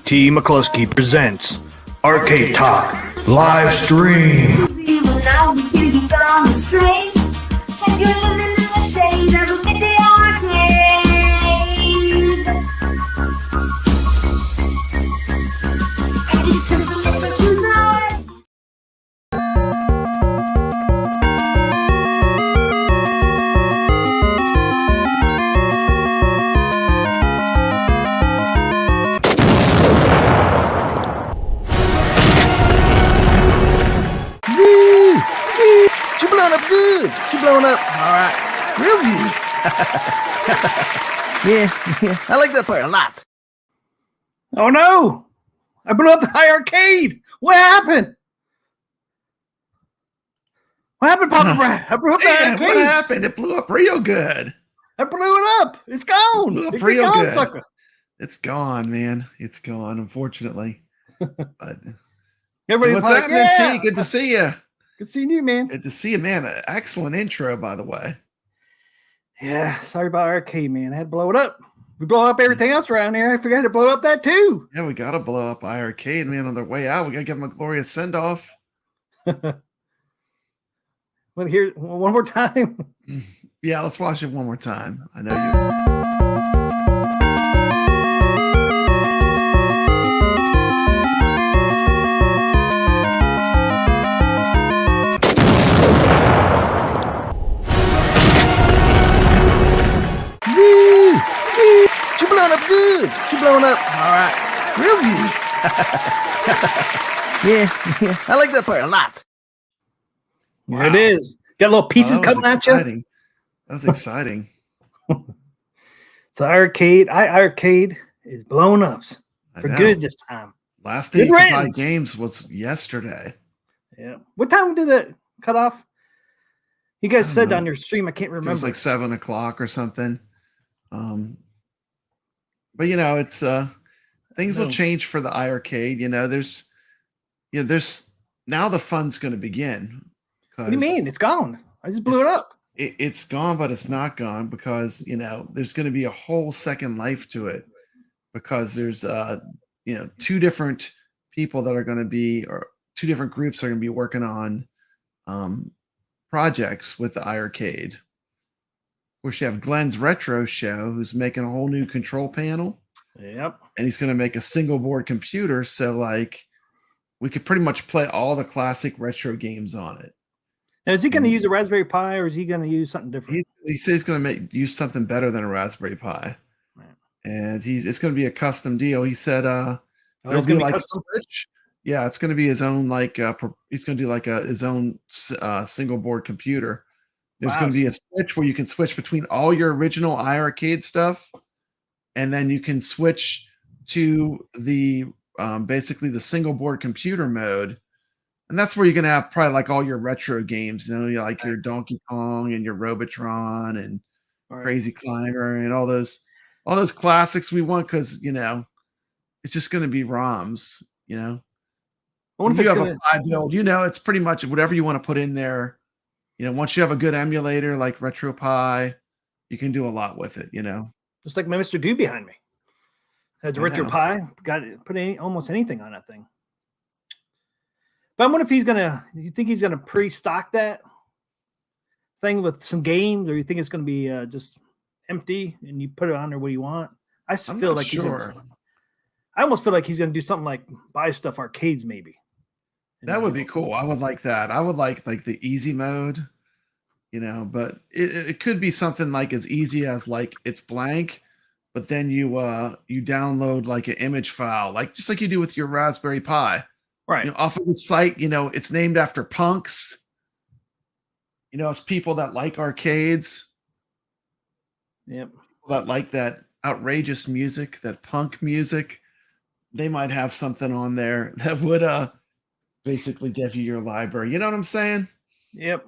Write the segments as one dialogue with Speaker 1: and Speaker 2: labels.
Speaker 1: TMCLOSKY presents Arcade Talk live stream.
Speaker 2: She blowing up. All right. Real good. yeah. I like that part a lot.
Speaker 1: Oh no! I blew up the iiRcade! What happened? What happened, Papa Brad? I blew up the iiRcade.
Speaker 3: What happened? It blew up real good.
Speaker 1: I blew it up. It's gone.
Speaker 3: Blew up
Speaker 1: It's
Speaker 3: real
Speaker 1: gone,
Speaker 3: good.
Speaker 1: sucker.
Speaker 3: It's gone, man. It's gone, unfortunately. But
Speaker 1: Everybody's
Speaker 3: what's
Speaker 1: like,
Speaker 3: happening,
Speaker 1: yeah.
Speaker 3: T? Good to see you.
Speaker 1: Good seeing you, man.
Speaker 3: Good to see you, man. Excellent intro, by the way.
Speaker 1: Yeah, sorry about iiRcade, man. I had to blow it up. We blow up everything else around here. I forgot to blow up that too.
Speaker 3: Yeah, we got to blow up iiRcade, man. On their way out, we got to give them a glorious send-off.
Speaker 1: Want to hear one more time?
Speaker 3: Yeah, let's watch it one more time. I know you.
Speaker 2: She blowing up good. She blowing up.
Speaker 1: All right.
Speaker 2: Real good. yeah. I like that part a lot.
Speaker 1: There it is. Got little pieces coming at you.
Speaker 3: That was exciting.
Speaker 1: So iiRcade is blown up for good this time.
Speaker 3: Last day of games was yesterday.
Speaker 1: Yeah. What time did it cut off? You guys said on your stream, I can't remember.
Speaker 3: It was like 7 o'clock or something. But you know, it's things will change for the iiRcade. There's now the fun's going to begin.
Speaker 1: What do you mean? It's gone. I just blew it up.
Speaker 3: It's gone, but it's not gone because there's going to be a whole second life to it because there's two different people that are going to be, or two different groups are going to be working on projects with the iiRcade. Of course, you have Glenn's Retro Show, who's making a whole new control panel.
Speaker 1: Yep.
Speaker 3: And he's going to make a single board computer. So like we could pretty much play all the classic retro games on it.
Speaker 1: Now, is he going to use a Raspberry Pi or is he going to use something different?
Speaker 3: He says he's going to use something better than a Raspberry Pi. Right. And it's going to be a custom deal. He said,
Speaker 1: it's going to be custom?
Speaker 3: Switch. Yeah, it's going to be his own, he's going to do like his own single board computer. There's going to be a switch where you can switch between all your original iiRcade stuff, and then you can switch to the basically the single board computer mode, and that's where you're going to have probably like all your retro games, like your Donkey Kong and your Robotron and Crazy Climber and all those classics we want because it's just going to be ROMs. I wonder if you have a Pi build, it's pretty much whatever you want to put in there. Once you have a good emulator like RetroPie, you can do a lot with it,
Speaker 1: Just like my Mr. Dude behind me. Has RetroPie, got it, put almost anything on that thing. But I wonder if you think he's going to pre-stock that thing with some games, or you think it's going to be just empty and you put it on there what you want? I feel like I almost feel like he's going to do something like buy stuff arcades maybe.
Speaker 3: That would be cool. I would like that. I would like the easy mode, but it could be something like as easy as like it's blank, but then you download like an image file, just like you do with your Raspberry Pi.
Speaker 1: Right.
Speaker 3: Off of the site, it's named after punks. It's people that like arcades.
Speaker 1: Yep.
Speaker 3: People that like that outrageous music, that punk music. They might have something on there that would basically give you your library. You know what I'm saying?
Speaker 1: Yep.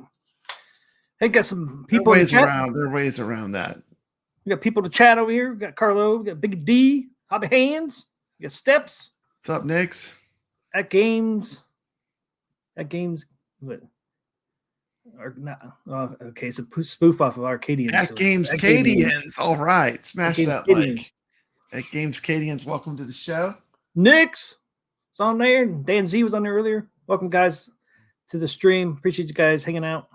Speaker 1: Hey, got some people.
Speaker 3: There are ways around that.
Speaker 1: We got people to chat over here. We got Carlo. We got Big D. Hobby Hands. We got Steps.
Speaker 3: What's up, Nix?
Speaker 1: Atgames. What? Or not? Oh, okay, it's a spoof off of Arcadians.
Speaker 3: TMCLOSKY. All right, smash that like. TMCLOSKY, welcome to the show.
Speaker 1: Nick's it's on there. Dan Z was on there earlier. Welcome, guys, to the stream. Appreciate you guys hanging out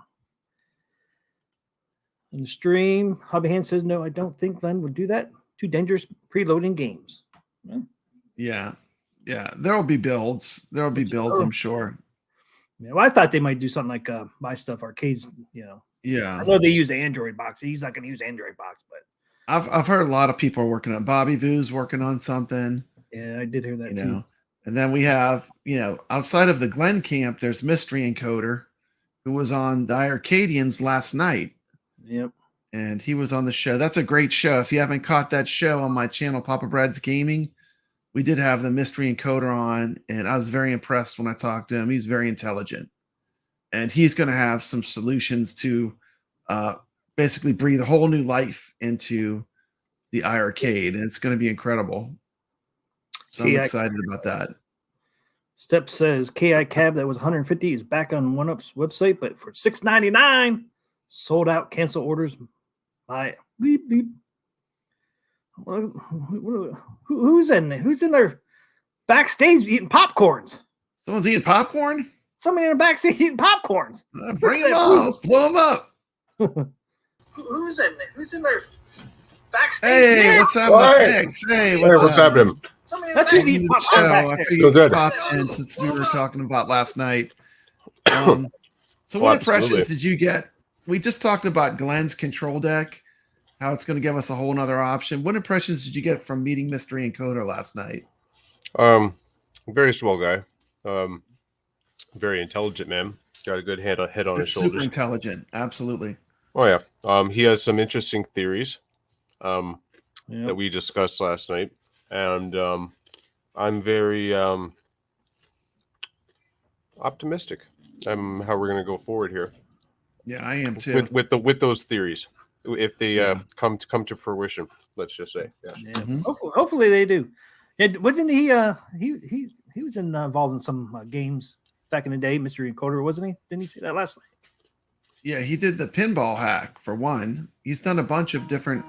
Speaker 1: in the stream. Hobby Hand says, no, I don't think Glenn would do that. Too dangerous preloading games. Well,
Speaker 3: Yeah. There'll be builds. I'm sure.
Speaker 1: yeah, well, I thought they might do something like buy stuff arcades.
Speaker 3: Yeah.
Speaker 1: I know they use the Android box. He's not going to use Android box, but
Speaker 3: I've heard a lot of people are working on. Bobby Vu's working on something.
Speaker 1: yeah, I did hear that too.
Speaker 3: And then we have, outside of the Glenn camp, there's Mystery Encoder, who was on the iiRcadians last night.
Speaker 1: Yep.
Speaker 3: And he was on the show. That's a great show. If you haven't caught that show on my channel, Papa Brad's Gaming, we did have the Mystery Encoder on, and I was very impressed when I talked to him. He's very intelligent. And he's going to have some solutions to basically breathe a whole new life into the iiRcade, and it's going to be incredible. So I'm excited about that.
Speaker 1: Step says KI cab that was 150 is back on OneUp's website, but for $6.99, sold out. Cancel orders. Buy beep beep. Who's in there? Who's in there backstage eating popcorns?
Speaker 3: Someone's eating popcorn?
Speaker 1: Somebody in the backstage eating popcorns.
Speaker 3: Bring them on. Let's blow them up.
Speaker 1: Who's in there? Who's in there backstage?
Speaker 3: Hey, what's up? What's next? Hey, what's
Speaker 4: happening?
Speaker 1: That's who's eating popcorn back
Speaker 3: I
Speaker 1: there.
Speaker 3: figured you'd pop in since we were talking about last night. So what impressions did you get? We just talked about Glenn's control deck, how it's going to give us a whole nother option. What impressions did you get from meeting Mystery Encoder last night?
Speaker 4: Very swell guy. Very intelligent man. Got a good head on his shoulders.
Speaker 3: Super intelligent. Absolutely.
Speaker 4: Oh yeah. He has some interesting theories that we discussed last night. And I'm very optimistic. I'm how we're going to go forward here.
Speaker 3: Yeah, I am too.
Speaker 4: With those theories, if they come to fruition, let's just say. Yeah.
Speaker 1: Mm-hmm. Hopefully they do. And wasn't he? He was involved in some games back in the day, Mystery Encoder, wasn't he? Didn't he say that last night?
Speaker 3: Yeah, he did the pinball hack for one. He's done a bunch of different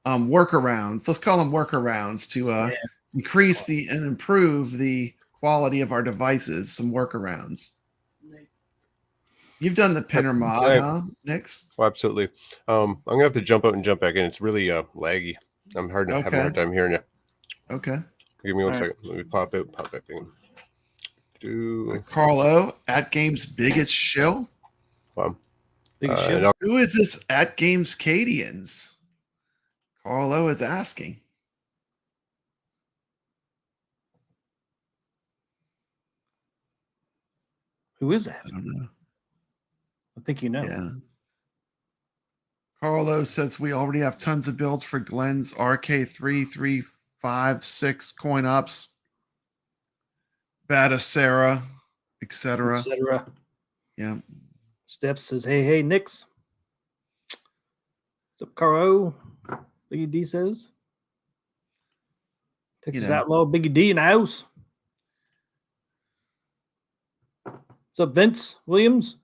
Speaker 3: workarounds. Let's call them workarounds to increase and improve the quality of our devices. Some workarounds. You've done the pinner mod, huh, Nix?
Speaker 4: Oh, absolutely. I'm gonna have to jump out and jump back in. It's really laggy. I'm having a hard time hearing you.
Speaker 3: Okay.
Speaker 4: Give me one second. Let me pop back in.
Speaker 3: Carlo, atgames biggest shill.
Speaker 1: Biggest shill.
Speaker 3: Who is this atgames Cadians? Carlo is asking.
Speaker 1: Who is that?
Speaker 3: I don't know.
Speaker 1: I think you know.
Speaker 3: Yeah. Carlo says we already have tons of builds for Glenn's RK3, 3, 5, 6 coin ups, Bata Sarah, etc. Yeah.
Speaker 1: Steps says, hey, Nix. What's up, Carlo? Biggie D says. Texas Outlaw, Biggie D in the house. What's up, Vince Williams?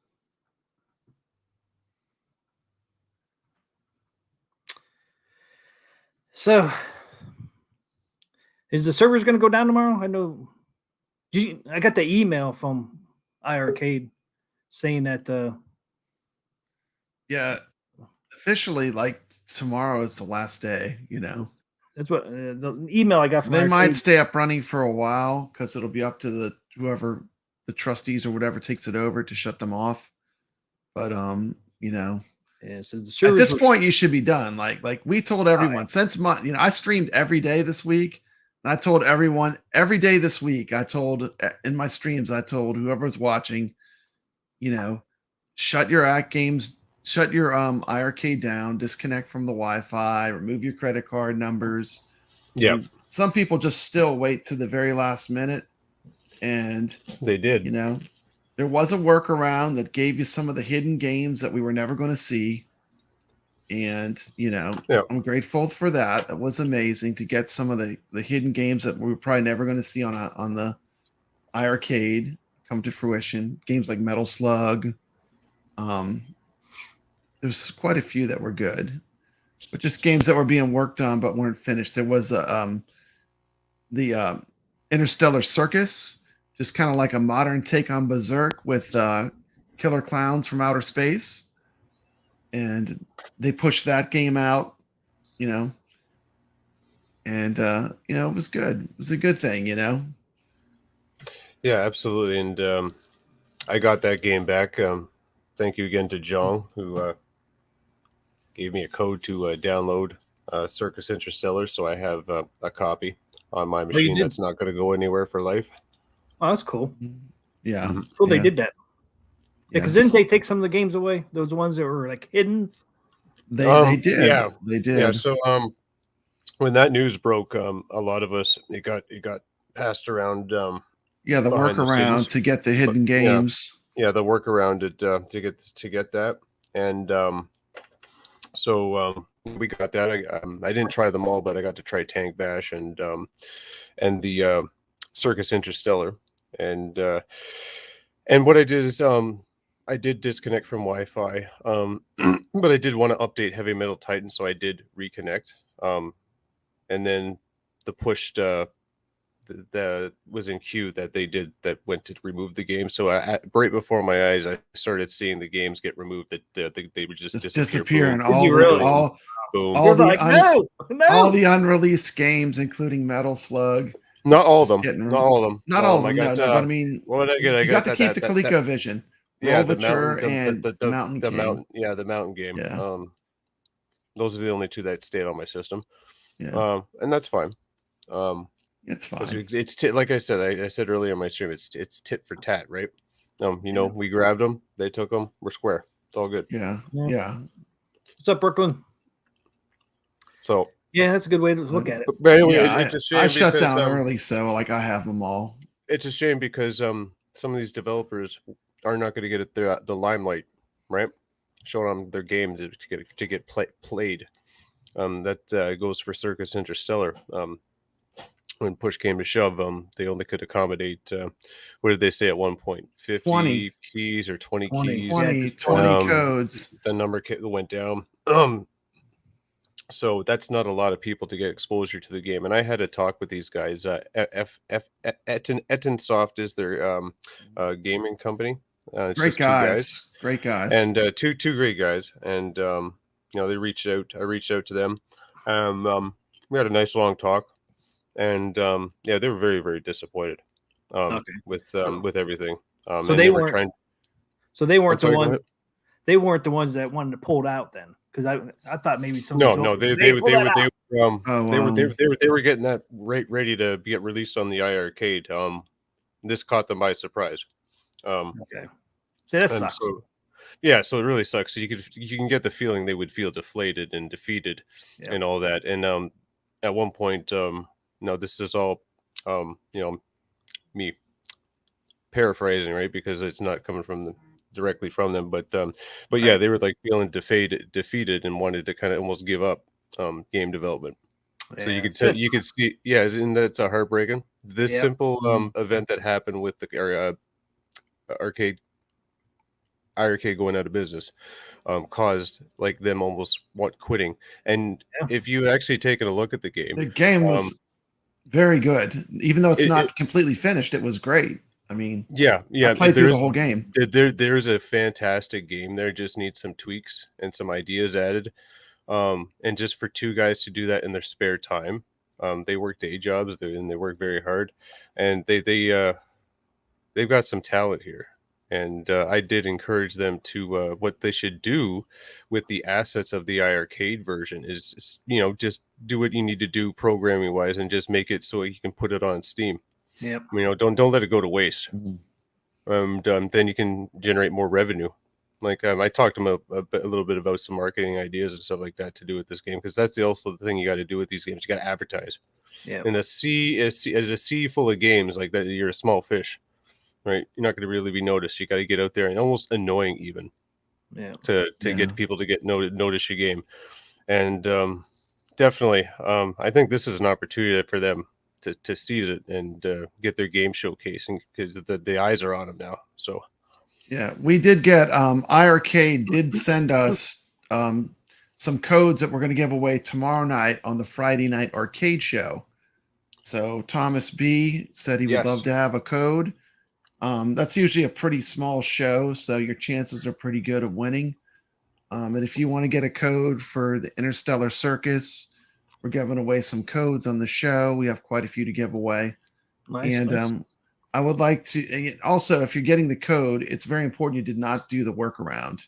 Speaker 1: So, is the servers going to go down tomorrow? I know. I got the email from iiRcade saying that.
Speaker 3: Yeah, officially, like tomorrow is the last day.
Speaker 1: That's what the email I got from.
Speaker 3: They might stay up running for a while because it'll be up to whoever the trustees or whatever takes it over to shut them off. But
Speaker 1: Yeah, so
Speaker 3: at this point, you should be done. Like we told everyone since I streamed every day this week. And I told everyone every day this week. I told in my streams, I told whoever's watching, shut your atgames, shut your iiRcade down, disconnect from the Wi-Fi, remove your credit card numbers.
Speaker 4: Yeah,
Speaker 3: and some people just still wait to the very last minute, and
Speaker 4: they did.
Speaker 3: There was a workaround that gave you some of the hidden games that we were never going to see. And, I'm grateful for that. That was amazing to get some of the hidden games that we were probably never going to see on the iiRcade come to fruition. Games like Metal Slug. There's quite a few that were good, but just games that were being worked on but weren't finished. There was the Interstellar Circus, just kind of like a modern take on Berserk with killer clowns from outer space. And they pushed that game out, you know, and you know, it was good. It was a good thing, you know.
Speaker 4: Yeah, absolutely. And I got that game back. Thank you again to John, who gave me a code to download Circus Interstellar, so I have a copy on my machine that's not going to go anywhere for life.
Speaker 1: Oh, that's cool.
Speaker 3: Yeah.
Speaker 1: Cool, they
Speaker 3: yeah.
Speaker 1: did that. Yeah, because didn't they take some of the games away? Those ones that were like hidden.
Speaker 3: They did.
Speaker 4: Yeah,
Speaker 3: they did.
Speaker 4: Yeah. So when that news broke, a lot of us it got passed around.
Speaker 3: Yeah, the
Speaker 4: behind the
Speaker 3: workaround
Speaker 4: scenes.
Speaker 3: to get the hidden games.
Speaker 4: Yeah, the workaround it to get that, and so we got that. I didn't try them all, but I got to try Tank Bash and the Circus Interstellar, and what I did is I did disconnect from Wi-Fi, but I did want to update Heavy Metal Titan, so I did reconnect, and then the pushed that was in queue that they did that went to remove the game. So right before my eyes, I started seeing the games get removed. That they would just disappear.
Speaker 3: And
Speaker 1: Did you really?
Speaker 4: Boom.
Speaker 3: all the
Speaker 1: like, no.
Speaker 3: all the unreleased games, including Metal Slug.
Speaker 4: Not all of them.
Speaker 3: Getting
Speaker 4: Not all of them.
Speaker 3: Not all of them. No, but I mean,
Speaker 4: what did I get? I
Speaker 3: you got to keep the ColecoVision.
Speaker 4: Yeah,
Speaker 3: Rovature and
Speaker 4: the
Speaker 3: Mountain
Speaker 4: the
Speaker 3: King.
Speaker 4: mountain. Yeah, the mountain game.
Speaker 3: Yeah.
Speaker 4: Those are the only two that stayed on my system.
Speaker 3: Yeah.
Speaker 4: And that's fine.
Speaker 3: It's fine.
Speaker 4: It's like I said. I said earlier in my stream. It's tit for tat, right? You know, we grabbed them. They took them. We're square. It's all good.
Speaker 3: Yeah.
Speaker 1: What's up, Brooklyn?
Speaker 4: So
Speaker 1: yeah, that's a good way to look at it.
Speaker 4: But anyway, it's a shame.
Speaker 3: I shut down early, so like I have them all.
Speaker 4: It's a shame because some of these developers are not going to get the limelight, right? Showing them their game to get played. That goes for Circus Interstellar. When push came to shove, they only could accommodate. What did they say at one point? 50
Speaker 3: 20
Speaker 4: keys or 20 keys?
Speaker 3: 20 codes.
Speaker 4: The number went down. So that's not a lot of people to get exposure to the game. And I had a talk with these guys. Etten Soft is their gaming company.
Speaker 3: Great guys. Great guys.
Speaker 4: And two great guys. And you know, they reached out. I reached out to them. We had a nice long talk. And yeah, they were very, very disappointed with everything.
Speaker 1: So they weren't. So they weren't the ones. They weren't the ones that wanted to pull it out then, because I thought maybe some.
Speaker 4: No, they were getting that ready to get released on the iiRcade. This caught them by surprise.
Speaker 1: Okay, so that sucks.
Speaker 4: So it really sucks. So you can get the feeling they would feel deflated and defeated and all that. And at one point, no, this is all you know, me paraphrasing, right? Because it's not coming from directly from them, but yeah, they were like feeling defeated and wanted to kind of almost give up game development. So you could see, yeah, isn't that heartbreaking? This simple event that happened with the iiRcade going out of business caused like them almost quitting. And if you actually taken a look at the game
Speaker 3: was very good, even though it's not completely finished. It was great. I mean,
Speaker 4: yeah,
Speaker 3: I played through the whole game.
Speaker 4: There's a fantastic game there. Just needs some tweaks and some ideas added. And just for two guys to do that in their spare time, they work day jobs and they work very hard, and they've got some talent here. And I did encourage them to what they should do with the assets of the iiRcade version is you know, just do what you need to do programming wise and just make it so you can put it on Steam.
Speaker 1: Yeah,
Speaker 4: you know, don't let it go to waste. And then you can generate more revenue. Like I talked to them a little bit about some marketing ideas and stuff like that to do with this game, because that's also the thing you got to do with these games. You got to advertise. Yeah. In a sea full of games like that, you're a small fish, right? You're not going to really be noticed. You got to get out there and almost annoying even, to get people to notice your game. And definitely, I think this is an opportunity for them to seize it and get their game showcasing, because the eyes are on them now. So
Speaker 3: yeah, we did get iiRcade did send us some codes that we're going to give away tomorrow night on the Friday night arcade show. So Thomas B said he would
Speaker 4: Yes.
Speaker 3: love to have a code. That's usually a pretty small show, so your chances are pretty good of winning. And if you want to get a code for the Interstellar Circus, we're giving away some codes on the show. We have quite a few to give away.
Speaker 1: Nice,
Speaker 3: And
Speaker 1: nice.
Speaker 3: I would like to also, if you're getting the code, it's very important you did not do the workaround.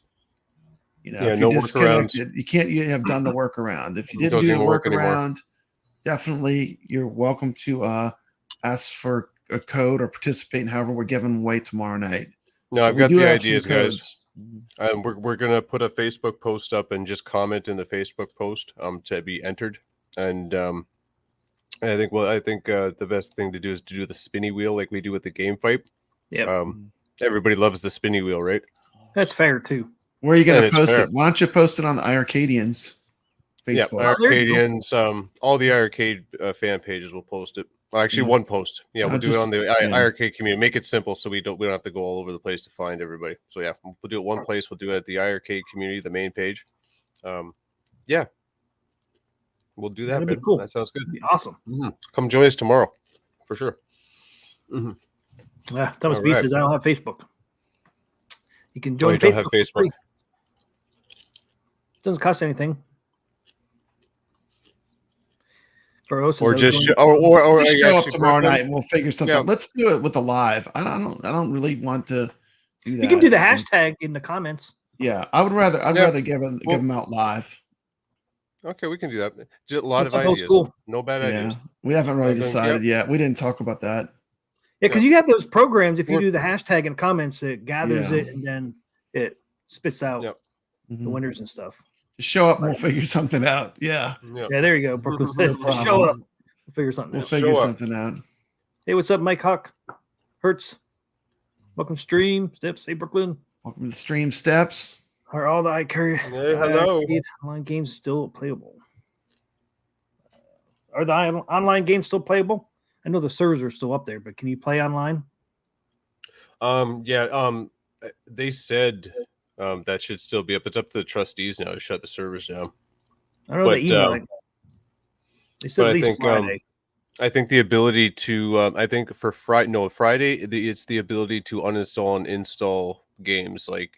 Speaker 3: You know,
Speaker 4: Yeah,
Speaker 3: if
Speaker 4: no
Speaker 3: you
Speaker 4: workarounds.
Speaker 3: disconnected, you have done the workaround. If you didn't do the
Speaker 4: Doesn't work anymore.
Speaker 3: workaround, definitely you're welcome to ask for a code or participate in however we're giving away tomorrow night.
Speaker 4: No, I've
Speaker 3: We
Speaker 4: got
Speaker 3: do
Speaker 4: the
Speaker 3: have some
Speaker 4: ideas, guys.
Speaker 3: codes.
Speaker 4: We're gonna put a Facebook post up and just comment in the Facebook post to be entered. And I think the best thing to do is to do the spinny wheel like we do with the game fight.
Speaker 1: Yep.
Speaker 4: Everybody loves the spinny wheel, right?
Speaker 1: That's fair too.
Speaker 3: Where are you going
Speaker 4: And
Speaker 3: to
Speaker 4: it's
Speaker 3: post
Speaker 4: fair.
Speaker 3: it? Why don't you post it on the iiRcadians
Speaker 4: Yeah,
Speaker 3: Facebook?
Speaker 1: there you go.
Speaker 4: iiRcadians, all the iiRcade fan pages will post it. Well, actually,
Speaker 3: Yeah.
Speaker 4: one post. Yeah, we'll do it on the
Speaker 3: yeah.
Speaker 4: iiRcade community. Make it simple so we don't have to go all over the place to find everybody. So yeah, we'll do it one place. We'll do it at the iiRcade community, the main page. Yeah, we'll do that.
Speaker 1: That'd be
Speaker 4: man.
Speaker 1: cool.
Speaker 4: That sounds good.
Speaker 1: That'd be awesome.
Speaker 4: Come join us tomorrow, for sure.
Speaker 1: Yeah, Thomas
Speaker 4: All
Speaker 1: B
Speaker 4: right.
Speaker 1: says I don't have Facebook. You can
Speaker 4: Oh,
Speaker 1: join
Speaker 4: you
Speaker 1: Facebook.
Speaker 4: don't have
Speaker 1: for
Speaker 4: Facebook.
Speaker 1: free. Doesn't cost anything. Or
Speaker 4: Or just
Speaker 3: Just
Speaker 4: show
Speaker 3: show up
Speaker 4: actually,
Speaker 3: tomorrow
Speaker 4: Brooklyn,
Speaker 3: night and we'll figure something.
Speaker 4: Yeah.
Speaker 3: Let's do it with the live. I don't really want to do that.
Speaker 1: you can do the hashtag in the comments.
Speaker 3: Yeah, I'd rather give
Speaker 4: Well-
Speaker 3: them out live.
Speaker 4: Okay, we can do that. Just a lot
Speaker 1: That's
Speaker 4: of
Speaker 1: old
Speaker 4: ideas.
Speaker 1: school.
Speaker 4: No bad
Speaker 3: Yeah,
Speaker 4: ideas.
Speaker 3: we haven't really
Speaker 4: I think,
Speaker 3: decided yet. We didn't talk about that.
Speaker 1: Yeah, because you have those programs. If you
Speaker 4: We're-
Speaker 1: do the hashtag in comments, it gathers
Speaker 3: Yeah.
Speaker 1: it and then it spits out
Speaker 4: Yep.
Speaker 1: the
Speaker 3: Mhm.
Speaker 1: winners and stuff.
Speaker 3: Just show up and we'll figure something out. Yeah,
Speaker 4: Yeah.
Speaker 1: Yeah, there you go. Brooklyn says,
Speaker 3: No
Speaker 1: "Show
Speaker 3: problem.
Speaker 1: up, we'll figure something
Speaker 3: we'll
Speaker 1: out."
Speaker 3: figure
Speaker 4: Show up.
Speaker 3: something out.
Speaker 1: Hey, what's up, Mike Huck? Hertz, welcome to stream. Steps, hey Brooklyn.
Speaker 3: Welcome to the stream steps.
Speaker 1: Are all the iCarry
Speaker 4: Hey, hello.
Speaker 1: online games still playable? Are the online games still playable? I know the servers are still up there, but can you play online?
Speaker 4: They said that should still be up. It's up to the trustees now to shut the servers down.
Speaker 1: I don't know
Speaker 4: But,
Speaker 1: the email. They said
Speaker 4: but
Speaker 1: at
Speaker 4: I
Speaker 1: least
Speaker 4: think
Speaker 1: Friday.
Speaker 4: I think the ability to I think for Friday it's the ability to uninstall and install games. Like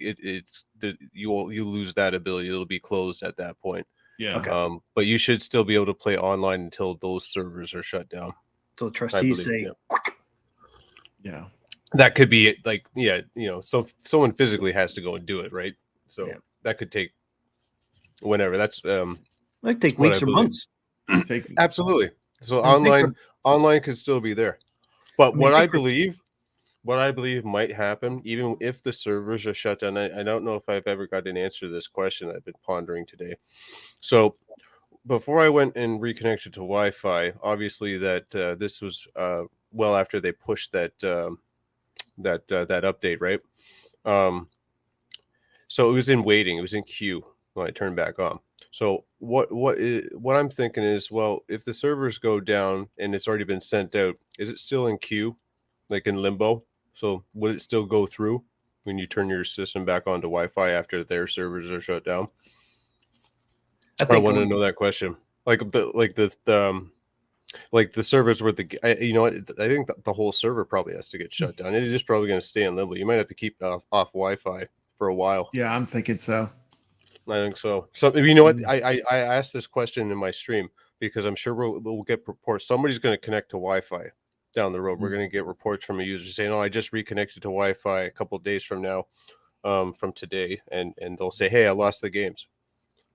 Speaker 4: you lose that ability. It'll be closed at that point.
Speaker 3: Yeah.
Speaker 1: Okay.
Speaker 4: But you should still be able to play online until those servers are shut down.
Speaker 1: So the
Speaker 4: I
Speaker 1: trustees
Speaker 4: believe,
Speaker 1: say,
Speaker 3: Yeah.
Speaker 4: that could be like, so someone physically has to go and do it, right? So
Speaker 1: Yeah.
Speaker 4: that could take whenever. That's
Speaker 1: might take
Speaker 4: what
Speaker 1: weeks
Speaker 4: I
Speaker 1: or
Speaker 4: believe.
Speaker 1: months.
Speaker 4: Absolutely. So
Speaker 1: I think
Speaker 4: online could still be there. But
Speaker 1: I mean,
Speaker 4: what
Speaker 1: I
Speaker 4: I
Speaker 1: think it's-
Speaker 4: believe might happen, even if the servers are shut down, I don't know if I've ever got an answer to this question I've been pondering today. So before I went and reconnected to Wi-Fi, obviously that this was well after they pushed that update, right? So it was in waiting. It was in queue when I turned back on. So what I'm thinking is, well, if the servers go down and it's already been sent out, is it still in queue, like in limbo? So would it still go through when you turn your system back onto Wi-Fi after their servers are shut down? I want to know that question. Like the servers where I think the whole server probably has to get shut down. It is probably going to stay in limbo. You might have to keep off Wi-Fi for a while.
Speaker 3: Yeah, I'm thinking so.
Speaker 4: I think so. So you know what? I asked this question in my stream because I'm sure we'll get reports. Somebody's going to connect to Wi-Fi down the road. We're going to get reports from a user saying, "Oh, I just reconnected to Wi-Fi a couple of days from now, from today," and they'll say, "Hey, I lost the games,"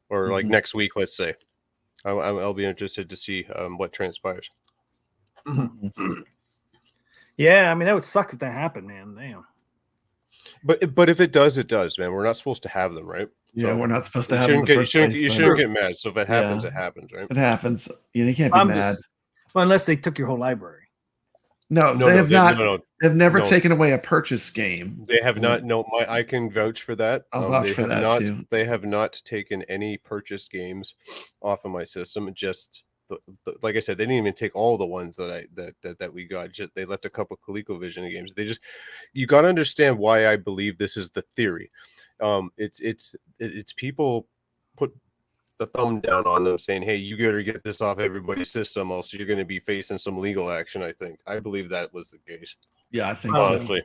Speaker 4: or like next week, let's say. I'll be interested to see what transpires.
Speaker 1: Yeah, I mean that would suck if that happened, man. Damn.
Speaker 4: But if it does, it does, man. We're not supposed to have them, right?
Speaker 3: Yeah,
Speaker 4: So
Speaker 3: we're not supposed to
Speaker 4: you
Speaker 3: have it in
Speaker 4: shouldn't
Speaker 3: the
Speaker 4: get
Speaker 3: first place.
Speaker 4: you
Speaker 3: but
Speaker 4: shouldn't get mad. So if it happens,
Speaker 3: Yeah.
Speaker 4: it happens, right?
Speaker 3: It happens. You can't be
Speaker 1: I'm
Speaker 3: mad.
Speaker 1: Well, unless they took your whole library.
Speaker 3: No,
Speaker 4: No,
Speaker 3: they
Speaker 4: no,
Speaker 3: have not.
Speaker 4: No.
Speaker 3: They've never
Speaker 4: No.
Speaker 3: taken away a purchase game.
Speaker 4: They have not. No, I can vouch for that.
Speaker 3: I'll vouch
Speaker 4: they
Speaker 3: for
Speaker 4: have
Speaker 3: that
Speaker 4: not,
Speaker 3: too.
Speaker 4: They have not taken any purchased games off of my system. Just like I said, they didn't even take all the ones that we got. Just, they left a couple of ColecoVision games. You got to understand why I believe this is the theory. It's people put the thumb down on them, saying, "Hey, you got to get this off everybody's system, else you're going to be facing some legal action." I believe that was the case.
Speaker 3: Yeah, I think so.
Speaker 4: Honestly,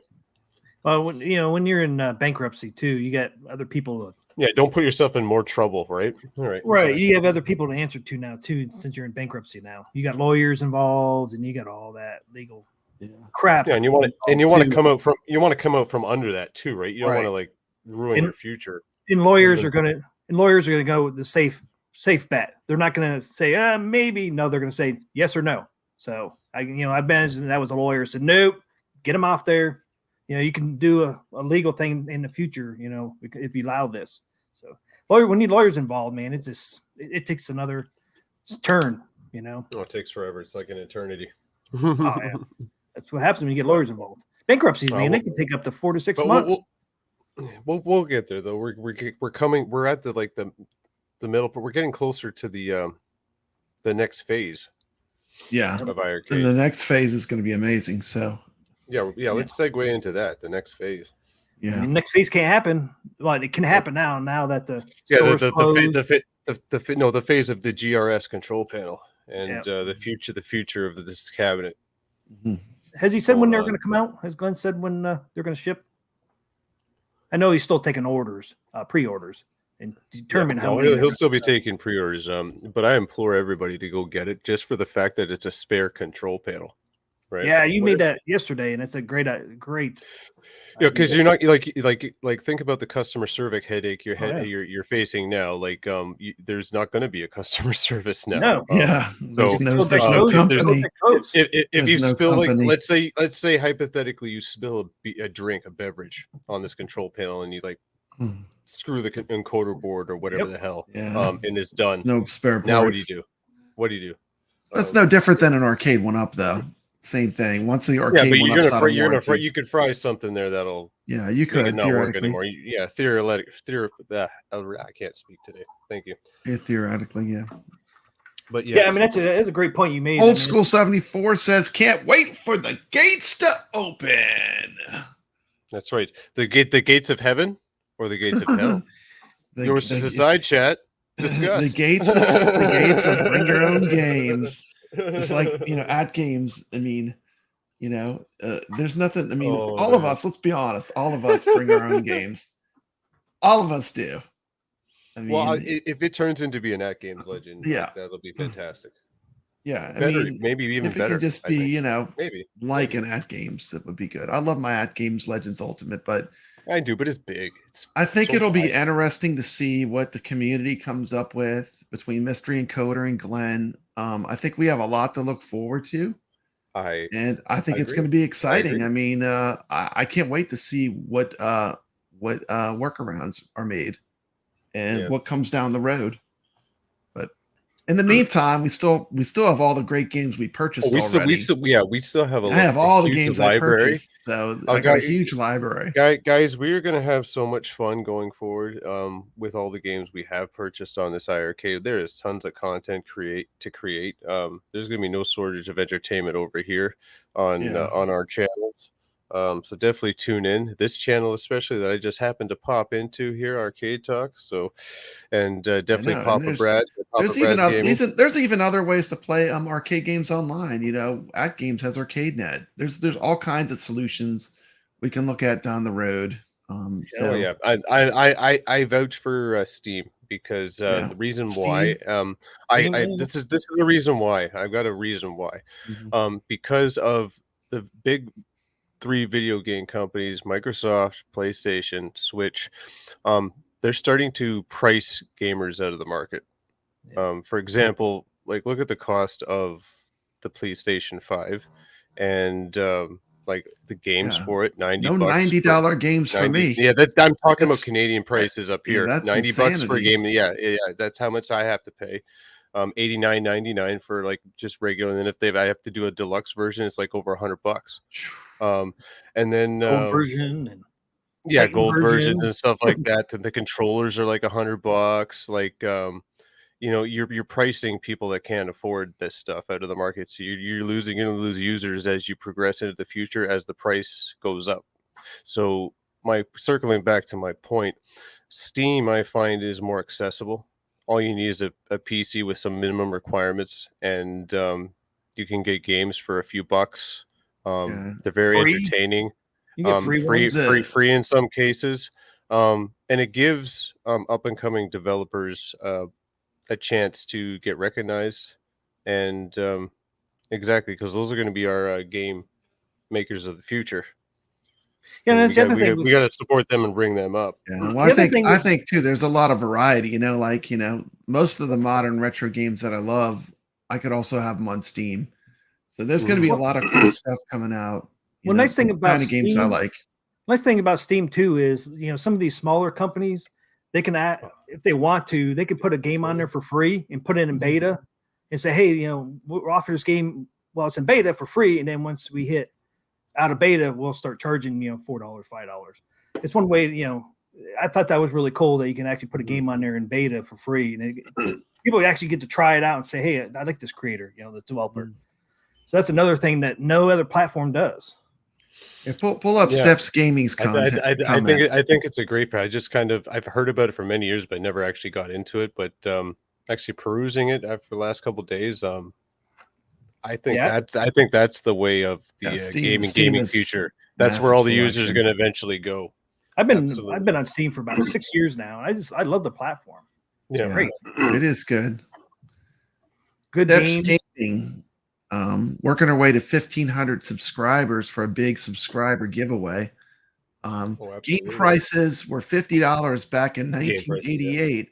Speaker 1: Well, when you're in bankruptcy too, you got other people.
Speaker 4: yeah, don't put yourself in more trouble, right? All right,
Speaker 1: Right. You have other people to answer to now too, since you're in bankruptcy now. You got lawyers involved, and you got all that legal crap.
Speaker 4: Yeah, and you want to come out from under that too, right? You don't want to like ruin your future.
Speaker 1: And lawyers are gonna go with the safe bet. They're not gonna say maybe. No, they're gonna say yes or no. So I imagine that was a lawyer said nope, get him off there. You can do a legal thing in the future. If you allow this. So we need lawyers involved, man. It's just it takes another turn.
Speaker 4: Oh, it takes forever. It's like an eternity.
Speaker 1: Oh, yeah. That's what happens when you get lawyers involved. Bankruptcies, man, they can take up to 4 to 6 months.
Speaker 4: We'll get there though. We're coming. We're at the middle, but we're getting closer to the next phase.
Speaker 3: Yeah,
Speaker 4: of iiRcade.
Speaker 3: And the next phase is going to be amazing. So
Speaker 4: yeah. Let's segue into that. The next phase.
Speaker 3: Yeah,
Speaker 1: the next phase can't happen. Well, it can happen now. Now that the
Speaker 4: the phase of the GRS control panel and the future of this cabinet.
Speaker 3: Mm-hmm.
Speaker 1: Has he said when they're going to come out? Has Glenn said when they're going to ship? I know he's still taking orders, pre-orders, and determine how many.
Speaker 4: He'll still be taking pre-orders. But I implore everybody to go get it just for the fact that it's a spare control panel. Right.
Speaker 1: Yeah, you made that yesterday, and it's a great.
Speaker 4: Yeah, because you're not like think about the customer service headache you're facing now. Like there's not going to be a customer service now.
Speaker 1: No.
Speaker 3: Yeah.
Speaker 4: So if you spill
Speaker 3: company.
Speaker 4: let's say hypothetically you spill a beverage on this control panel and you screw the encoder board or whatever the hell and it's done.
Speaker 3: No spare parts.
Speaker 4: Now what do you do?
Speaker 3: That's no different than an arcade one up though. Same thing. Once the arcade
Speaker 4: but
Speaker 3: one
Speaker 4: you could fry something there that'll
Speaker 3: you could
Speaker 4: make it not work anymore. I can't speak today. Thank you.
Speaker 3: Yeah, theoretically, yeah.
Speaker 4: But yes.
Speaker 1: I mean that's a great point you made.
Speaker 3: Old School 74 says can't wait for the gates to open.
Speaker 4: That's right. The gates of heaven or the gates of hell. Yours to decide, chat. Discuss.
Speaker 3: The gates of bring your own games. It's like at games. I mean, there's nothing. I mean, all of us. Let's be honest. All of us bring our own games. All of us do. I mean,
Speaker 4: well, if it turns into be an at games legend, that'll be fantastic.
Speaker 3: Yeah,
Speaker 4: maybe even
Speaker 3: if
Speaker 4: better.
Speaker 3: It could just be
Speaker 4: maybe
Speaker 3: like an at games. That would be good. I love my at games Legends Ultimate, but
Speaker 4: I do, but it's big.
Speaker 3: I think it'll be interesting to see what the community comes up with between Mystery Encoder and Glenn. I think we have a lot to look forward to. I think it's going to be exciting. I mean, I can't wait to see what workarounds are made and what comes down the road. But in the meantime, we still have all the great games we purchased already.
Speaker 4: We still have
Speaker 3: I have all the games I purchased, so I got a huge library.
Speaker 4: Guys, we are going to have so much fun going forward with all the games we have purchased on this iiRcade. There is tons of content to create. There's going to be no shortage of entertainment over here on our channels. So definitely tune in this channel, especially that I just happened to pop into here, Arcade Talk. So, and definitely Papa Brad.
Speaker 3: There's even other ways to play arcade games online. At Games has ArcadeNet. There's all kinds of solutions we can look at down the road.
Speaker 4: I vouch for Steam because the reason why this is the reason why I've got a reason why because of the big 3 video game companies, Microsoft, PlayStation, Switch, they're starting to price gamers out of the market. For example, look at the cost of the PlayStation 5 and like the games for it,
Speaker 3: $90 games for me.
Speaker 4: Yeah, I'm talking about Canadian prices up here.
Speaker 3: That's
Speaker 4: $90
Speaker 3: insanity.
Speaker 4: for a game. Yeah, that's how much I have to pay. $89.99 for just regular, and then if I have to do a deluxe version, it's over $100. And then
Speaker 1: gold version and
Speaker 4: gold versions and stuff like that. And the controllers are $100. You're pricing people that can't afford this stuff out of the market. So you're going to lose users as you progress into the future as the price goes up. So circling back to my point, Steam I find is more accessible. all you need is a PC with some minimum requirements, and you can get games for a few bucks. They're very
Speaker 1: Free?
Speaker 4: entertaining.
Speaker 1: You get free
Speaker 4: Free,
Speaker 1: ones?
Speaker 4: free in some cases, and it gives up and coming developers a chance to get recognized, and exactly, because those are going to be our game makers of the future.
Speaker 1: Yeah,
Speaker 4: And
Speaker 1: that's the other thing.
Speaker 4: we got to support them and bring them up.
Speaker 3: Yeah, well,
Speaker 1: The other thing
Speaker 3: I
Speaker 1: is-
Speaker 3: think too. There's a lot of variety. Like most of the modern retro games that I love, I could also have them on Steam. So there's going to be a lot of cool stuff coming out.
Speaker 1: Well, nice thing
Speaker 3: the
Speaker 1: about
Speaker 3: kind of games I
Speaker 1: Steam-
Speaker 3: like.
Speaker 1: Nice thing about Steam too is, some of these smaller companies, they can add, if they want to, they could put a game on there for free and put it in beta and say, hey, we're offering this game while it's in beta for free, and then once we hit out of beta, we'll start charging $4, $5. It's one way. I thought that was really cool that you can actually put a game on there in beta for free, and people actually get to try it out and say, hey, I like this creator, this developer. So that's another thing that no other platform does.
Speaker 3: Yeah, pull up Steps Gaming's content.
Speaker 4: I think it's a great part. I've heard about it for many years, but never actually got into it. But actually perusing it after the last couple of days, I think that's the way of the gaming future. That's where all the users are going to eventually go.
Speaker 1: I've been on Steam for about 6 years now, and I love the platform. It's great.
Speaker 3: It is good.
Speaker 1: Good
Speaker 3: Steps
Speaker 1: games.
Speaker 3: Gaming, working our way to 1,500 subscribers for a big subscriber giveaway. Game prices were $50 back in 1988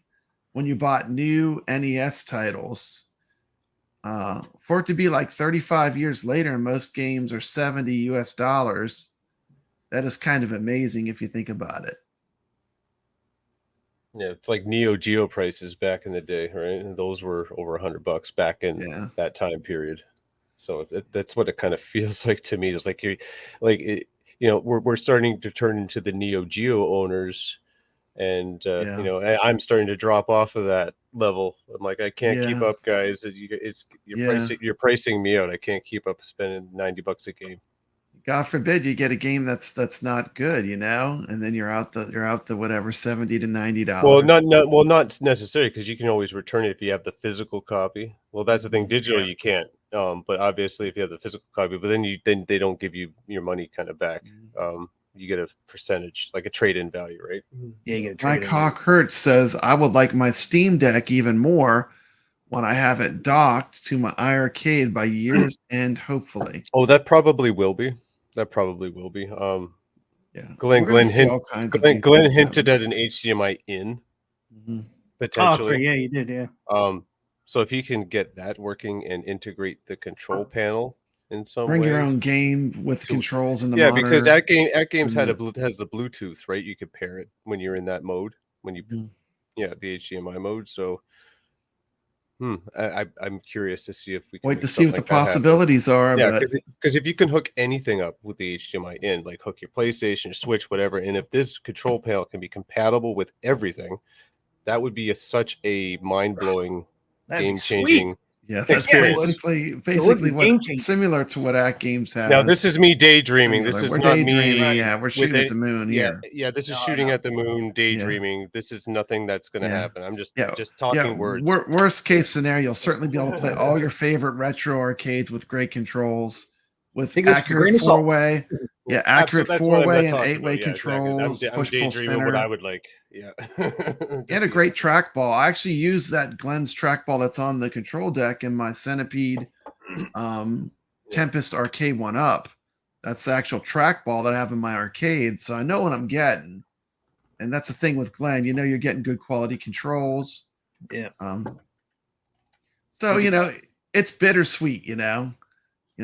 Speaker 3: when you bought new NES titles. For it to be like 35 years later, and most games are $70 US, that is kind of amazing if you think about it.
Speaker 4: Yeah, it's like Neo Geo prices back in the day, right? And those were over $100 back in that time period. So that's what it kind of feels like to me. It's like we're starting to turn into the Neo Geo owners, and I'm starting to drop off of that level. I'm like, I can't keep up, guys. You're pricing me out. I can't keep up spending $90 a game.
Speaker 3: God forbid you get a game that's not good, and then you're out the whatever $70 to $90.
Speaker 4: Well, not necessarily, because you can always return it if you have the physical copy. Well, that's the thing. Digital, you can't. But obviously, if you have the physical copy, but then they don't give you your money kind of back. You get a percentage, like a trade-in value, right?
Speaker 1: Yeah, you get a trade-in.
Speaker 3: Mike Hawk Hertz says, I would like my Steam Deck even more when I have it docked to my iiRcade by year's end, hopefully.
Speaker 4: Oh, that probably will be. Glenn hinted at an HDMI in potentially.
Speaker 1: Oh, yeah, you did, yeah.
Speaker 4: So if he can get that working and integrate the control panel in some way,
Speaker 3: bring your own game with controls in the monitor.
Speaker 4: Because atgames has the Bluetooth, right? You could pair it when you're in that mode, when you the HDMI mode. So I'm curious to see if we can
Speaker 3: wait to see what the possibilities are.
Speaker 4: Yeah, because if you can hook anything up with the HDMI in, like hook your PlayStation, your Switch, whatever, and if this control panel can be compatible with everything, that would be such a mind-blowing, game-changing.
Speaker 3: Yeah, that's basically what similar to what atgames has.
Speaker 4: Now this is me daydreaming. This is not me.
Speaker 3: Yeah, we're shooting at the moon here.
Speaker 4: Yeah, this is shooting at the moon, daydreaming. This is nothing that's going to happen. I'm just talking words.
Speaker 3: Worst case scenario, you'll certainly be able to play all your favorite retro arcades with great controls, with accurate four-way. Yeah, accurate four-way and eight-way controls.
Speaker 4: Exactly. I'm daydreaming what I would like. Yeah.
Speaker 3: And a great trackball. I actually use that Glenn's trackball that's on the control deck in my Centipede Tempest Arcade 1-Up. That's the actual trackball that I have in my arcade, so I know what I'm getting. And that's the thing with Glenn. You're getting good quality controls.
Speaker 1: Yeah.
Speaker 3: So, it's bittersweet,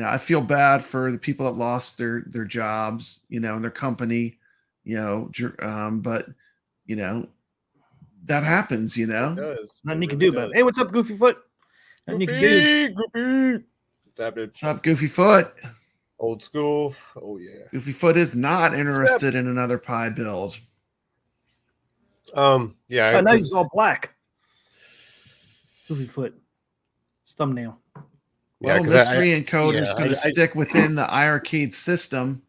Speaker 3: I feel bad for the people that lost their jobs, and their company, but that happens,
Speaker 4: It does.
Speaker 1: Nothing you can do about it. Hey, what's up, Goofy Foot? Nothing you can do.
Speaker 4: Goofy.
Speaker 3: What's up, Goofy Foot?
Speaker 4: Old school. Oh yeah.
Speaker 3: Goofy Foot is not interested in another pie build.
Speaker 1: Yeah. Now he's all black. Goofy Foot. His thumbnail.
Speaker 3: Well, Mystery Encoder is going to stick within the iiRcade system.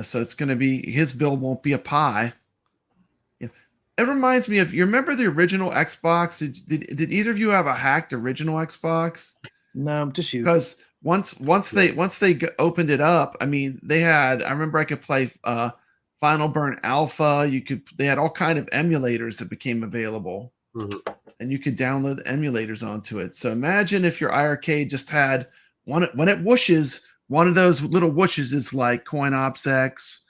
Speaker 3: So it's going to be his build won't be a pie. It reminds me of, you remember the original Xbox? Did either of you have a hacked original Xbox?
Speaker 1: No, just you.
Speaker 3: Because once they opened it up, I mean, I remember I could play Final Burn Alpha. They had all kind of emulators that became available, and you could download emulators onto it. So imagine if your iArcade just had when it whooshes, one of those little whooshes is like CoinOps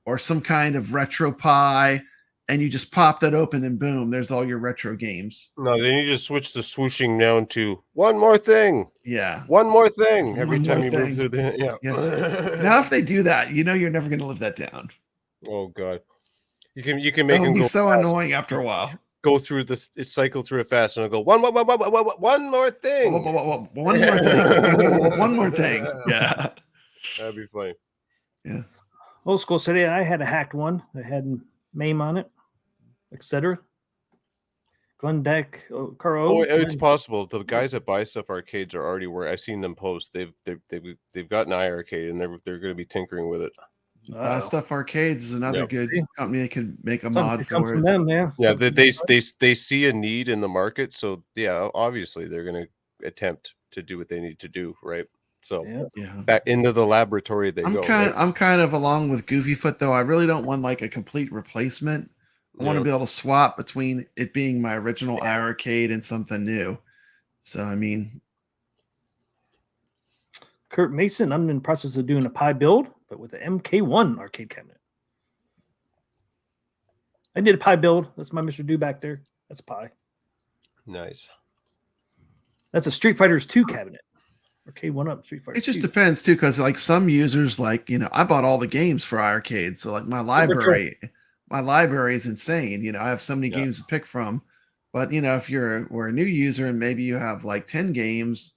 Speaker 3: or some kind of RetroPie, and you just pop that open and boom, there's all your retro games.
Speaker 4: No, then you just switch the swooshing down to one more thing.
Speaker 3: Yeah.
Speaker 4: One more thing every
Speaker 3: One
Speaker 4: time
Speaker 3: more
Speaker 4: you move
Speaker 3: thing.
Speaker 4: through the
Speaker 3: Now if they do that, you're never going to live that down.
Speaker 4: Oh god. You can make
Speaker 3: It'll
Speaker 4: them
Speaker 3: be
Speaker 4: go
Speaker 3: so
Speaker 4: fast.
Speaker 3: annoying after a while.
Speaker 4: Go through this, cycle through it fast, and I'll go one more thing.
Speaker 3: One more thing. One more thing. Yeah.
Speaker 4: That'd be funny.
Speaker 3: Yeah.
Speaker 1: Old School City, I had a hacked one that had MAME on it, etc. Glendeck, Caro.
Speaker 4: Oh, it's possible. The guys that buy stuff arcades are already where I've seen them post. They've got an iArcade, and they're going to be tinkering with it.
Speaker 3: Stuff Arcades is another good company that can make a mod for it.
Speaker 1: From them, yeah.
Speaker 4: Yeah, they see a need in the market, so yeah, obviously they're going to attempt to do what they need to do, right? So back into the laboratory they go.
Speaker 3: I'm kind of along with Goofyfoot though. I really don't want like a complete replacement. I want to be able to swap between it being my original iArcade and something new. So I mean,
Speaker 1: Kurt Mason, I'm in the process of doing a Pi build, but with the MK1 arcade cabinet. I did a Pi build. That's my Mr. Do back there. That's Pi.
Speaker 4: Nice.
Speaker 1: That's a Street Fighters 2 cabinet. Arcade 1-up Street Fighter.
Speaker 3: It just depends too, because like some users, like I bought all the games for iArcade, so like my library is insane. I have so many games to pick from. But if we're a new user and maybe you have like 10 games,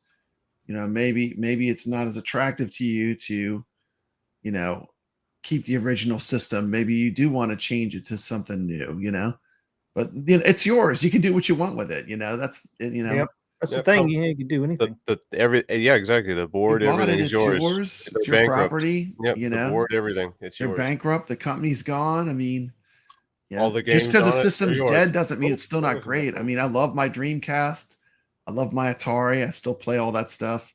Speaker 3: maybe it's not as attractive to you to, keep the original system. Maybe you do want to change it to something new, but it's yours. You can do what you want with it. That's
Speaker 1: Yep. That's the thing. You can do anything.
Speaker 4: Exactly. The board, everything is yours.
Speaker 3: It's your property.
Speaker 4: Yep, the board, everything. It's yours.
Speaker 3: You're bankrupt. The company's gone. I mean,
Speaker 4: all the games
Speaker 3: just because the system's dead doesn't mean it's still not great. I mean, I love my Dreamcast. I love my Atari. I still play all that stuff.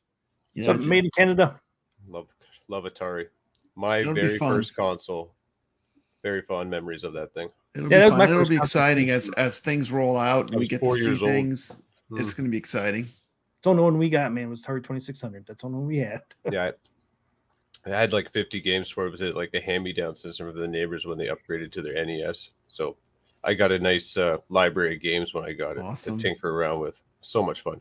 Speaker 1: Something made in Canada.
Speaker 4: Love Atari. My very first console. Very fond memories of that thing.
Speaker 3: It'll be fun. It'll be exciting as things roll out and we get to see things. It's going to be exciting.
Speaker 1: It's the only one we got, man. Was Atari 2600. That's the only one we had.
Speaker 4: Yeah, I had like 50 games for it. Was it like a hand-me-down system for the neighbors when they upgraded to their NES? So I got a nice library of games when I got it to tinker around with. So much fun.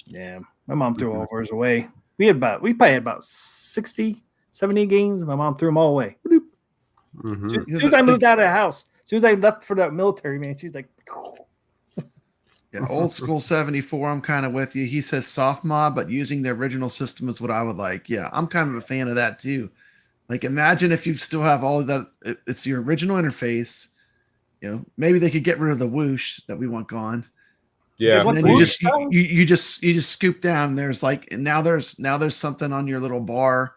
Speaker 1: Yeah, my mom threw all of ours away. We probably had about 60, 70 games. My mom threw them all away. As soon as I moved out of the house, as soon as I left for that military, man, she's like.
Speaker 3: Yeah, Old School 74, I'm kind of with you. He says soft mod, but using the original system is what I would like. Yeah, I'm kind of a fan of that too. Like, imagine if you still have all of that. It's your original interface. Maybe they could get rid of the whoosh that we want gone.
Speaker 4: Yeah,
Speaker 3: and then you just scoop down. There's like now there's something on your little bar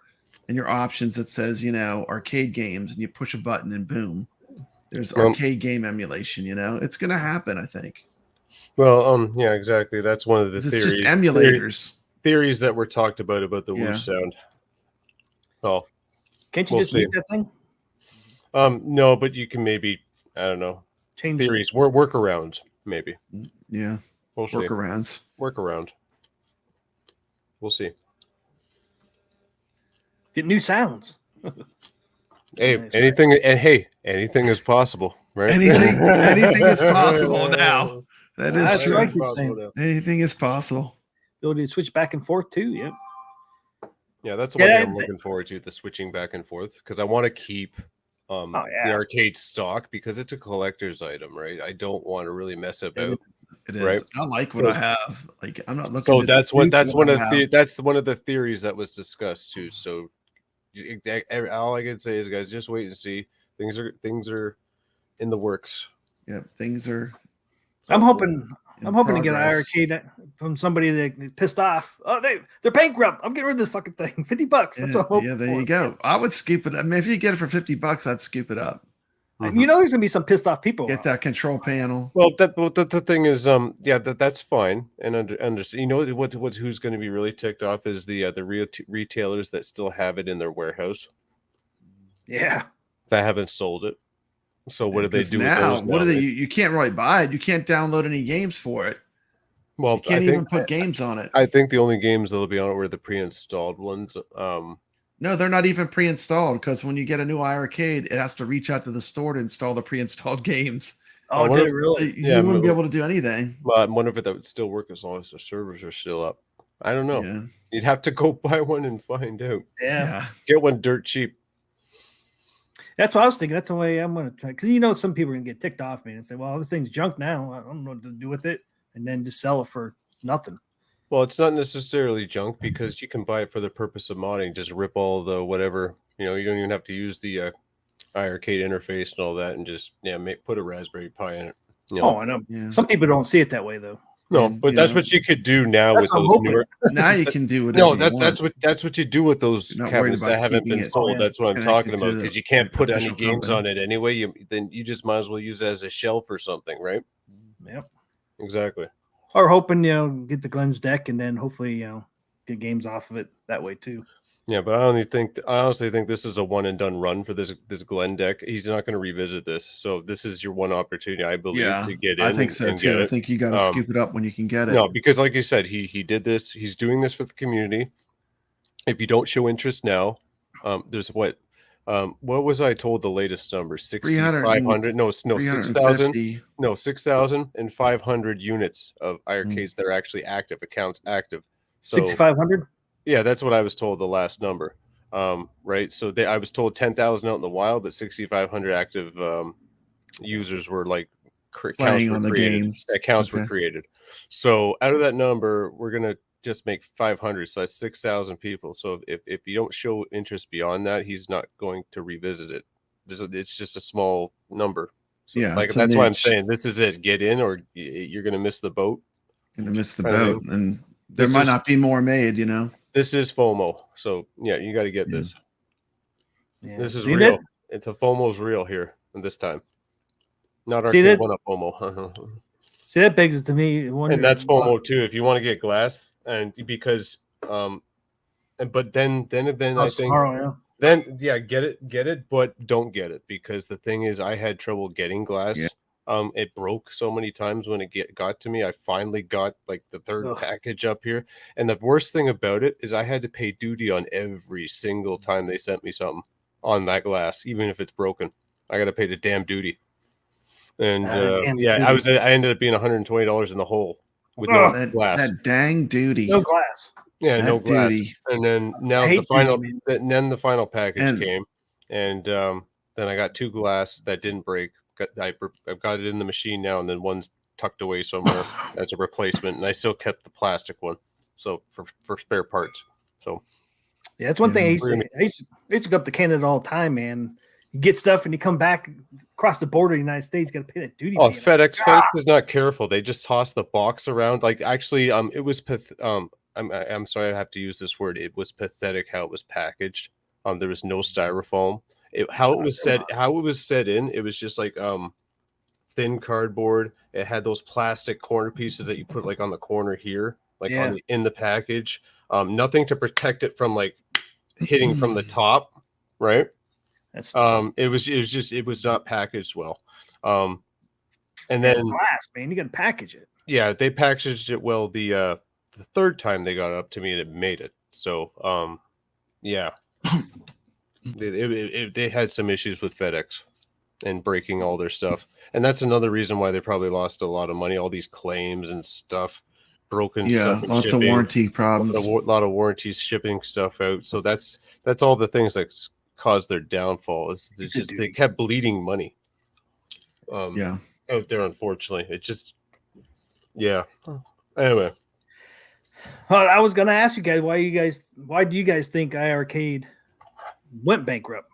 Speaker 3: and your options that says arcade games, and you push a button and boom, there's arcade game emulation. It's gonna happen, I think.
Speaker 4: Well, yeah, exactly. That's one of the theories.
Speaker 3: It's just emulators.
Speaker 4: Theories that were talked about the whoosh sound. Well,
Speaker 1: can't you just make that thing?
Speaker 4: No, but you can maybe, I don't know,
Speaker 1: change
Speaker 4: theories. Workarounds, maybe.
Speaker 3: Yeah,
Speaker 4: we'll see. Workaround. We'll see.
Speaker 1: Get new sounds.
Speaker 4: Hey, anything is possible, right?
Speaker 3: Anything is possible now. That's true.
Speaker 1: Right,
Speaker 3: anything is possible.
Speaker 1: Ability to switch back and forth too. Yep.
Speaker 4: Yeah, that's the one thing I'm looking forward to, the switching back and forth, because I want to keep the arcade stock because it's a collector's item, right? I don't want to really mess about.
Speaker 3: It is.
Speaker 4: Right?
Speaker 3: I like what I have. Like, I'm not looking.
Speaker 4: So that's one of the theories that was discussed too. So all I can say is, guys, just wait and see. Things are in the works.
Speaker 3: Yeah, things are.
Speaker 1: I'm hoping to get an iArcade from somebody that is pissed off. Oh, they're bankrupt. I'm getting rid of this fucking thing. $50. That's what I'm hoping
Speaker 3: there
Speaker 1: for.
Speaker 3: you go. I would scoop it. I mean, if you get it for $50, I'd scoop it up.
Speaker 1: You know, there's gonna be some pissed off people.
Speaker 3: Get that control panel.
Speaker 4: Well, the thing is, yeah, that's fine and understand. You know who's going to be really ticked off is the real retailers that still have it in their warehouse.
Speaker 1: Yeah,
Speaker 4: that haven't sold it. So what do they do
Speaker 3: now?
Speaker 4: with those?
Speaker 3: What do they? You can't really buy it. You can't download any games for it.
Speaker 4: Well,
Speaker 3: you can't even put games on it.
Speaker 4: I think the only games that'll be on it were the pre-installed ones.
Speaker 3: No, they're not even pre-installed because when you get a new iiRcade, it has to reach out to the store to install the pre-installed games.
Speaker 1: Oh, did it really?
Speaker 3: So you wouldn't be able to do anything.
Speaker 4: Well, I wonder if that would still work as long as the servers are still up. I don't know.
Speaker 3: Yeah.
Speaker 4: You'd have to go buy one and find out.
Speaker 1: Yeah.
Speaker 4: Get one dirt cheap.
Speaker 1: That's what I was thinking. That's the way I'm going to try. Because, you know, some people are going to get ticked off me and say, well, this thing's junk now. I don't know what to do with it. And then just sell it for nothing.
Speaker 4: Well, it's not necessarily junk because you can buy it for the purpose of modding. Just rip all the whatever, you know, you don't even have to use the iiRcade interface and all that and just, put a Raspberry Pi in it. You know?
Speaker 1: Oh, I know.
Speaker 3: Yeah.
Speaker 1: Some people don't see it that way, though.
Speaker 4: No, but that's what you could do now with those newer.
Speaker 3: Now you can do whatever.
Speaker 4: No, that's what you do with those cabinets that haven't been sold. That's what I'm talking about because you can't put any games on it anyway. Then you just might as well use it as a shelf or something, right?
Speaker 1: Yep.
Speaker 4: Exactly.
Speaker 1: Or hoping, get the Glenn's deck and then hopefully, get games off of it that way too.
Speaker 4: Yeah, but I honestly think this is a one and done run for this Glenn deck. He's not going to revisit this, so this is your one opportunity, I believe, to get in.
Speaker 3: I think so too. I think you got to scoop it up when you can get it.
Speaker 4: No, because like you said, he did this. He's doing this for the community. If you don't show interest now, there's what was I told the latest number? 6,500? No, 6,000. No, 6,500 units of iiRcades that are actually active, accounts active. So
Speaker 1: 6,500.
Speaker 4: Yeah, that's what I was told the last number. Right. So I was told 10,000 out in the wild, but 6,500 active users were like
Speaker 3: playing on the games.
Speaker 4: Accounts were created. So out of that number, we're gonna just make 500. So that's 6,000 people. So if you don't show interest beyond that, he's not going to revisit it. It's just a small number. So that's why I'm saying this is it. Get in, or you're gonna miss the boat.
Speaker 3: Gonna miss the boat, and there might not be more made.
Speaker 4: This is FOMO, so yeah, you got to get this.
Speaker 1: Yeah.
Speaker 4: This is real. It's a FOMO's real here this time, not our one-up FOMO.
Speaker 1: See, that begs to me,
Speaker 4: and that's FOMO too. If you want to get glass, and because, but then I think get it, but don't get it because the thing is, I had trouble getting glass. Yeah. It broke so many times when it got to me. I finally got like the third package up here. And the worst thing about it is I had to pay duty on every single time they sent me something on that glass, even if it's broken. I got to pay the damn duty. And I ended up being $120 in the hole with no glass.
Speaker 3: That dang duty.
Speaker 1: No glass.
Speaker 4: Yeah, no glass. Duty. And then now the final package came, and then I got 2 glass that didn't break. I've got it in the machine now, and then one's tucked away somewhere as a replacement, and I still kept the plastic one, so for spare parts. So
Speaker 1: yeah, that's one thing. I used to go up to Canada all the time, man. You get stuff, and you come back across the border of the United States, you got to pay that duty.
Speaker 4: Oh, FedEx is not careful. They just toss the box around. Like actually, it was I'm sorry, I have to use this word. It was pathetic how it was packaged. There was no styrofoam. How it was set in, it was just like thin cardboard. It had those plastic corner pieces that you put like on the corner here, like in the package. Nothing to protect it from like hitting from the top, right? It was not packaged well. And then
Speaker 1: glass, man, you got to package it.
Speaker 4: Yeah, they packaged it well. The third time they got it up to me and it made it. So yeah. They had some issues with FedEx and breaking all their stuff, and that's another reason why they probably lost a lot of money. All these claims and stuff, broken stuff,
Speaker 3: lots
Speaker 4: shipping,
Speaker 3: of warranty problems,
Speaker 4: a lot of warranties, shipping stuff out. So that's all the things that caused their downfall. They kept bleeding money. Out there, unfortunately, it just Anyway,
Speaker 1: well, I was gonna ask you guys why do you guys think iiRcade went bankrupt?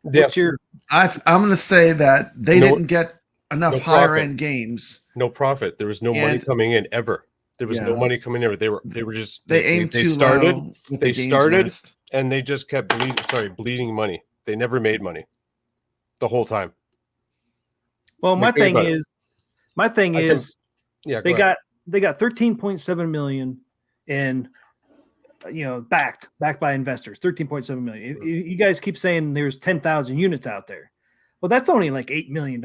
Speaker 3: I'm going to say that they didn't get enough higher end games.
Speaker 4: No profit. There was no money coming in ever. There was no money coming in. They were just
Speaker 3: they
Speaker 4: started and they just kept bleeding money. They never made money. the whole time.
Speaker 1: Well, my
Speaker 4: Like, think
Speaker 1: thing
Speaker 4: about it.
Speaker 1: is, my thing
Speaker 4: I can-
Speaker 1: is,
Speaker 4: Yeah,
Speaker 1: they
Speaker 4: go ahead.
Speaker 1: got 13.7 million in, backed by investors. 13.7 million. You guys keep saying there's 10,000 units out there. Well, that's only like $8 million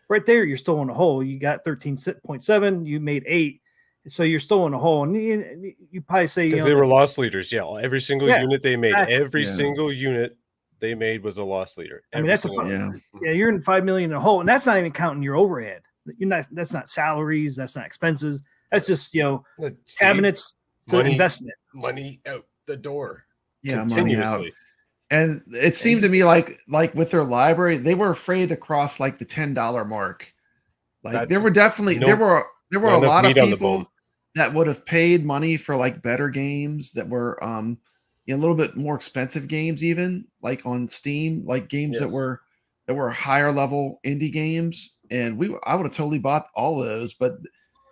Speaker 1: right there. You're still in a hole. You got 13.7. You made 8, so you're still in a hole. And you probably say,
Speaker 4: because they were loss leaders. Yeah, every single
Speaker 1: Yeah,
Speaker 4: unit they made,
Speaker 1: exactly.
Speaker 4: every
Speaker 3: Yeah.
Speaker 4: single unit they made was a loss leader.
Speaker 1: I mean,
Speaker 4: Every
Speaker 1: that's
Speaker 4: single
Speaker 3: Yeah.
Speaker 4: one.
Speaker 1: yeah, you're in 5 million in a hole, and that's not even counting your overhead. That's not salaries, that's not expenses. That's just
Speaker 4: See,
Speaker 1: cabinets to
Speaker 4: money-
Speaker 1: investment.
Speaker 4: money out the door.
Speaker 3: Yeah, money out.
Speaker 4: Continuously.
Speaker 3: And it seemed to me like with their library, they were afraid to cross like the $10 mark. Like
Speaker 4: That's-
Speaker 3: there were definitely
Speaker 4: no-
Speaker 3: there were a
Speaker 4: not
Speaker 3: lot
Speaker 4: enough
Speaker 3: of
Speaker 4: meat on the
Speaker 3: people
Speaker 4: bone.
Speaker 3: that would have paid money for like better games that were a little bit more expensive games, even like on Steam, like games that
Speaker 4: Yes.
Speaker 3: were higher level indie games. And I would have totally bought all of those, but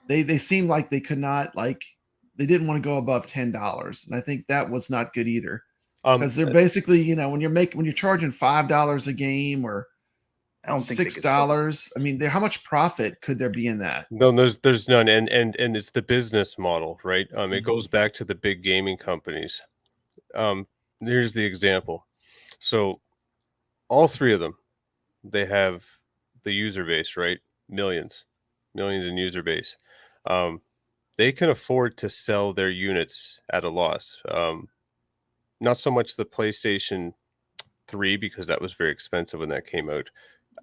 Speaker 3: they seemed like they could not, like they didn't want to go above $10. And I think that was not good either. Because they're basically, when you're charging $5 a game or
Speaker 1: I don't think they could sell
Speaker 3: $6, I mean, how much profit could there be in that?
Speaker 4: No, there's none, and it's the business model, right? It
Speaker 3: Mhm.
Speaker 4: goes back to the big gaming companies. Here's the example. So all three of them, they have the user base, right? Millions in user base. They can afford to sell their units at a loss. Not so much the PlayStation 3, because that was very expensive when that came out.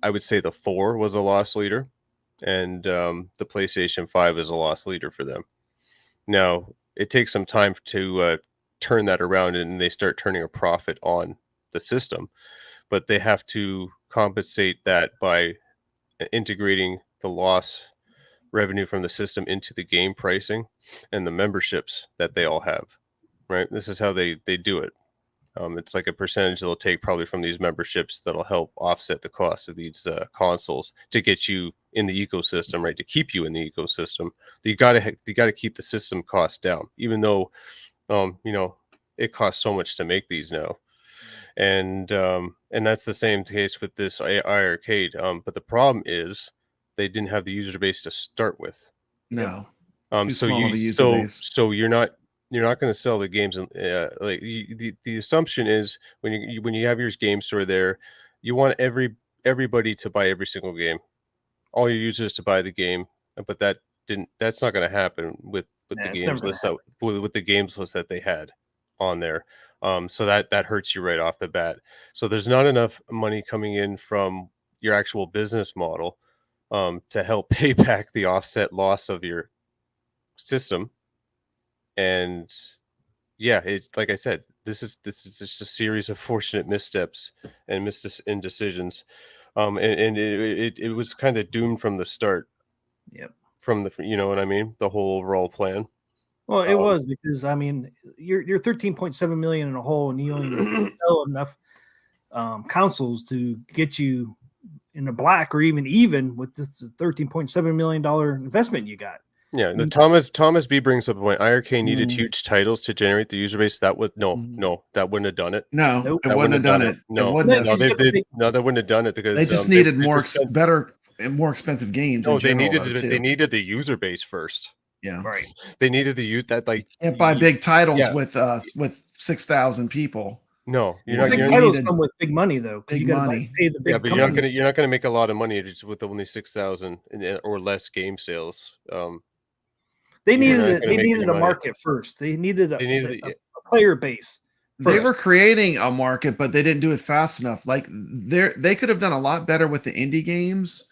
Speaker 4: I would say the 4 was a loss leader, and the PlayStation 5 is a loss leader for them. Now, it takes some time to turn that around, and they start turning a profit on the system, but they have to compensate that by integrating the loss revenue from the system into the game pricing and the memberships that they all have, right? This is how they do it. It's like a percentage they'll take probably from these memberships that'll help offset the cost of these consoles to get you in the ecosystem, right? To keep you in the ecosystem, you got to keep the system cost down, even though it costs so much to make these now, and that's the same case with this iiRcade. But the problem is they didn't have the user base to start with.
Speaker 3: No. Too
Speaker 4: So
Speaker 3: small of a user base.
Speaker 4: so you're not going to sell the games. The assumption is when you have your game store there, you want everybody to buy every single game, all your users to buy the game, but that's not going to happen with the
Speaker 1: it's
Speaker 4: games
Speaker 1: never
Speaker 4: list
Speaker 1: gonna
Speaker 4: with the games list that they had on there. So that hurts you right off the bat. So there's not enough money coming in from your actual business model to help pay back the offset loss of your system. And yeah, it's like I said, this is just a series of fortunate missteps and indecisions, and it was kind of doomed from the start.
Speaker 1: Yep.
Speaker 4: From the, you know what I mean, the whole overall plan.
Speaker 1: Well, it was because I mean, you're 13.7 million in a hole, and you only sell enough consoles to get you in the black or even with this $13.7 million investment you got.
Speaker 4: Yeah, the Thomas B brings up a point. iiRcade needed huge titles to generate the user base. That would that wouldn't have done it.
Speaker 3: No,
Speaker 1: Nope.
Speaker 3: it wouldn't have done it.
Speaker 4: No,
Speaker 3: it wouldn't
Speaker 4: no,
Speaker 3: have.
Speaker 4: they wouldn't have done it because
Speaker 3: They just needed
Speaker 4: spent,
Speaker 3: better and more expensive games.
Speaker 4: No,
Speaker 3: in general,
Speaker 4: they needed the user base first.
Speaker 3: Yeah,
Speaker 1: right.
Speaker 4: They needed the youth that like
Speaker 3: can't buy big titles
Speaker 4: yeah.
Speaker 3: with 6,000 people.
Speaker 4: No,
Speaker 1: Big titles come with big money though.
Speaker 3: Big
Speaker 1: You gotta
Speaker 3: money.
Speaker 1: pay the big
Speaker 4: but
Speaker 1: companies.
Speaker 4: you're not gonna make a lot of money just with only 6,000 or less game sales.
Speaker 1: They needed a market first. They needed a player base.
Speaker 3: They were creating a market, but they didn't do it fast enough. Like they could have done a lot better with the indie games,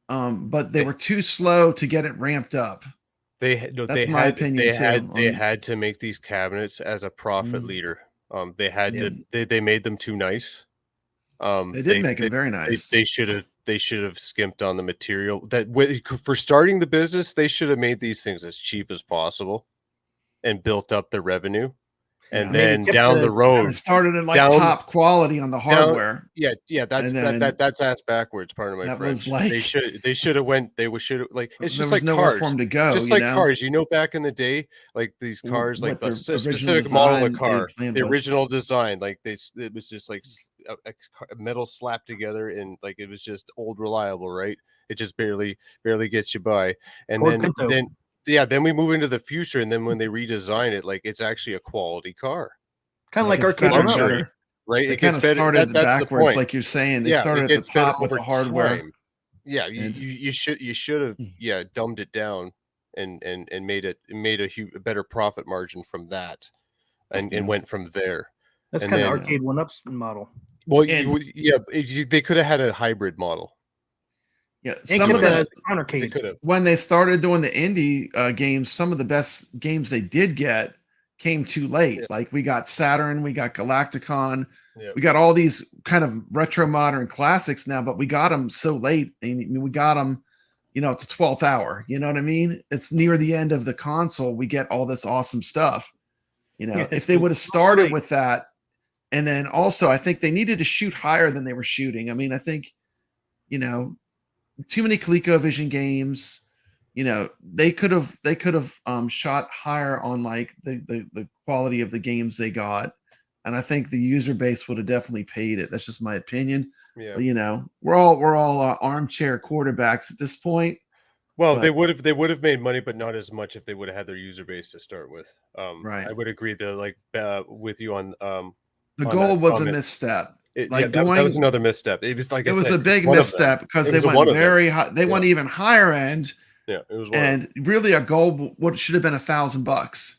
Speaker 3: but they were too slow to get it ramped up. That's my opinion too.
Speaker 4: They had to make these cabinets as a profit leader. They had to. They made them too nice.
Speaker 3: They did make them very nice.
Speaker 4: They should have skimped on the material. For starting the business, they should have made these things as cheap as possible, and built up the revenue. and
Speaker 3: Yeah.
Speaker 4: then
Speaker 1: Maybe
Speaker 4: down the
Speaker 1: Kipka
Speaker 4: road,
Speaker 3: It started in like
Speaker 4: down
Speaker 3: top quality on the hardware.
Speaker 4: yeah, that's
Speaker 3: And then
Speaker 4: that's ass backwards. Pardon my
Speaker 3: that was
Speaker 4: French.
Speaker 3: like
Speaker 4: They should have went. They should have like it's
Speaker 3: there
Speaker 4: just
Speaker 3: was
Speaker 4: like
Speaker 3: nowhere for
Speaker 4: cars,
Speaker 3: them to go,
Speaker 4: just
Speaker 3: you
Speaker 4: like
Speaker 3: know,
Speaker 4: cars. You know, back in the day, like these cars, like
Speaker 3: what
Speaker 4: the
Speaker 3: their original
Speaker 4: specific model of
Speaker 3: design they
Speaker 4: car,
Speaker 3: planned
Speaker 4: the
Speaker 3: was.
Speaker 4: original design, like it was just like a metal slapped together, and like it was just old reliable, right? It just barely gets you by, and
Speaker 1: Ford Pinto.
Speaker 4: then we move into the future, and then when they redesign it, like it's actually a quality car.
Speaker 1: Kind of
Speaker 3: It
Speaker 1: like
Speaker 3: gets
Speaker 1: arcade
Speaker 3: better and
Speaker 1: one-up.
Speaker 4: Luxury,
Speaker 3: better.
Speaker 4: right?
Speaker 3: They
Speaker 4: It
Speaker 3: kind
Speaker 4: gets
Speaker 3: of
Speaker 4: better.
Speaker 3: started
Speaker 4: That's the
Speaker 3: backwards,
Speaker 4: point.
Speaker 3: like you're saying. They
Speaker 4: Yeah,
Speaker 3: started
Speaker 4: it
Speaker 3: at the
Speaker 4: gets better
Speaker 3: top with
Speaker 4: over
Speaker 3: the hardware.
Speaker 4: time. Yeah,
Speaker 3: And
Speaker 4: you should have dumbed it down and made a better profit margin from that, and went from there.
Speaker 1: That's
Speaker 4: And
Speaker 1: kind of
Speaker 4: then
Speaker 1: arcade one-ups model.
Speaker 4: well,
Speaker 3: And
Speaker 4: they could have had a hybrid model.
Speaker 3: yeah,
Speaker 1: And
Speaker 3: some
Speaker 1: keep
Speaker 3: of
Speaker 1: that
Speaker 3: the
Speaker 1: as a
Speaker 4: They
Speaker 1: countercade.
Speaker 4: could have.
Speaker 3: when they started doing the indie games, some of the best games they did get came too late.
Speaker 4: Yeah.
Speaker 3: Like we got Saturn, we got Galacticon,
Speaker 4: Yeah.
Speaker 3: we got all these kind of retro modern classics now, but we got them so late, and we got them, at the 12th hour. You know what I mean? It's near the end of the console. We get all this awesome stuff. If they would have started with that, and then also I think they needed to shoot higher than they were shooting. I mean, I think, too many ColecoVision games. They could have shot higher on like the quality of the games they got, and I think the user base would have definitely paid it. That's just my opinion.
Speaker 4: Yeah.
Speaker 3: But, we're all armchair quarterbacks at this point.
Speaker 4: Well,
Speaker 3: But-
Speaker 4: they would have made money, but not as much if they would have had their user base to start with.
Speaker 3: Right.
Speaker 4: I would agree with you on
Speaker 3: The
Speaker 4: on
Speaker 3: goal
Speaker 4: that
Speaker 3: was a
Speaker 4: comment.
Speaker 3: misstep.
Speaker 4: That was another misstep. It was like
Speaker 3: It was a big misstep because they went very high. They went even higher end.
Speaker 4: Yeah, it was.
Speaker 3: And really, a goal should have been $1,000.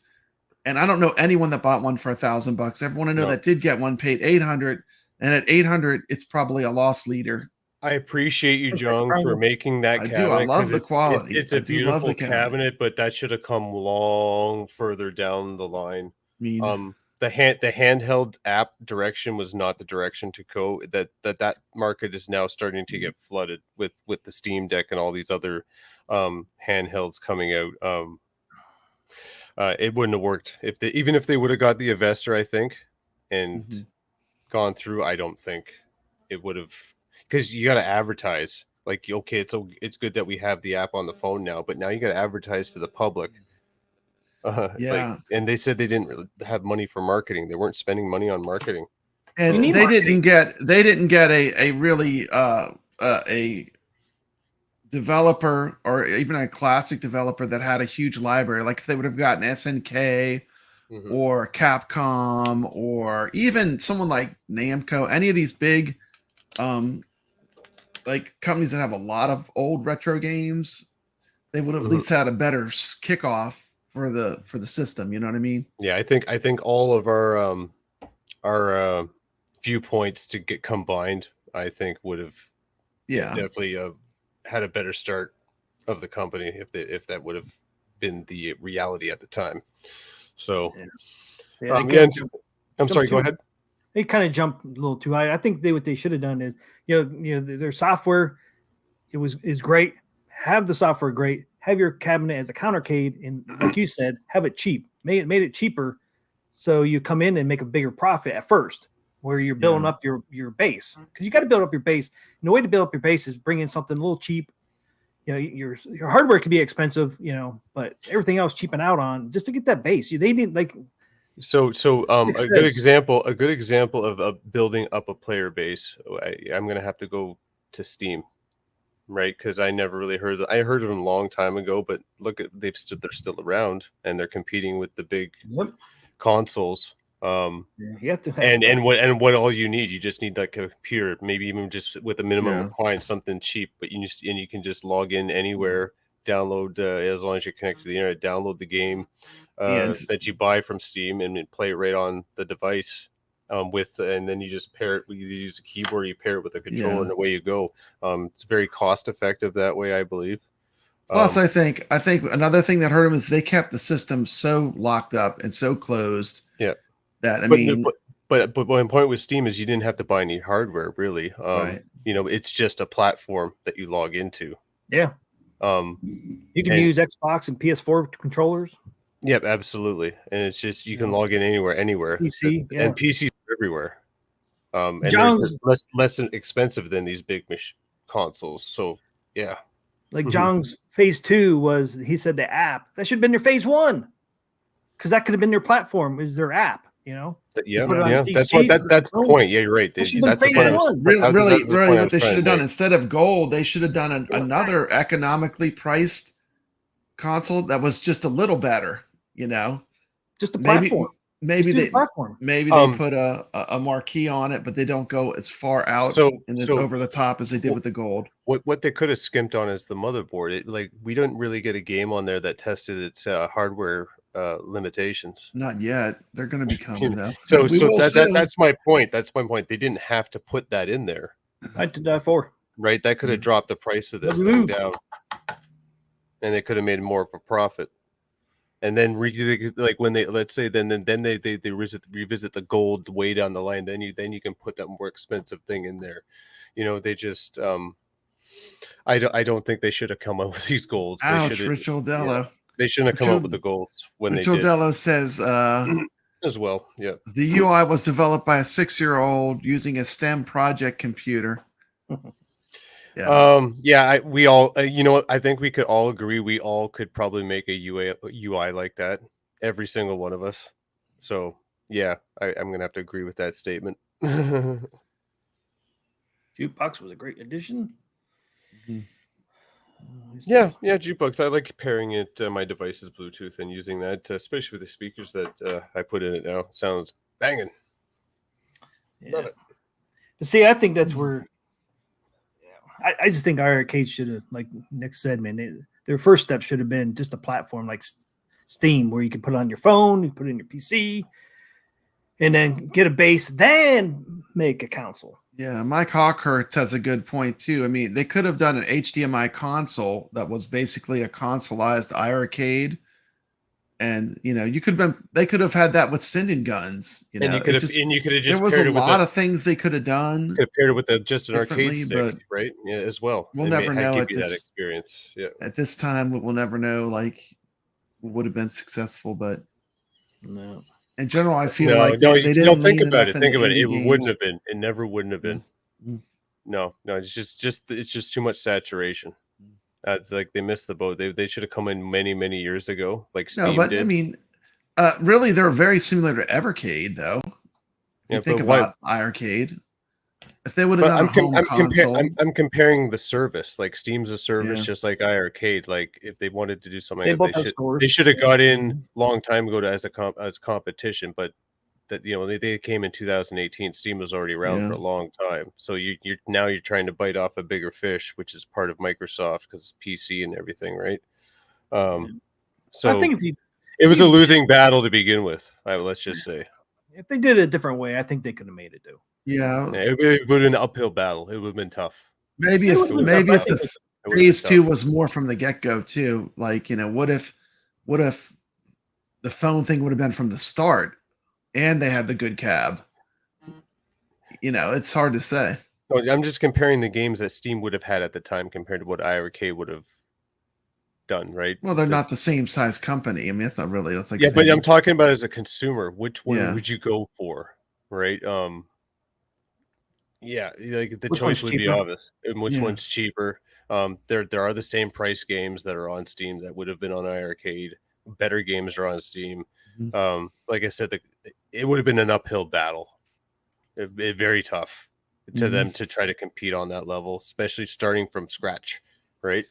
Speaker 3: And I don't know anyone that bought one for $1,000. Everyone I know that did get one paid 800. And at 800, it's probably a loss leader.
Speaker 4: I appreciate you, John, for making that cabinet.
Speaker 3: I do. I love the quality.
Speaker 4: It's a beautiful cabinet, but that should have come long further down the line. The handheld app direction was not the direction to go. That market is now starting to get flooded with the Steam Deck and all these other handhelds coming out. It wouldn't have worked even if they would have got the Avestor, I think, and gone through. I don't think it would have, because you got to advertise. Like, okay, it's good that we have the app on the phone now, but now you got to advertise to the public. And they said they didn't really have money for marketing. They weren't spending money on marketing,
Speaker 3: and they didn't get a really a developer or even a classic developer that had a huge library. Like if they would have gotten SNK or Capcom or even someone like Namco, any of these big like companies that have a lot of old retro games, they would have at least had a better kickoff for the system. You know what I mean?
Speaker 4: Yeah, I think all of our viewpoints to get combined, I think would have definitely had a better start of the company if that would have been the reality at the time. So I'm sorry, go ahead.
Speaker 1: They kind of jumped a little too high. I think what they should have done is, their software, is great. Have the software great. Have your cabinet as a countercade, and like you said, have it cheap. Made it cheaper, so you come in and make a bigger profit at first, where you're building up your base. Because you got to build up your base. And the way to build up your base is bring in something a little cheap. Your hardware can be expensive, but everything else cheaping out on just to get that base. They didn't like.
Speaker 4: So a good example of building up a player base. I'm gonna have to go to Steam, right? Because I never really heard. I heard of them a long time ago, but look at they're still around and they're competing with the big consoles.
Speaker 1: You have to have
Speaker 4: and what all you need, you just need like a computer, maybe even just with a minimum requirement, something cheap, but you can just log in anywhere, download as long as you're connected to the internet, download the game that you buy from Steam and play it right on the device and then you just pair it. You use a keyboard, you pair it with a controller, and away you go. It's very cost effective that way, I believe.
Speaker 3: Plus, I think another thing that hurt them is they kept the system so locked up and so closed. Yeah. That
Speaker 4: but my point with Steam is you didn't have to buy any hardware, really.
Speaker 3: Right.
Speaker 4: It's just a platform that you log into.
Speaker 1: Yeah. You can use Xbox and PS4 controllers.
Speaker 4: Yep, absolutely. And it's just you can log in anywhere.
Speaker 1: PC, yeah.
Speaker 4: And PCs are everywhere. And they're
Speaker 1: John's
Speaker 4: less expensive than these big consoles. So yeah.
Speaker 1: like John's phase 2 was, he said the app that should have been their phase 1, because that could have been their platform, is their app.
Speaker 4: Yeah,
Speaker 1: put it on
Speaker 4: yeah.
Speaker 1: PC,
Speaker 4: That's the point. Yeah, you're right.
Speaker 1: That should have
Speaker 4: That's
Speaker 1: been
Speaker 4: the
Speaker 1: phase
Speaker 4: point.
Speaker 1: 1.
Speaker 3: Really, what they should have done instead of gold, they should have done another economically priced console that was just a little better.
Speaker 1: Just a platform.
Speaker 3: Maybe
Speaker 1: Just do
Speaker 3: they
Speaker 1: the platform.
Speaker 3: maybe they put a marquee on it, but they don't go as far out and as over the top as they did with the gold.
Speaker 4: What they could have skimped on is the motherboard. We don't really get a game on there that tested its hardware limitations.
Speaker 3: Not yet. They're going to be coming though.
Speaker 4: So that's my point. That's my point. They didn't have to put that in there.
Speaker 1: I did that for.
Speaker 4: Right, that could have dropped the price of this thing down, and they could have made more of a profit. And then when they, let's say, then they revisit the gold way down the line. Then you can put that more expensive thing in there. They just I don't think they should have come up with these golds.
Speaker 3: Ouch, Rich Odello.
Speaker 4: Yeah, they shouldn't have come up with the golds when
Speaker 3: Rich
Speaker 4: they did.
Speaker 3: Odello says
Speaker 4: as well. Yeah,
Speaker 3: the UI was developed by a 6-year-old using a STEM project computer.
Speaker 4: Yeah. We all, I think we could all agree we all could probably make a UI like that, every single one of us. So yeah, I'm gonna have to agree with that statement.
Speaker 1: Jukebox was a great addition.
Speaker 4: Yeah, Jukebox. I like pairing it my device's Bluetooth and using that, especially with the speakers that I put in it now. It sounds banging. Love it.
Speaker 1: But see, I think that's where. I just think iiRcade should have, like Nick said, man, their first step should have been just a platform like Steam, where you can put it on your phone, you put it in your PC, and then get a base, then make a console.
Speaker 3: Yeah, Mike Hawkhurst has a good point too. I mean, they could have done an HDMI console that was basically a consoleized iiRcade. And they could have had that with sending guns.
Speaker 4: You could have just.
Speaker 3: There was a lot of things they could have done.
Speaker 4: Could have paired it with just an arcade stick, right? Yeah, as well.
Speaker 3: We'll never know
Speaker 4: at that experience. Yeah.
Speaker 3: At this time, we'll never know what would have been succcessful, but
Speaker 1: no.
Speaker 3: In general, I feel like they didn't
Speaker 4: think about it. Think about it. It wouldn't have been. It never wouldn't have been.
Speaker 3: Mm-hmm.
Speaker 4: No. It's just too much saturation. Like they missed the boat. They should have come in many years ago. Like Steam did.
Speaker 3: I mean, really, they're very similar to Evercade, though. You think about iiRcade. If they would have done a home console,
Speaker 4: I'm comparing the service. Like Steam's a service, just like iiRcade. Like if they wanted to do something, they should have got in long time ago as competition. But that they came in 2018. Steam was already around for a long time. So you're trying to bite off a bigger fish, which is part of Microsoft because it's PC and everything, right? So
Speaker 1: I think
Speaker 4: it was a losing battle to begin with. Let's just say
Speaker 1: if they did it a different way, I think they could have made it do.
Speaker 3: Yeah,
Speaker 4: it would have been an uphill battle. It would have been tough.
Speaker 3: Maybe if the phase 2 was more from the get-go too. Like what if the phone thing would have been from the start? And they had the good cab. It's hard to say.
Speaker 4: I'm just comparing the games that Steam would have had at the time compared to what iiRcade would have done, right?
Speaker 3: Well, they're not the same size company. I mean, it's not really. It's like
Speaker 4: but I'm talking about as a consumer. Which one would you go for, right? Like the choice would be obvious. And which one's cheaper? There are the same price games that are on Steam that would have been on iiRcade. Better games are on Steam. Like I said, it would have been an uphill battle. Very tough to them to try to compete on that level, especially starting from scratch, right?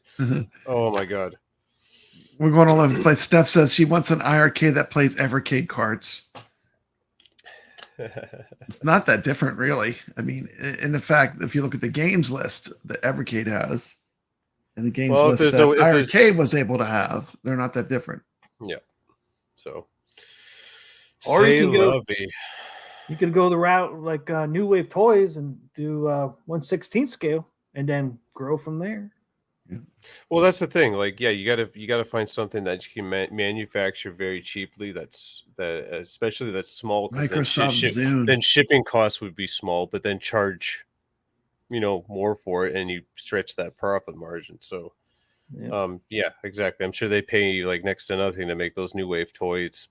Speaker 4: Oh my god,
Speaker 3: we're going all over the place. Steph says she wants an iiRcade that plays Evercade carts. It's not that different, really. I mean, in the fact, if you look at the games list that Evercade has, and the games list that iiRcade was able to have, they're not that different.
Speaker 4: Yeah. So.
Speaker 1: Or you could go the route like New Wave Toys and do 1/16 scale and then grow from there.
Speaker 3: Yeah.
Speaker 4: Well, that's the thing. Like, you gotta find something that you can manufacture very cheaply. Especially that's small.
Speaker 3: Microsoft
Speaker 4: then shipping costs would be small, but then charge, more for it, and you stretch that profit margin. So, Yeah, exactly. I'm sure they pay you like next to nothing to make those New Wave toys,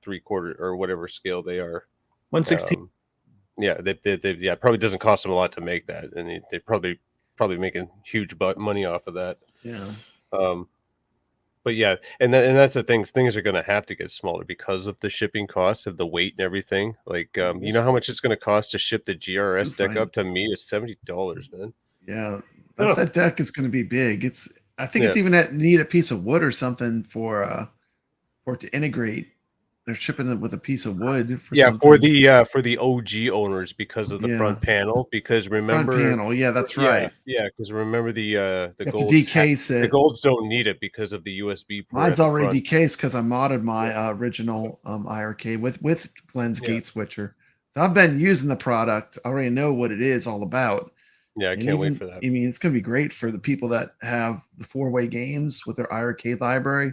Speaker 4: 3/4 or whatever scale they are.
Speaker 1: 1/16.
Speaker 4: Yeah, yeah, it probably doesn't cost them a lot to make that, and they probably making huge money off of that.
Speaker 3: Yeah.
Speaker 4: But yeah, and that's the thing. Things are going to have to get smaller because of the shipping costs of the weight and everything. Like, you know how much it's going to cost to ship the GRS deck up? To me, it's $70, man.
Speaker 3: Yeah, that deck is going to be big. I think it's
Speaker 4: Yeah.
Speaker 3: even need a piece of wood or something for it to integrate. They're shipping it with a piece of wood for something.
Speaker 4: For the OG owners because of the front panel. Because remember,
Speaker 3: front panel, yeah, that's right.
Speaker 4: Yeah, because remember the golds.
Speaker 3: decase it.
Speaker 4: The golds don't need it because of the USB port.
Speaker 3: Mine's already decased because I modded my original iiRcade with Glenn's gate switcher. So I've been using the product. I already know what it is all about.
Speaker 4: Yeah, I can't wait for that.
Speaker 3: I mean, it's going to be great for the people that have the 4-way games with their iiRcade library.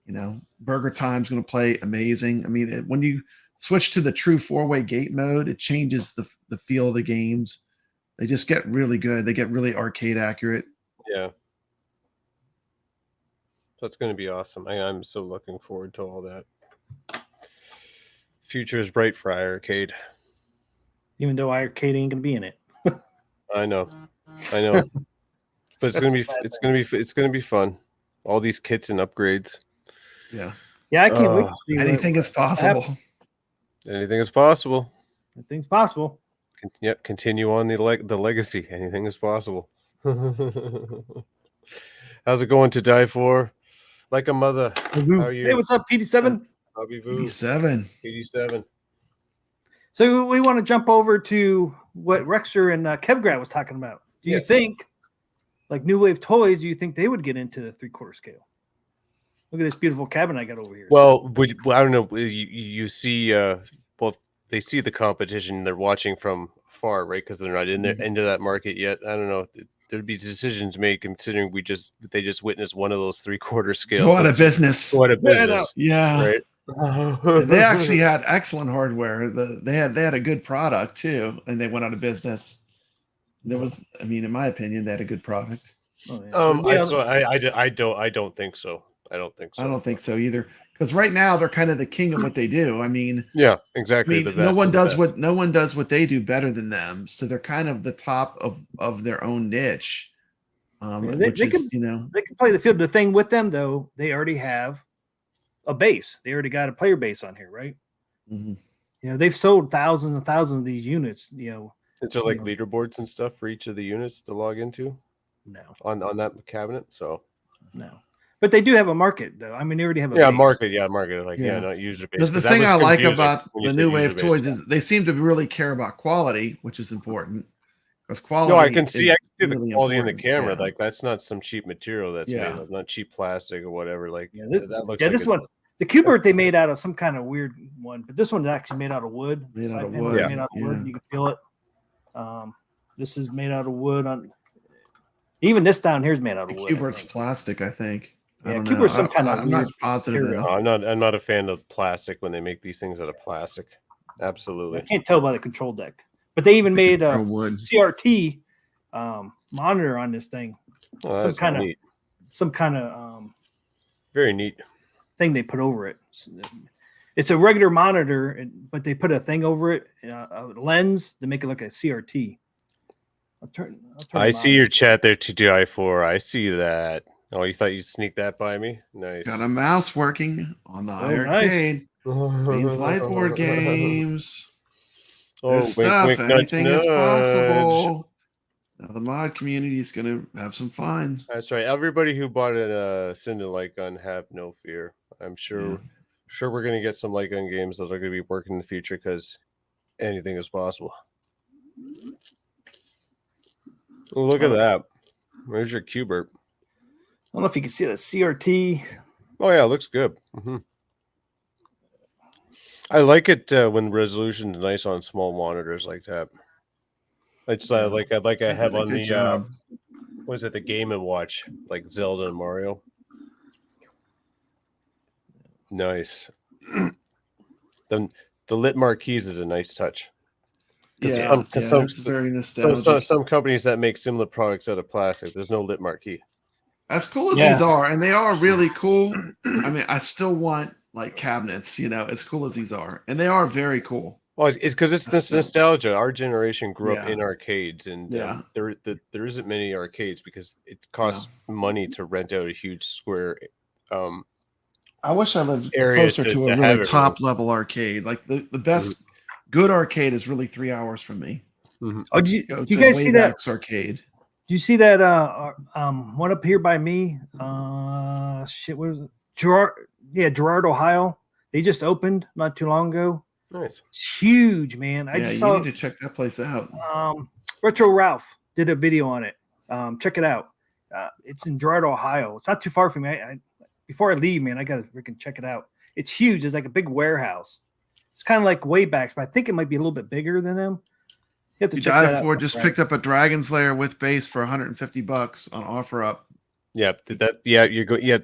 Speaker 3: You know, Burger Time's going to play amazing. I mean, when you switch to the true 4-way gate mode, it changes the feel of the games. They just get really good. They get really arcade accurate.
Speaker 4: Yeah. So it's going to be awesome. I'm so looking forward to all that. Future is bright for iiRcade.
Speaker 1: Even though iiRcade ain't going to be in it.
Speaker 4: I know. But it's going to be fun. All these kits and upgrades.
Speaker 3: Yeah.
Speaker 1: Yeah, I can't wait to see
Speaker 3: anything is possible.
Speaker 4: Anything is possible.
Speaker 1: Anything's possible.
Speaker 4: Yep, continue on the legacy. Anything is possible. How's it going to die for? Like a mother. How are you?
Speaker 1: Hey, what's up, PD7?
Speaker 3: PD7.
Speaker 1: So we want to jump over to what Rexer and Kevgrat was talking about. Do you think, like New Wave Toys, do you think they would get into the 3/4 scale? Look at this beautiful cabin I got over here.
Speaker 4: Well, I don't know. You see, they see the competition. They're watching from afar, right? Because they're not into that market yet. I don't know. There'd be decisions made considering they just witnessed one of those 3/4 scales.
Speaker 3: Go out of business. Yeah.
Speaker 4: Right.
Speaker 3: They actually had excellent hardware. They had a good product too, and they went out of business. There was, I mean, in my opinion, they had a good product.
Speaker 4: I don't think so. I don't think so.
Speaker 3: I don't think so either. Because right now they're kind of the king of what they do. I mean,
Speaker 4: yeah, exactly.
Speaker 3: I mean, no one does what they do better than them. So they're kind of the top of their own niche. They can
Speaker 1: play the field. The thing with them though, they already have a base. They already got a player base on here, right?
Speaker 3: Mm-hmm.
Speaker 1: You know, they've sold thousands and thousands of these units. You know,
Speaker 4: is there like leaderboards and stuff for each of the units to log into?
Speaker 1: No,
Speaker 4: on that cabinet. So
Speaker 1: no. But they do have a market, though. I mean, they already have a base.
Speaker 4: market. Like not user base.
Speaker 3: The thing I like about the New Wave toys is they seem to really care about quality, which is important. Because quality.
Speaker 4: No, I can see
Speaker 3: really
Speaker 4: the quality in the
Speaker 3: important.
Speaker 4: camera.
Speaker 3: Yeah.
Speaker 4: Like that's not some cheap material that's made of, not cheap plastic or whatever. Like that looks.
Speaker 1: This one, the Q-Bert they made out of some kind of weird one, but this one's actually made out of wood.
Speaker 3: Made out of
Speaker 1: wood. You can feel it. This is made out of wood. Even this down here is made out of wood.
Speaker 3: Q-Bert's plastic, I think.
Speaker 1: Yeah, Q-Bert's some kind of.
Speaker 3: I'm not positive.
Speaker 4: I'm not a fan of plastic when they make these things out of plastic. Absolutely.
Speaker 1: I can't tell by the control deck, but they even made a CRT monitor on this thing.
Speaker 4: Oh,
Speaker 1: some kind of
Speaker 4: very neat
Speaker 1: thing they put over it. It's a regular monitor, but they put a thing over it, a lens to make it look like a CRT. I'll turn
Speaker 4: I see your chat there to die for. I see that. Oh, you thought you'd sneak that by me? Nice.
Speaker 3: Got a mouse working on the iiRcade. Means Lightboard games. There's stuff.
Speaker 4: Wink,
Speaker 3: Anything
Speaker 4: nudge,
Speaker 3: is possible. Now the mod community is going to have some fun.
Speaker 4: That's right. Everybody who bought a Cinder light gun, have no fear. I'm sure we're going to get some light gun games that are going to be working in the future because anything is possible. Oh, look at that. Where's your Q-Bert?
Speaker 1: I don't know if you can see the CRT.
Speaker 4: Oh yeah, it looks good. Mm-hmm. I like it when resolution's nice on small monitors like that. It's like I have on the what is it, the Game and Watch, like Zelda and Mario. Nice. The lit marquees is a nice touch.
Speaker 3: Yeah, that's very nostalgic.
Speaker 4: Some companies that make similar products out of plastic, there's no lit marquee.
Speaker 3: As cool as
Speaker 1: Yeah.
Speaker 3: these are, and they are really cool. I mean, I still want like cabinets, as cool as these are, and they are very cool.
Speaker 4: Well, it's because it's this
Speaker 3: So-
Speaker 4: nostalgia. Our generation grew up
Speaker 3: Yeah.
Speaker 4: in arcades, and
Speaker 3: Yeah.
Speaker 4: there isn't many arcades because it costs money to rent out a huge square
Speaker 3: I wish I lived
Speaker 4: area
Speaker 3: closer to
Speaker 4: to
Speaker 3: a
Speaker 4: have
Speaker 3: really
Speaker 4: everything.
Speaker 3: top level arcade. Like the best good arcade is really 3 hours from me.
Speaker 4: Mhm.
Speaker 1: Oh, did
Speaker 3: Go
Speaker 1: you
Speaker 3: to
Speaker 1: guys see that?
Speaker 3: Waybacks Arcade.
Speaker 1: Do you see that one up here by me? Shit, what is it? Gerard, Ohio. They just opened not too long ago.
Speaker 4: Nice.
Speaker 1: It's huge, man. I
Speaker 3: Yeah,
Speaker 1: just
Speaker 3: you
Speaker 1: saw
Speaker 3: need to check that place out.
Speaker 1: Retro Ralph did a video on it. Check it out. It's in Gerard, Ohio. It's not too far from me. Before I leave, man, I gotta freaking check it out. It's huge. It's like a big warehouse. It's kind of like Waybacks, but I think it might be a little bit bigger than them. You have to
Speaker 3: You
Speaker 1: check that
Speaker 3: dive
Speaker 1: out.
Speaker 3: for just picked up a Dragon's Lair with base for $150 on OfferUp.
Speaker 4: Yeah,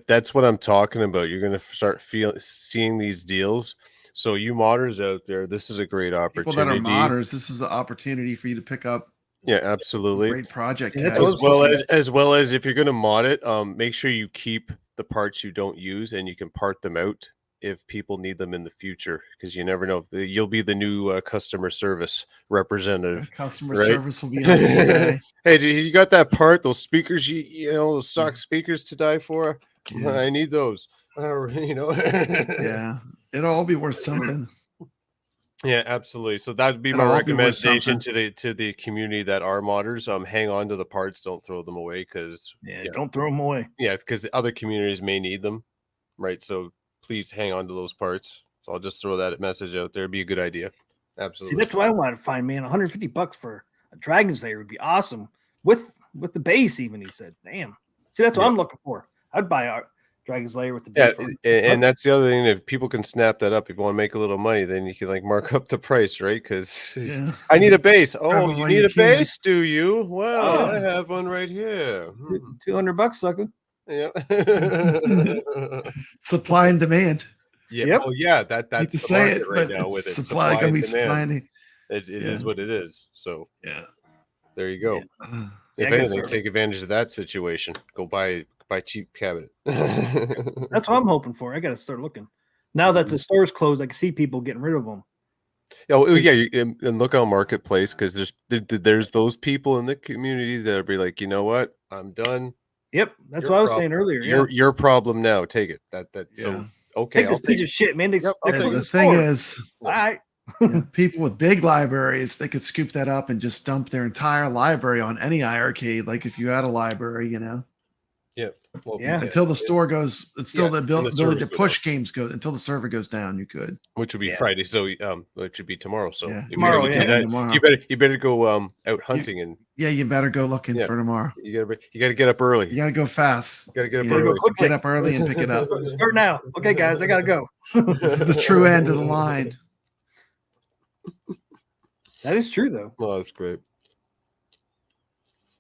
Speaker 4: that's what I'm talking about. You're gonna start seeing these deals. So you modders out there, this is a great opportunity.
Speaker 3: People that are modders, this is the opportunity for you to pick up.
Speaker 4: Yeah, absolutely.
Speaker 3: Great project.
Speaker 1: Yeah,
Speaker 3: Kaz.
Speaker 4: As well as if you're gonna mod it, make sure you keep the parts you don't use and you can part them out if people need them in the future, because you never know. You'll be the new customer service representative.
Speaker 3: Customer
Speaker 4: right?
Speaker 3: service will be on eBay.
Speaker 4: Hey, you got that part? Those speakers, those stock speakers to die for?
Speaker 3: Yeah.
Speaker 4: I need those.
Speaker 3: Yeah, it'll all be worth something.
Speaker 4: Yeah, absolutely. So that'd be
Speaker 3: It'll
Speaker 4: my
Speaker 3: all be worth
Speaker 4: recommendation
Speaker 3: something.
Speaker 4: to the community that are modders. Hang on to the parts, don't throw them away, because
Speaker 1: don't throw them away.
Speaker 4: Yeah, because other communities may need them, right? So please hang on to those parts. So I'll just throw that message out there. It'd be a good idea. Absolutely.
Speaker 1: See, that's what I want to find, man. $150 for a Dragon's Lair would be awesome with the base. Even he said, "Damn." See, that's what I'm looking for. I'd buy a Dragon's Lair with the base.
Speaker 4: And that's the other thing. If people can snap that up, if you want to make a little money, then you can mark up the price, right? Because I need a base. Oh, you need a base, do you? Well, I have one right here.
Speaker 1: $200, sucker.
Speaker 4: Yeah.
Speaker 3: Supply and demand.
Speaker 4: Yeah.
Speaker 1: Yep.
Speaker 4: Oh, yeah. That's
Speaker 3: to
Speaker 4: the
Speaker 3: say
Speaker 4: market
Speaker 3: it,
Speaker 4: right
Speaker 3: but
Speaker 4: now
Speaker 3: it's
Speaker 4: with it.
Speaker 3: supply gonna be
Speaker 4: and demand.
Speaker 3: supplying.
Speaker 4: It is what it is. So there you go.
Speaker 3: Yeah.
Speaker 4: If anything, take advantage of that situation. Go buy cheap cabinet.
Speaker 1: That's what I'm hoping for. I got to start looking. Now that the store's closed, I can see people getting rid of them.
Speaker 4: And look on Marketplace, because there's those people in the community that'll be like, you know what, I'm done.
Speaker 1: Yep, that's what I was saying earlier.
Speaker 4: Your problem now. Take it. So okay.
Speaker 1: Take this piece of shit, man.
Speaker 3: The thing is,
Speaker 1: all right.
Speaker 3: People with big libraries, they could scoop that up and just dump their entire library on any iArcade. Like if you had a library,
Speaker 4: Yeah. Well,
Speaker 3: until the store goes, it's still the ability to push
Speaker 4: down.
Speaker 3: games go until the server goes down. You could,
Speaker 4: which would be Friday. So which would be tomorrow. So if
Speaker 1: tomorrow,
Speaker 4: you do that, you better go out hunting and
Speaker 3: you better go looking for tomorrow.
Speaker 4: You gotta get up early.
Speaker 3: You gotta go fast.
Speaker 4: You gotta get up early.
Speaker 3: Get up early and pick it up.
Speaker 1: Start now. Okay, guys, I gotta go.
Speaker 3: This is the true end of the line.
Speaker 1: That is true, though.
Speaker 4: Oh, that's great.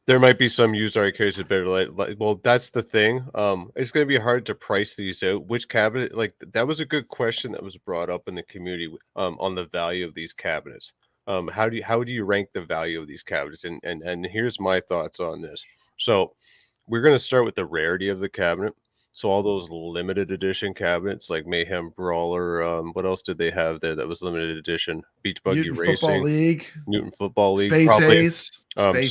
Speaker 4: There might be some used arcades that better well, that's the thing. It's going to be hard to price these out. Which cabinet? That was a good question that was brought up in the community on the value of these cabinets. How do you rank the value of these cabinets? And here's my thoughts on this. So we're going to start with the rarity of the cabinet. So all those limited edition cabinets like Mayhem Brawler, what else did they have there that was limited edition? Beach Buggy
Speaker 3: Newton
Speaker 4: Racing,
Speaker 3: Football League,
Speaker 4: Newton Football League,
Speaker 3: Space
Speaker 4: probably.
Speaker 3: Ace,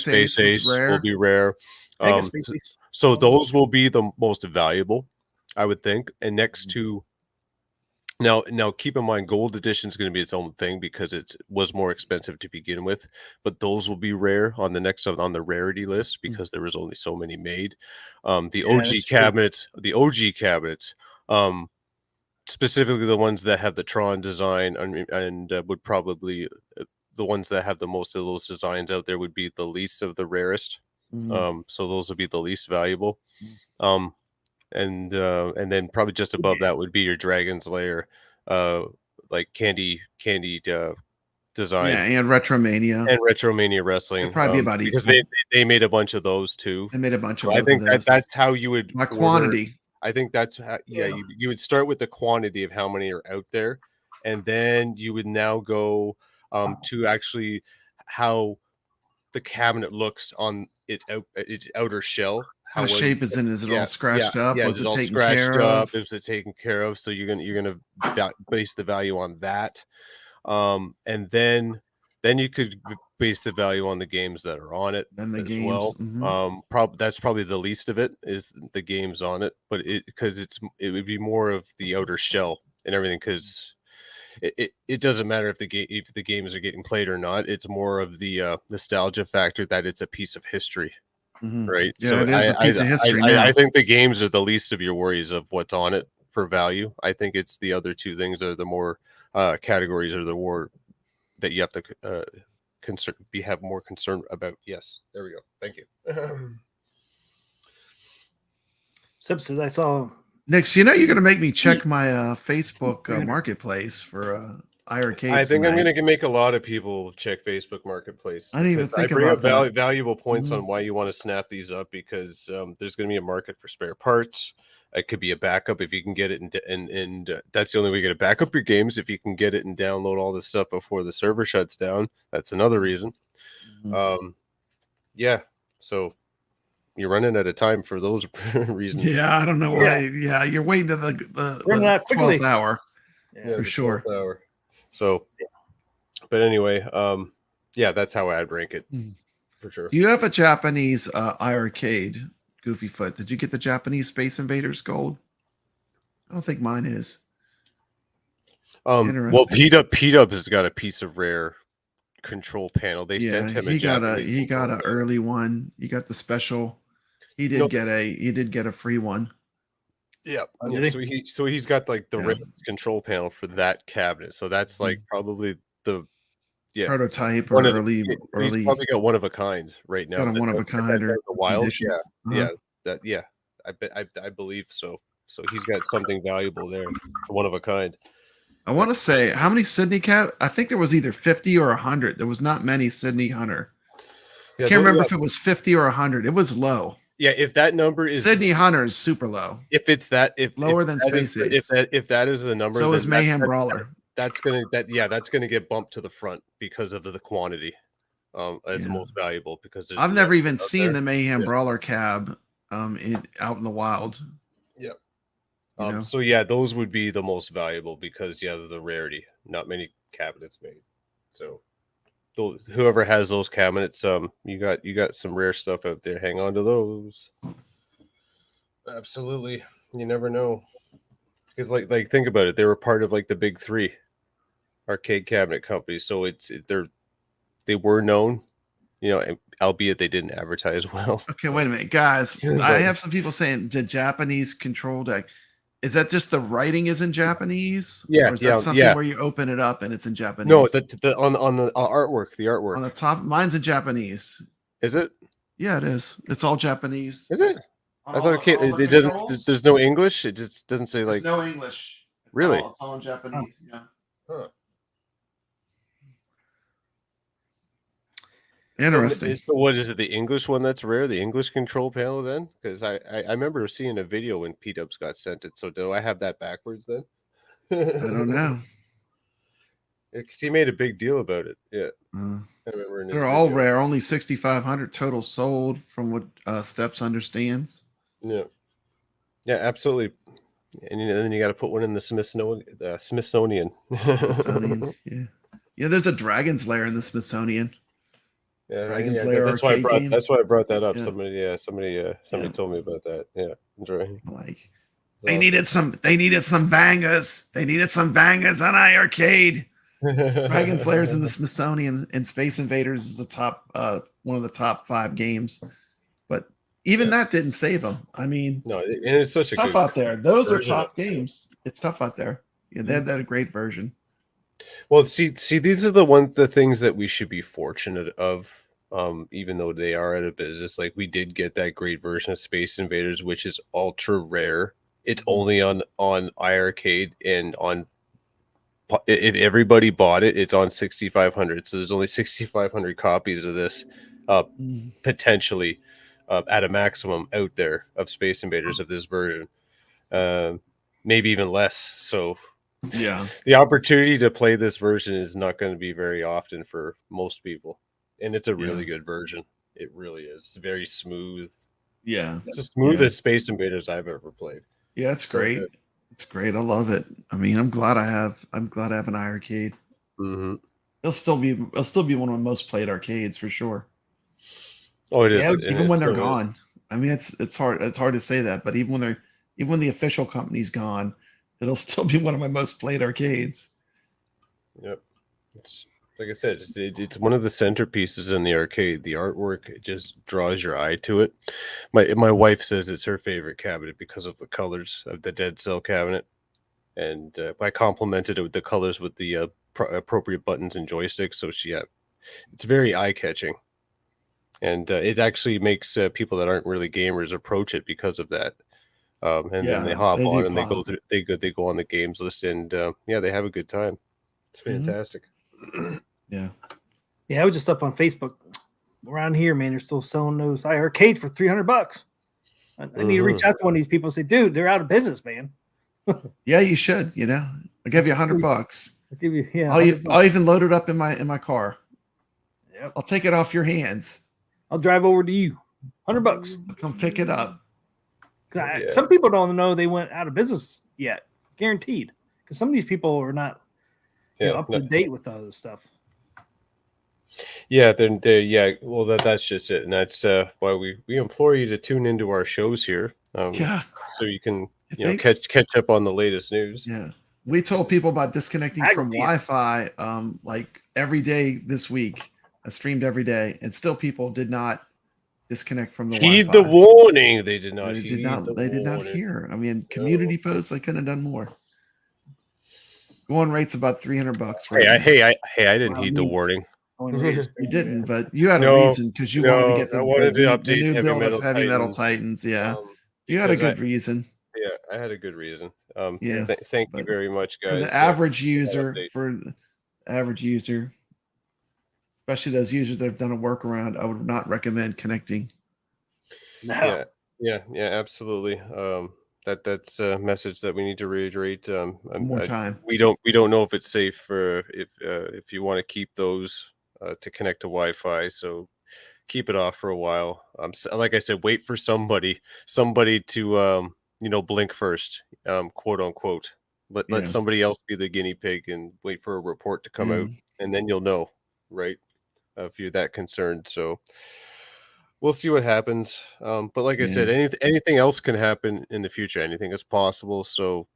Speaker 4: Space Ace will be rare.
Speaker 1: Space
Speaker 4: So those will be the most valuable, I would think. And next to now keep in mind, gold edition is going to be its own thing because it was more expensive to begin with. But those will be rare on the rarity list because there was only so many made. The OG cabinets, specifically the ones that have the Tron design and would probably the ones that have the most of those designs out there would be the least of the rarest. So those would be the least valuable. And then probably just above that would be your Dragon's Lair, like candy design.
Speaker 3: Yeah, and
Speaker 4: Retromania Wrestling.
Speaker 3: They're probably about equal.
Speaker 4: Because they made a bunch of those too.
Speaker 3: They made a bunch of
Speaker 4: I think that's how you would
Speaker 3: by quantity.
Speaker 4: I think that's how, you would start with the quantity of how many are out there, and then you would now go to actually how the cabinet looks on its outer shell,
Speaker 3: How shape is in? Is it all scratched up?
Speaker 4: Yeah,
Speaker 3: Was
Speaker 4: it's
Speaker 3: it
Speaker 4: all
Speaker 3: taken
Speaker 4: scratched
Speaker 3: care
Speaker 4: up.
Speaker 3: of?
Speaker 4: Is it taken care of? So you're gonna base the value on that, and then you could base the value on the games that are on it
Speaker 3: Then the
Speaker 4: as
Speaker 3: games.
Speaker 4: well. That's probably the least of it is the games on it, but because it would be more of the outer shell and everything because. It doesn't matter if the games are getting played or not. It's more of the nostalgia factor that it's a piece of history, right?
Speaker 3: Yeah,
Speaker 4: So
Speaker 3: it is a piece of history now.
Speaker 4: I think the games are the least of your worries of what's on it for value. I think it's the other two things are the more categories are the more that you have to have more concern about. Yes, there we go. Thank you.
Speaker 1: Simpsons. I saw.
Speaker 3: Nick, you're going to make me check my Facebook marketplace for iiRcade.
Speaker 4: I think I'm going to make a lot of people check Facebook Marketplace.
Speaker 3: I didn't even think
Speaker 4: bring
Speaker 3: about
Speaker 4: up
Speaker 3: that.
Speaker 4: Valuable points on why you want to snap these up because there's going to be a market for spare parts. It could be a backup if you can get it, and that's the only way you get to back up your games if you can get it and download all this stuff before the server shuts down. That's another reason. Yeah, so you're running out of time for those reasons.
Speaker 3: Yeah, I don't know why. Yeah, you're waiting to the 12th hour.
Speaker 1: Yeah,
Speaker 3: for sure.
Speaker 4: Hour. So, but anyway, yeah, that's how I'd rank it for sure.
Speaker 3: Do you have a Japanese iiRcade, Goofy Foot? Did you get the Japanese Space Invaders Gold? I don't think mine is.
Speaker 4: Well, P-Dub has got a piece of rare control panel. They sent him
Speaker 3: he got an early one. You got the special. He did get a free one.
Speaker 4: Yeah. So he's got like the rare control panel for that cabinet. So that's like probably the
Speaker 3: prototype or early.
Speaker 4: He's probably got one of a kind right now.
Speaker 3: Got a one of a kind or
Speaker 4: the wild.
Speaker 3: Edition.
Speaker 4: I believe so. So he's got something valuable there, one of a kind.
Speaker 3: I want to say how many Sydney I think there was either 50 or 100. There was not many Sydney Hunter. I can't remember if it was 50 or 100. It was low.
Speaker 4: Yeah, if that number is
Speaker 3: Sydney Hunter is super low.
Speaker 4: If it's that, if
Speaker 3: lower than Space Ace.
Speaker 4: If that is the number,
Speaker 3: so is Mayhem Brawler.
Speaker 4: That's gonna get bumped to the front because of the quantity. As the most valuable because
Speaker 3: I've never even seen the Mayhem Brawler cab out in the wild.
Speaker 4: Yeah. So yeah, those would be the most valuable because the rarity. Not many cabinets made. So whoever has those cabinets, you got some rare stuff out there. Hang on to those. Absolutely. You never know. Because like think about it, they were part of like the big three arcade cabinet companies. So they were known, albeit they didn't advertise well.
Speaker 3: Okay, wait a minute, guys. I have some people saying the Japanese control deck. Is that just the writing is in Japanese?
Speaker 4: Yeah.
Speaker 3: Or is that something where you open it up and it's in Japanese?
Speaker 4: No, on the artwork, the artwork
Speaker 3: on the top, mine's in Japanese.
Speaker 4: Is it?
Speaker 3: Yeah, it is. It's all Japanese.
Speaker 4: Is it? I thought it doesn't. There's no English. It just doesn't say like.
Speaker 3: There's no English.
Speaker 4: Really?
Speaker 3: It's all in Japanese. Yeah.
Speaker 4: Huh.
Speaker 3: Interesting.
Speaker 4: So what is it? The English one that's rare? The English control panel then? Because I remember seeing a video when P-Dubs got sent it. So do I have that backwards then?
Speaker 3: I don't know.
Speaker 4: Because he made a big deal about it. Yeah. I remember
Speaker 3: they're all rare. Only 6,500 total sold from what Steps understands.
Speaker 4: Yeah. Yeah, absolutely. And then you got to put one in the Smithsonian.
Speaker 3: Smithsonian. Yeah. There's a Dragon's Lair in the Smithsonian.
Speaker 4: Yeah,
Speaker 3: Dragon's Lair.
Speaker 4: That's why I brought that up. Yeah. Somebody told me about that. Yeah.
Speaker 3: Like they needed some bangers. They needed some bangers on iiRcade. Dragon's Lair is in the Smithsonian, and Space Invaders is the top one of the top 5 games. But even that didn't save them. I mean,
Speaker 4: no, and it's such a
Speaker 3: tough out there. Those are top games. It's tough out there. Yeah, they had that a great version.
Speaker 4: Well, see, these are the things that we should be fortunate of, even though they are out of business. Like we did get that great version of Space Invaders, which is ultra rare. It's only on iiRcade and on. If everybody bought it, it's on 6,500. So there's only 6,500 copies of this, potentially, at a maximum out there of Space Invaders of this version, maybe even less. So.
Speaker 3: Yeah,
Speaker 4: the opportunity to play this version is not going to be very often for most people, and it's a really good version. It really is. It's very smooth.
Speaker 3: Yeah.
Speaker 4: It's the smoothest Space Invaders I've ever played.
Speaker 3: Yeah, it's
Speaker 4: So
Speaker 3: great.
Speaker 4: good.
Speaker 3: It's great. I love it. I mean, I'm glad I have an iArcade.
Speaker 4: Mm-hmm.
Speaker 3: It'll still be one of my most played arcades for sure.
Speaker 4: Oh, it is.
Speaker 1: Yeah,
Speaker 4: and
Speaker 3: Even
Speaker 4: it
Speaker 3: when they're
Speaker 4: still is.
Speaker 3: gone. I mean, it's hard to say that, but even when the official company's gone, it'll still be one of my most played arcades.
Speaker 4: Yep. It's like I said, it's one of the centerpieces in the arcade. The artwork, it just draws your eye to it. My wife says it's her favorite cabinet because of the colors of the Dead Cell cabinet, and I complimented it with the colors with the appropriate buttons and joysticks. So it's very eye catching, and it actually makes people that aren't really gamers approach it because of that. And then they hop
Speaker 3: they do
Speaker 4: on and they go
Speaker 3: pop.
Speaker 4: through. They go on the games list, and they have a good time. It's fantastic.
Speaker 3: Yeah.
Speaker 1: Yeah, I was just up on Facebook around here, man. They're still selling those iArcades for $300. I need to reach out to one of these people and say, dude, they're out of business, man.
Speaker 3: Yeah, you should. I'll give you $100.
Speaker 1: I'll give you, yeah.
Speaker 3: I'll even load it up in my car.
Speaker 1: Yep.
Speaker 3: I'll take it off your hands.
Speaker 1: I'll drive over to you. $100.
Speaker 3: I'll come pick it up.
Speaker 4: Yeah.
Speaker 1: Some people don't know they went out of business yet, guaranteed. Because some of these people are not up to date with all this stuff.
Speaker 4: Yeah, well, that's just it, and that's why we implore you to tune into our shows here. So you can catch up on the latest news.
Speaker 3: Yeah, we told people about disconnecting from Wi-Fi like every day this week. I streamed every day, and still people did not disconnect from the
Speaker 4: Heed
Speaker 3: Wi-Fi.
Speaker 4: the warning. They did not.
Speaker 3: They did not hear. I mean, community posts. I couldn't have done more. Going rate's about $300.
Speaker 4: I didn't heed the warning.
Speaker 3: You didn't, but you had a reason because you wanted to get the new build of Heavy Metal Titans. Yeah, you had a good reason.
Speaker 4: Yeah, I had a good reason.
Speaker 3: Yeah,
Speaker 4: thank you very much, guys.
Speaker 3: For the average user, especially those users that have done a workaround, I would not recommend connecting.
Speaker 1: No.
Speaker 4: Yeah, absolutely. That's a message that we need to reiterate.
Speaker 3: One more time.
Speaker 4: We don't know if it's safe for if you want to keep those to connect to Wi-Fi. So keep it off for a while. Like I said, wait for somebody to blink first, quote unquote. Let somebody else be the guinea pig and wait for a report to come out, and then you'll know, right? If you're that concerned. So we'll see what happens. But like I said, anything else can happen in the future. Anything is possible. So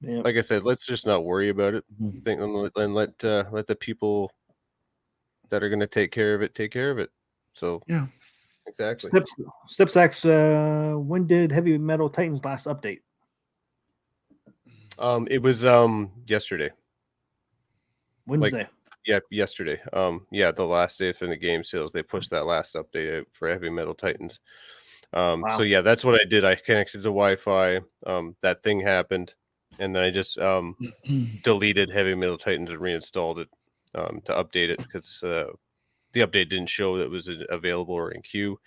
Speaker 4: like I said, let's just not worry about it. And let the people that are going to take care of it. So
Speaker 3: yeah,
Speaker 4: exactly.
Speaker 1: Steps asks, when did Heavy Metal Titans last update?
Speaker 4: It was yesterday.
Speaker 1: Wednesday.
Speaker 4: Yesterday. The last day for the game sales, they pushed that last update out for Heavy Metal Titans.
Speaker 1: Wow.
Speaker 4: So that's what I did. I connected to Wi-Fi. That thing happened, and then I just deleted Heavy Metal Titans and reinstalled it to update it because the update didn't show that it was available or in queue.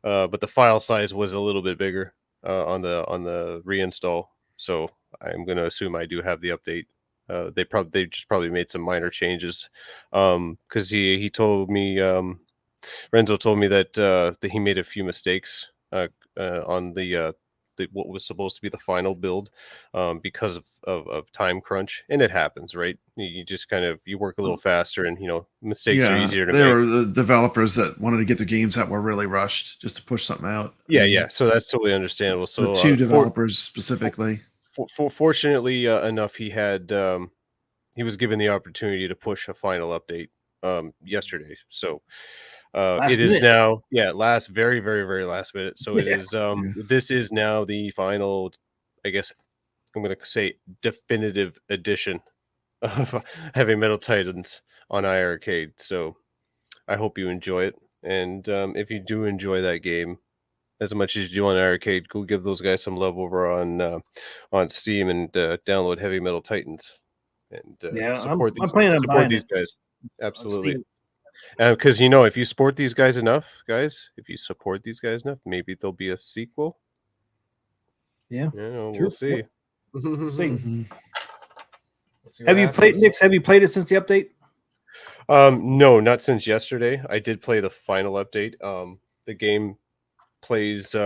Speaker 4: But the file size was a little bit bigger on the reinstall. So I'm going to assume I do have the update. They just probably made some minor changes because he told me Renzo told me that he made a few mistakes on the what was supposed to be the final build because of time crunch, and it happens, right? You just you work a little faster, and mistakes are easier to make.
Speaker 3: There were the developers that wanted to get the games out were really rushed just to push something out.
Speaker 4: So that's totally understandable. So
Speaker 3: the two developers specifically.
Speaker 4: Fortunately enough, he was given the opportunity to push a final update yesterday. So it is now, last very, very, very last minute. So it is this is now the final, I guess I'm going to say, definitive edition of Heavy Metal Titans on iArcade. So I hope you enjoy it, and if you do enjoy that game as much as you do on iArcade, go give those guys some love over on Steam and download Heavy Metal Titans and support these guys. Absolutely. Because if you support these guys enough, maybe there'll be a sequel. We'll see.
Speaker 1: We'll see. Have you played it since the update?
Speaker 4: No, not since yesterday. I did play the final update. The game plays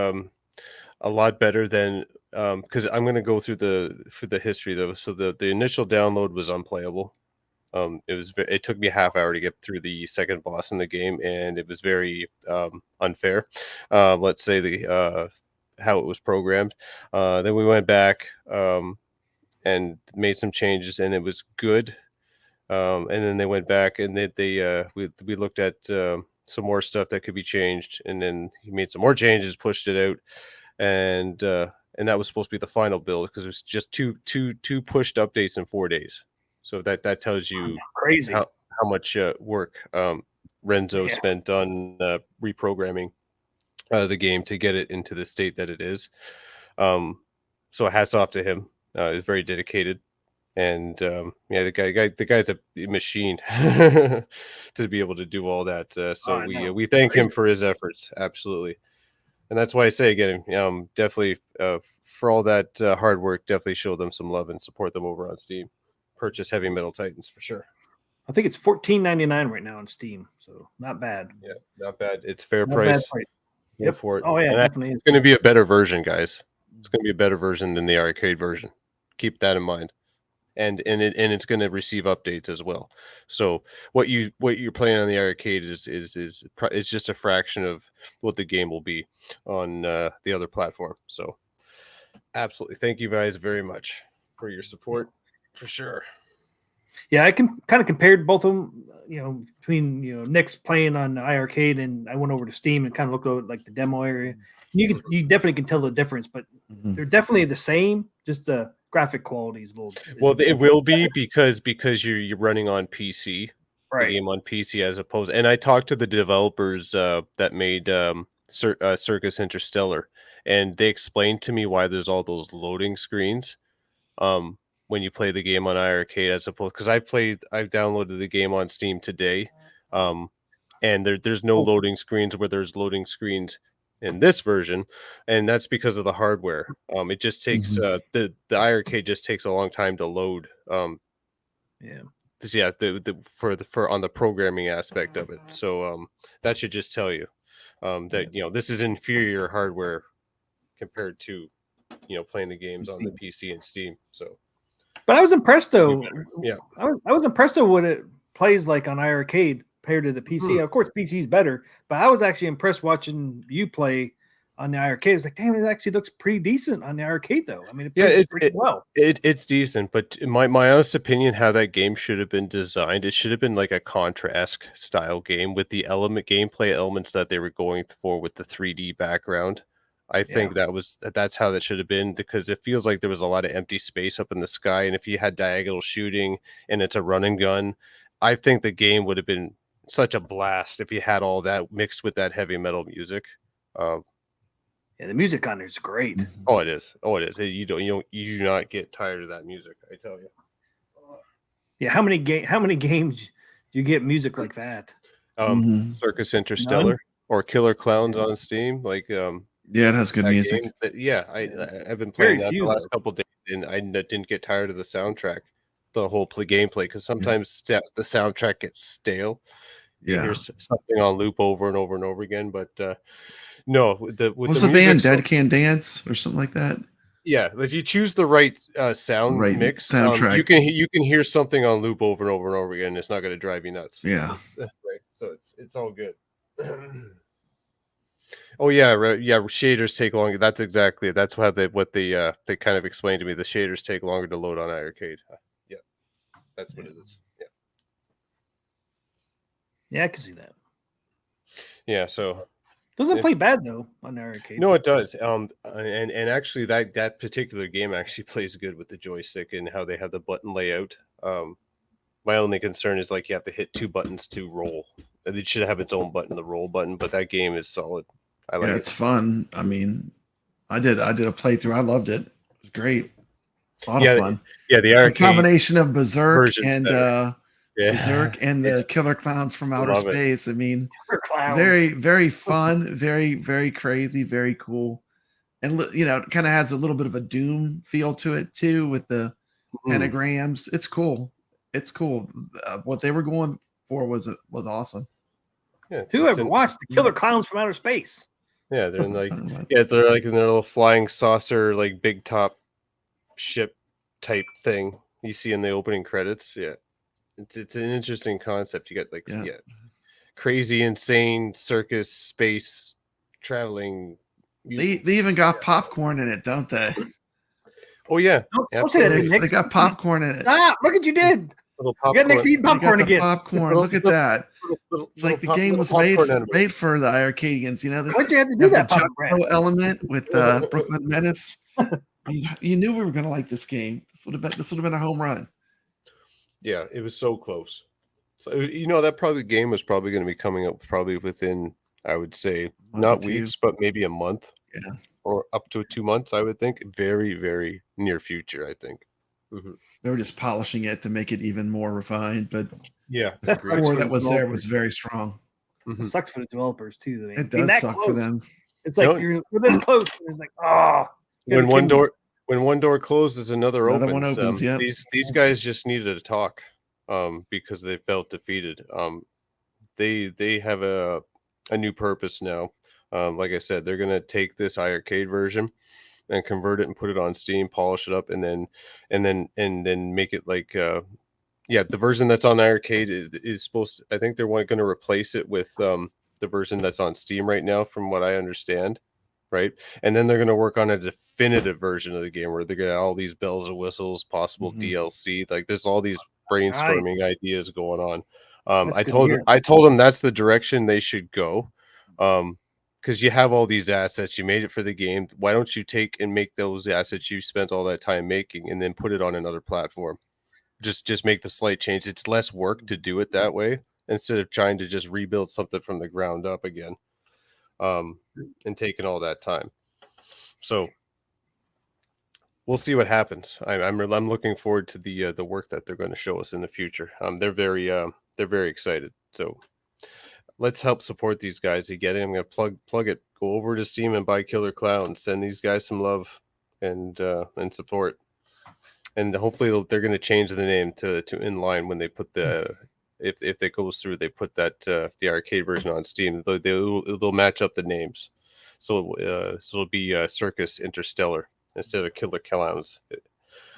Speaker 4: a lot better than because I'm going to go through the history though. So the initial download was unplayable. It took me a half hour to get through the second boss in the game, and it was very unfair. Let's say the how it was programmed. Then we went back and made some changes, and it was good. And then they went back and we looked at some more stuff that could be changed, and then he made some more changes, pushed it out, and that was supposed to be the final build because it was just two pushed updates in 4 days. So that tells you
Speaker 1: Crazy
Speaker 4: how much work Renzo spent on reprogramming the game to get it into the state that it is. So hats off to him. He's very dedicated. And the guy's a machine to be able to do all that. So we thank him for his efforts, absolutely. And that's why I say again, definitely for all that hard work, definitely show them some love and support them over on Steam. Purchase Heavy Metal Titans for sure.
Speaker 1: I think it's $14.99 right now on Steam, so not bad.
Speaker 4: Yeah, not bad. It's fair price.
Speaker 1: Yep.
Speaker 4: For it.
Speaker 1: Oh yeah, definitely.
Speaker 4: It's going to be a better version, guys. It's going to be a better version than the arcade version. Keep that in mind. And it's going to receive updates as well. So what you're playing on the arcade is just a fraction of what the game will be on the other platform. So absolutely, thank you guys very much for your support, for sure.
Speaker 1: Yeah, I can kind of compared both of them. Between Nick's playing on iiRcade, and I went over to Steam and kind of looked over like the demo area. You definitely can tell the difference, but they're definitely the same. Just the graphic quality is a little.
Speaker 4: Well, it will be because you're running on PC,
Speaker 1: right?
Speaker 4: The game on PC as opposed. And I talked to the developers that made Circus Interstellar, and they explained to me why there's all those loading screens. When you play the game on iiRcade as opposed, because I've downloaded the game on Steam today, and there's no loading screens where there's loading screens in this version, and that's because of the hardware. It just takes the iiRcade just takes a long time to load. For on the programming aspect of it. So that should just tell you that this is inferior hardware compared to playing the games on the PC and Steam. So.
Speaker 1: But I was impressed though.
Speaker 4: Yeah,
Speaker 1: I was impressed with what it plays like on iiRcade compared to the PC. Of course, PC is better, but I was actually impressed watching you play on the iiRcade. It's like, damn, it actually looks pretty decent on the arcade though. I mean, it's pretty well.
Speaker 4: It's decent, but in my honest opinion, how that game should have been designed, it should have been like a Contra-esque style game with the gameplay elements that they were going for with the 3D background. I think that's how that should have been, because it feels like there was a lot of empty space up in the sky, and if you had diagonal shooting and it's a run and gun, I think the game would have been such a blast if you had all that mixed with that heavy metal music.
Speaker 1: The music on there is great.
Speaker 4: Oh, it is. You do not get tired of that music, I tell you.
Speaker 1: Yeah, how many games do you get music like that?
Speaker 4: Circus Interstellar or Killer Clowns on Steam, like
Speaker 3: yeah, it has good music.
Speaker 4: I've been playing that the last couple of days, and I didn't get tired of the soundtrack, the whole gameplay, because sometimes the soundtrack gets stale. You hear something on loop over and over and over again, but no, what's
Speaker 3: the band Dead Can Dance or something like that?
Speaker 4: Yeah, if you choose the right sound mix,
Speaker 3: soundtrack,
Speaker 4: you can hear something on loop over and over and over again. And it's not going to drive you nuts.
Speaker 3: Yeah,
Speaker 4: right. So it's all good. Oh yeah, shaders take longer. That's what they kind of explained to me. The shaders take longer to load on iiRcade. Yeah, that's what it is.
Speaker 1: Yeah, I can see that.
Speaker 4: Yeah, so
Speaker 1: doesn't play bad though on iiRcade.
Speaker 4: No, it does. And actually that particular game actually plays good with the joystick and how they have the button layout. My only concern is like you have to hit 2 buttons to roll. It should have its own button, the roll button, but that game is solid. I like it.
Speaker 3: It's fun. I mean, I did a playthrough. I loved it. It was great. A lot of fun.
Speaker 4: The
Speaker 3: combination of Berserk and Berserk and the Killer Clowns from Outer Space. I mean, very, very fun, very, very crazy, very cool. And it kind of has a little bit of a Doom feel to it too, with the pentagrams. It's cool. It's cool. What they were going for was awesome.
Speaker 1: Whoever watched the Killer Clowns from Outer Space?
Speaker 4: Yeah, they're in like
Speaker 3: Timeline.
Speaker 4: they're like in their little flying saucer, like big top ship type thing you see in the opening credits. Yeah, it's an interesting concept. You got like
Speaker 3: Yeah.
Speaker 4: crazy, insane circus space traveling.
Speaker 3: They even got popcorn in it, don't they?
Speaker 4: Oh yeah,
Speaker 1: Don't say that,
Speaker 4: absolutely.
Speaker 3: They
Speaker 1: Nick.
Speaker 3: got popcorn in it.
Speaker 1: Stop! Look what you did.
Speaker 4: Little
Speaker 1: You got Nick's eating
Speaker 3: They got
Speaker 1: popcorn
Speaker 3: the
Speaker 1: again.
Speaker 3: popcorn. Look at that. It's like the game was made for the iiRcadians. You know,
Speaker 1: Why'd you have to
Speaker 3: you
Speaker 1: do
Speaker 3: have
Speaker 1: that,
Speaker 3: the
Speaker 1: Brad?
Speaker 3: Jumbo element with Brooklyn Menace. You knew we were going to like this game. This would have been a home run.
Speaker 4: Yeah, it was so close. So that game was probably going to be coming up probably within, I would say, not weeks, but maybe a month.
Speaker 3: Yeah,
Speaker 4: or up to 2 months. I would think very, very near future. I think. Mm-hmm.
Speaker 3: They were just polishing it to make it even more refined, but
Speaker 4: yeah,
Speaker 3: the core that was there was very strong.
Speaker 1: Mm-hmm. It sucks for the developers too.
Speaker 3: It does suck for them.
Speaker 1: It's like we're this close. And it's like,
Speaker 4: when one door closes, another opens.
Speaker 3: One opens. Yeah,
Speaker 4: these guys just needed to talk because they felt defeated. They have a new purpose now. Like I said, they're gonna take this iiRcade version and convert it and put it on Steam, polish it up, and then make it like the version that's on iiRcade is supposed to, I think they're going to replace it with the version that's on Steam right now, from what I understand, right? And then they're going to work on a definitive version of the game where they're going to have all these bells and whistles, possible DLC. Like there's all these brainstorming ideas going on. I told them that's the direction they should go. Because you have all these assets, you made it for the game. Why don't you take and make those assets you spent all that time making and then put it on another platform? Just make the slight change. It's less work to do it that way instead of trying to just rebuild something from the ground up again, and taking all that time. So we'll see what happens. I'm looking forward to the work that they're going to show us in the future. They're very excited. So let's help support these guys. You get it? I'm going to plug it. Go over to Steam and buy Killer Clowns. Send these guys some love and support. And hopefully they're going to change the name to Inline when they put if it goes through, they put that the arcade version on Steam. They'll match up the names. So it'll be Circus Interstellar instead of Killer Clowns.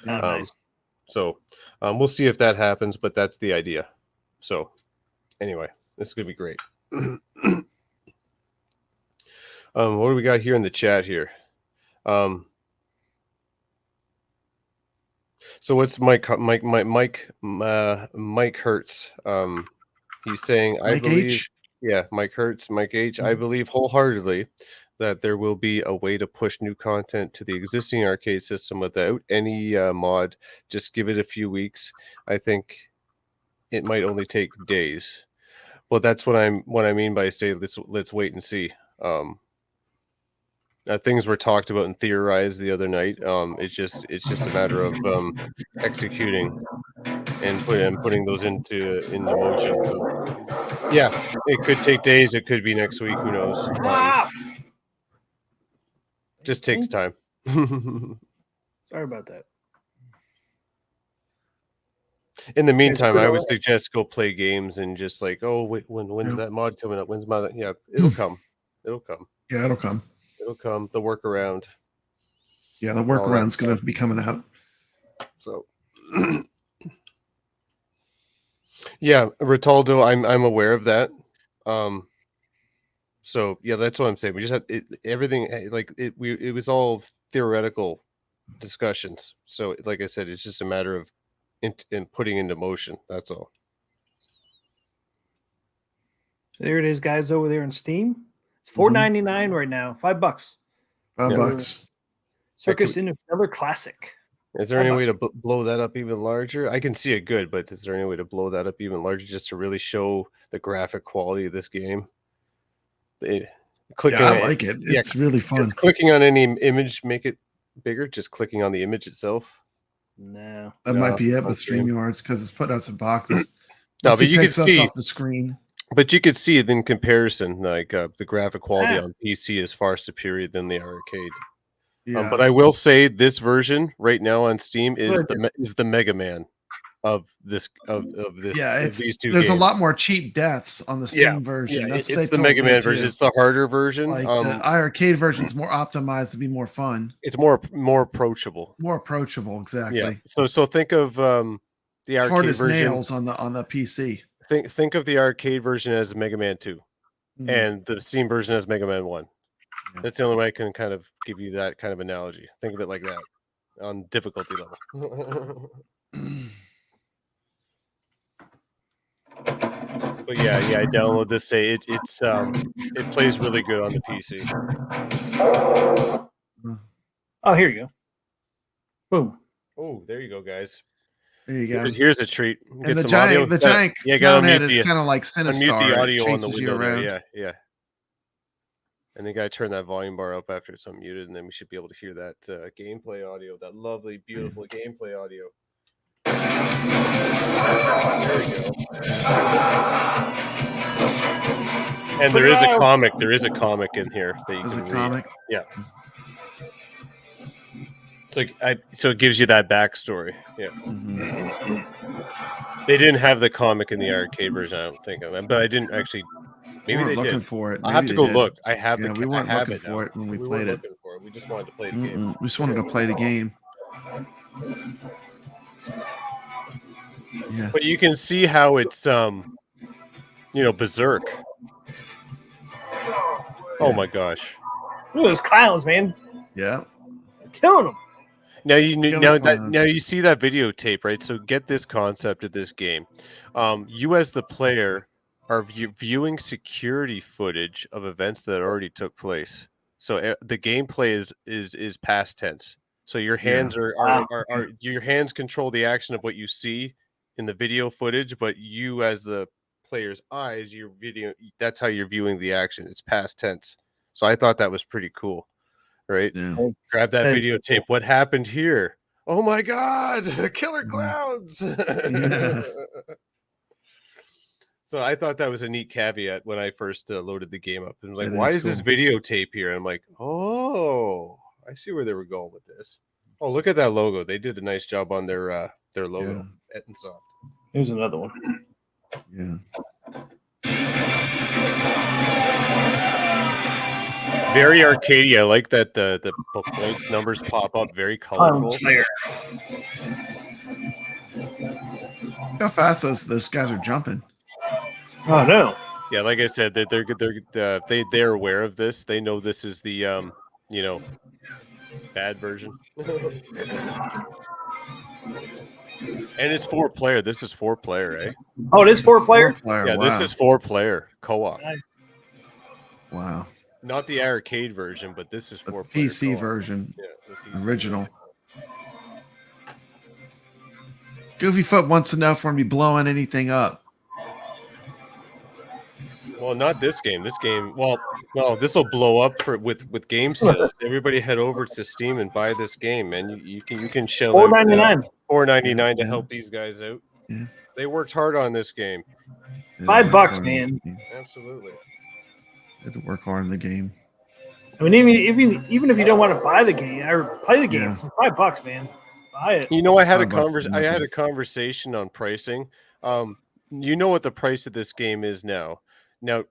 Speaker 1: Nice.
Speaker 4: So we'll see if that happens, but that's the idea. So anyway, this is going to be great. What do we got here in the chat here? So what's Mike Hertz? He's saying, I believe,
Speaker 3: H?
Speaker 4: Yeah, Mike Hertz, Mike H. I believe wholeheartedly that there will be a way to push new content to the existing arcade system without any mod. Just give it a few weeks. I think it might only take days. Well, that's what I mean by say let's wait and see. Things were talked about and theorized the other night. It's just a matter of executing and putting those into motion. So, yeah, it could take days. It could be next week. Who knows? Just takes time.
Speaker 1: Sorry about that.
Speaker 4: In the meantime, I would suggest go play games and just like, oh, wait, when's that mod coming up? When's my it'll come. It'll come.
Speaker 3: Yeah, it'll come.
Speaker 4: It'll come. The workaround.
Speaker 3: Yeah, the workaround's going to be coming out.
Speaker 4: So, yeah, Ritaldo, I'm aware of that. So yeah, that's what I'm saying. We just had everything like it was all theoretical discussions. So like I said, it's just a matter of in putting into motion. That's all.
Speaker 1: There it is, guys, over there on Steam. It's $4.99 right now. $5.
Speaker 3: $5.
Speaker 1: Circus Interstellar Classic.
Speaker 4: Is there any way to blow that up even larger? I can see it good, but is there any way to blow that up even larger just to really show the graphic quality of this game? I
Speaker 3: like it. It's really fun.
Speaker 4: Clicking on any image, make it bigger. Just clicking on the image itself.
Speaker 1: No,
Speaker 3: that might be it with StreamYards because it's put out some boxes.
Speaker 4: No, but you can see
Speaker 3: off the screen.
Speaker 4: But you could see it in comparison, like the graphic quality on PC is far superior than the arcade. Yeah. But I will say this version right now on Steam is the Mega Man. of this
Speaker 3: Yeah,
Speaker 4: of these two
Speaker 3: there's
Speaker 4: games.
Speaker 3: a lot more cheap deaths on the Steam version.
Speaker 4: Yeah,
Speaker 3: That's what
Speaker 4: it's
Speaker 3: they
Speaker 4: the
Speaker 3: told
Speaker 4: Mega
Speaker 3: me
Speaker 4: Man
Speaker 3: too.
Speaker 4: version. It's the harder
Speaker 3: It's
Speaker 4: version.
Speaker 3: like the iiRcade version's more optimized to be more fun.
Speaker 4: It's more approachable.
Speaker 3: More approachable, exactly.
Speaker 4: Yeah. So think of the
Speaker 3: It's hard
Speaker 4: arcade
Speaker 3: as
Speaker 4: version.
Speaker 3: nails on the PC.
Speaker 4: Think of the arcade version as Mega Man 2 and the Steam version as Mega Man 1.
Speaker 3: Yeah.
Speaker 4: That's the only way I can kind of give you that kind of analogy. Think of it like that on difficulty level. But yeah, I download this. It plays really good on the PC.
Speaker 1: Oh, here you go. Boom.
Speaker 4: Oh, there you go, guys.
Speaker 3: There you go.
Speaker 4: Here's a treat.
Speaker 3: And the giant clown head is kind of like Sinistar.
Speaker 4: Unmute the audio on the
Speaker 3: chases you
Speaker 4: window
Speaker 3: around.
Speaker 4: there. Yeah. And then gotta turn that volume bar up after it's unmuted, and then we should be able to hear that gameplay audio, that lovely, beautiful gameplay audio. There we go. And there is a comic. There is a comic in here that you can read.
Speaker 3: Comic?
Speaker 4: Yeah. So it gives you that backstory. Yeah. They didn't have the comic in the arcade version, I don't think, but I didn't actually. Maybe they
Speaker 3: looking
Speaker 4: did.
Speaker 3: for it.
Speaker 4: I'll have to go look. I have
Speaker 3: the.
Speaker 4: the.
Speaker 3: We weren't
Speaker 4: I have
Speaker 3: looking
Speaker 4: it
Speaker 3: for it when we played
Speaker 4: weren't
Speaker 3: it.
Speaker 4: looking for it. We just wanted to play the game.
Speaker 3: We just wanted to play the game. Yeah.
Speaker 4: But you can see how it's berserk. Oh my gosh.
Speaker 1: Look at those clowns, man.
Speaker 3: Yeah.
Speaker 1: Killing them.
Speaker 4: Now you see that videotape, right? So get this concept of this game. You as the player are viewing security footage of events that already took place. So the gameplay is past tense. So your hands are your hands control the action of what you see in the video footage, but you as the player's eyes, that's how you're viewing the action. It's past tense. So I thought that was pretty cool. Right?
Speaker 3: Yeah.
Speaker 4: Grab that videotape. What happened here? Oh my God! Killer clowns!
Speaker 3: Yeah.
Speaker 4: So I thought that was a neat caveat when I first loaded the game up. And like,
Speaker 3: That
Speaker 4: why
Speaker 3: is
Speaker 4: is this videotape here? And I'm like, oh, I see where they were going with this. Oh, look at that logo. They did a nice job on their logo.
Speaker 3: Yeah.
Speaker 1: Ettensoft. Here's another one.
Speaker 3: Yeah.
Speaker 4: Very arcadey. I like that the points numbers pop up. Very colorful.
Speaker 3: How fast those guys are jumping.
Speaker 1: Oh no.
Speaker 4: Yeah, like I said, that they're aware of this. They know this is the bad version. And it's 4-player. This is 4-player, eh?
Speaker 1: Oh, it is 4-player?
Speaker 4: Yeah,
Speaker 3: wow.
Speaker 4: This is 4-player co-op.
Speaker 1: Nice.
Speaker 3: Wow.
Speaker 4: Not the arcade version, but this is 4-player
Speaker 3: PC
Speaker 4: co-op.
Speaker 3: version.
Speaker 4: Yeah, the PC
Speaker 3: original.
Speaker 4: version.
Speaker 3: Goofyfoot wants to know if we're gonna be blowing anything up.
Speaker 4: Well, not this game. This game, this will blow up with game sales. Everybody head over to Steam and buy this game, man. You can shell
Speaker 1: $4.99.
Speaker 4: $4.99 to help these guys out.
Speaker 3: Yeah.
Speaker 4: They worked hard on this game.
Speaker 1: $5, man.
Speaker 4: Absolutely.
Speaker 3: Had to work hard in the game.
Speaker 1: I mean, even if you don't want to buy the game or play the game for $5, man, buy it.
Speaker 4: You know, I had a conversation on pricing. You know what the price of this game is now. Now,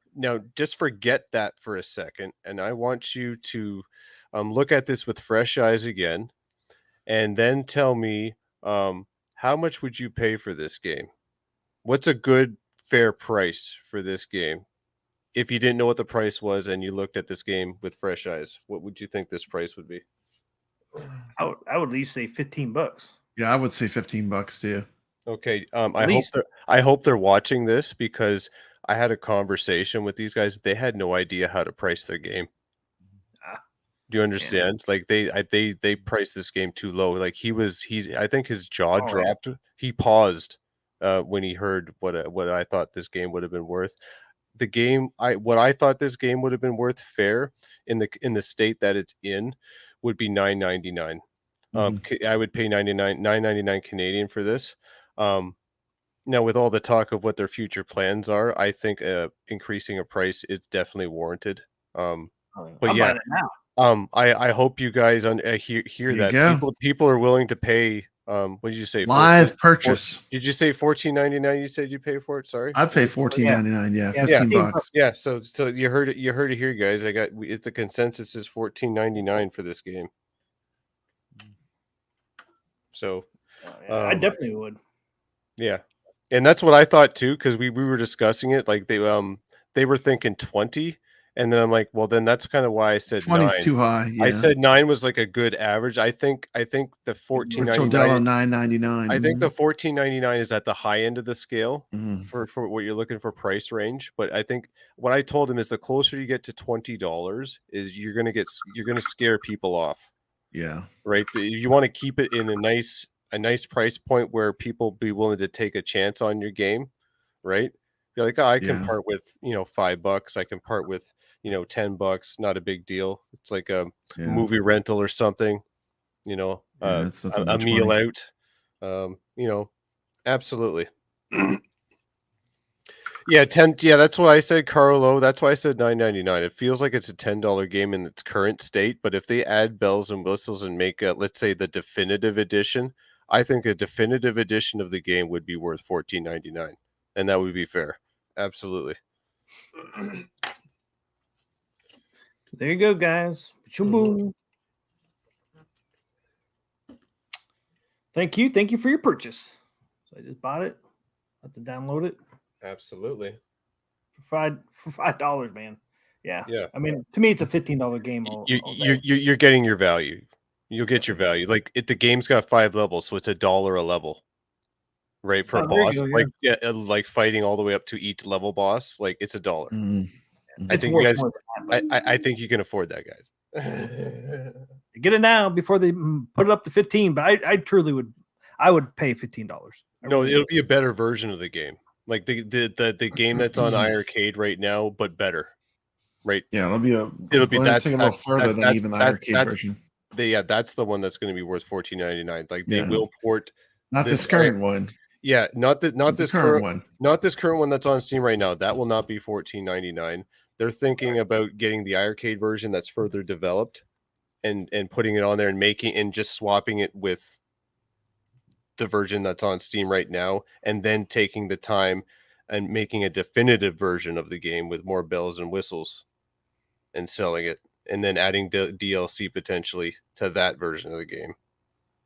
Speaker 4: just forget that for a second, and I want you to look at this with fresh eyes again, and then tell me how much would you pay for this game? What's a good, fair price for this game? If you didn't know what the price was and you looked at this game with fresh eyes, what would you think this price would be?
Speaker 1: I would at least say $15.
Speaker 3: Yeah, I would say $15 too.
Speaker 4: Okay. I hope they're watching this, because I had a conversation with these guys. They had no idea how to price their game. Do you understand? Man. Like they priced this game too low. Like I think his jaw dropped. He paused when he heard what I thought this game would have been worth. What I thought this game would have been worth fair in the state that it's in would be $9.99. I would pay $9.99 Canadian for this. Now, with all the talk of what their future plans are, I think increasing a price is definitely warranted. But yeah, I hope you guys hear that people are willing to pay What did you say?
Speaker 3: Live purchase.
Speaker 4: Did you say $14.99? You said you pay for it. Sorry,
Speaker 3: I'd pay $14.99. Yeah,
Speaker 1: Yeah,
Speaker 3: 15
Speaker 1: 15
Speaker 3: bucks.
Speaker 4: yeah. So you heard it. You heard it here, guys. It's the consensus is $14.99 for this game. So,
Speaker 1: I definitely would.
Speaker 4: yeah, and that's what I thought too, because we were discussing it. Like they were thinking 20, and then I'm like, well, then that's kind of why I said
Speaker 3: 20's
Speaker 4: 9.
Speaker 3: too high. Yeah.
Speaker 4: I said 9 was like a good average. I think the
Speaker 3: Virtual
Speaker 4: $14.99.
Speaker 3: Delo $9.99.
Speaker 4: I think the $14.99 is at the high end of the scale
Speaker 3: Mhm.
Speaker 4: for what you're looking for price range. But I think what I told him is the closer you get to $20 is you're gonna scare people off,
Speaker 3: Yeah.
Speaker 4: right? You want to keep it in a nice price point where people be willing to take a chance on your game, right? You're like, oh, I can
Speaker 3: Yeah.
Speaker 4: part with $5. I can part with $10. Not a big deal. It's like a
Speaker 3: Yeah.
Speaker 4: movie rental or something.
Speaker 3: It's not that
Speaker 4: A
Speaker 3: much
Speaker 4: meal
Speaker 3: money.
Speaker 4: out. Absolutely. Yeah, 10. Yeah, that's why I said Carlo. That's why I said $9.99. It feels like it's a $10 game in its current state, but if they add bells and whistles and make let's say the definitive edition, I think a definitive edition of the game would be worth $14.99, and that would be fair. Absolutely.
Speaker 1: There you go, guys. Boom. Thank you for your purchase. So I just bought it. I have to download it
Speaker 4: Absolutely.
Speaker 1: for $5, man. Yeah.
Speaker 4: Yeah.
Speaker 1: I mean, to me, it's a $15 game.
Speaker 4: You're getting your value. You'll get your value. Like the game's got 5 levels, so it's $1 a level, right? For a
Speaker 1: Oh, there you
Speaker 4: boss,
Speaker 1: go, yeah.
Speaker 4: like fighting all the way up to each level boss, like it's $1.
Speaker 3: Mhm.
Speaker 4: I
Speaker 1: It's
Speaker 4: think
Speaker 1: worth
Speaker 4: you guys.
Speaker 1: more than that,
Speaker 4: I think you can afford that, guys.
Speaker 1: get it now before they put it up to 15. But I truly would. I would pay $15.
Speaker 4: No, it'll be a better version of the game, like the game that's on iiRcade right now, but better, right?
Speaker 3: Yeah, it'll be
Speaker 4: that's
Speaker 3: take a little further than even the iiRcade version.
Speaker 4: That's the one that's going to be worth $14.99. Like they
Speaker 3: Yeah.
Speaker 4: will port
Speaker 3: Not this current one.
Speaker 4: Yeah, not this
Speaker 3: current one.
Speaker 4: Not this current one that's on Steam right now. That will not be $14.99. They're thinking about getting the iiRcade version that's further developed and putting it on there and just swapping it with the version that's on Steam right now, and then taking the time and making a definitive version of the game with more bells and whistles and selling it, and then adding the DLC potentially to that version of the game.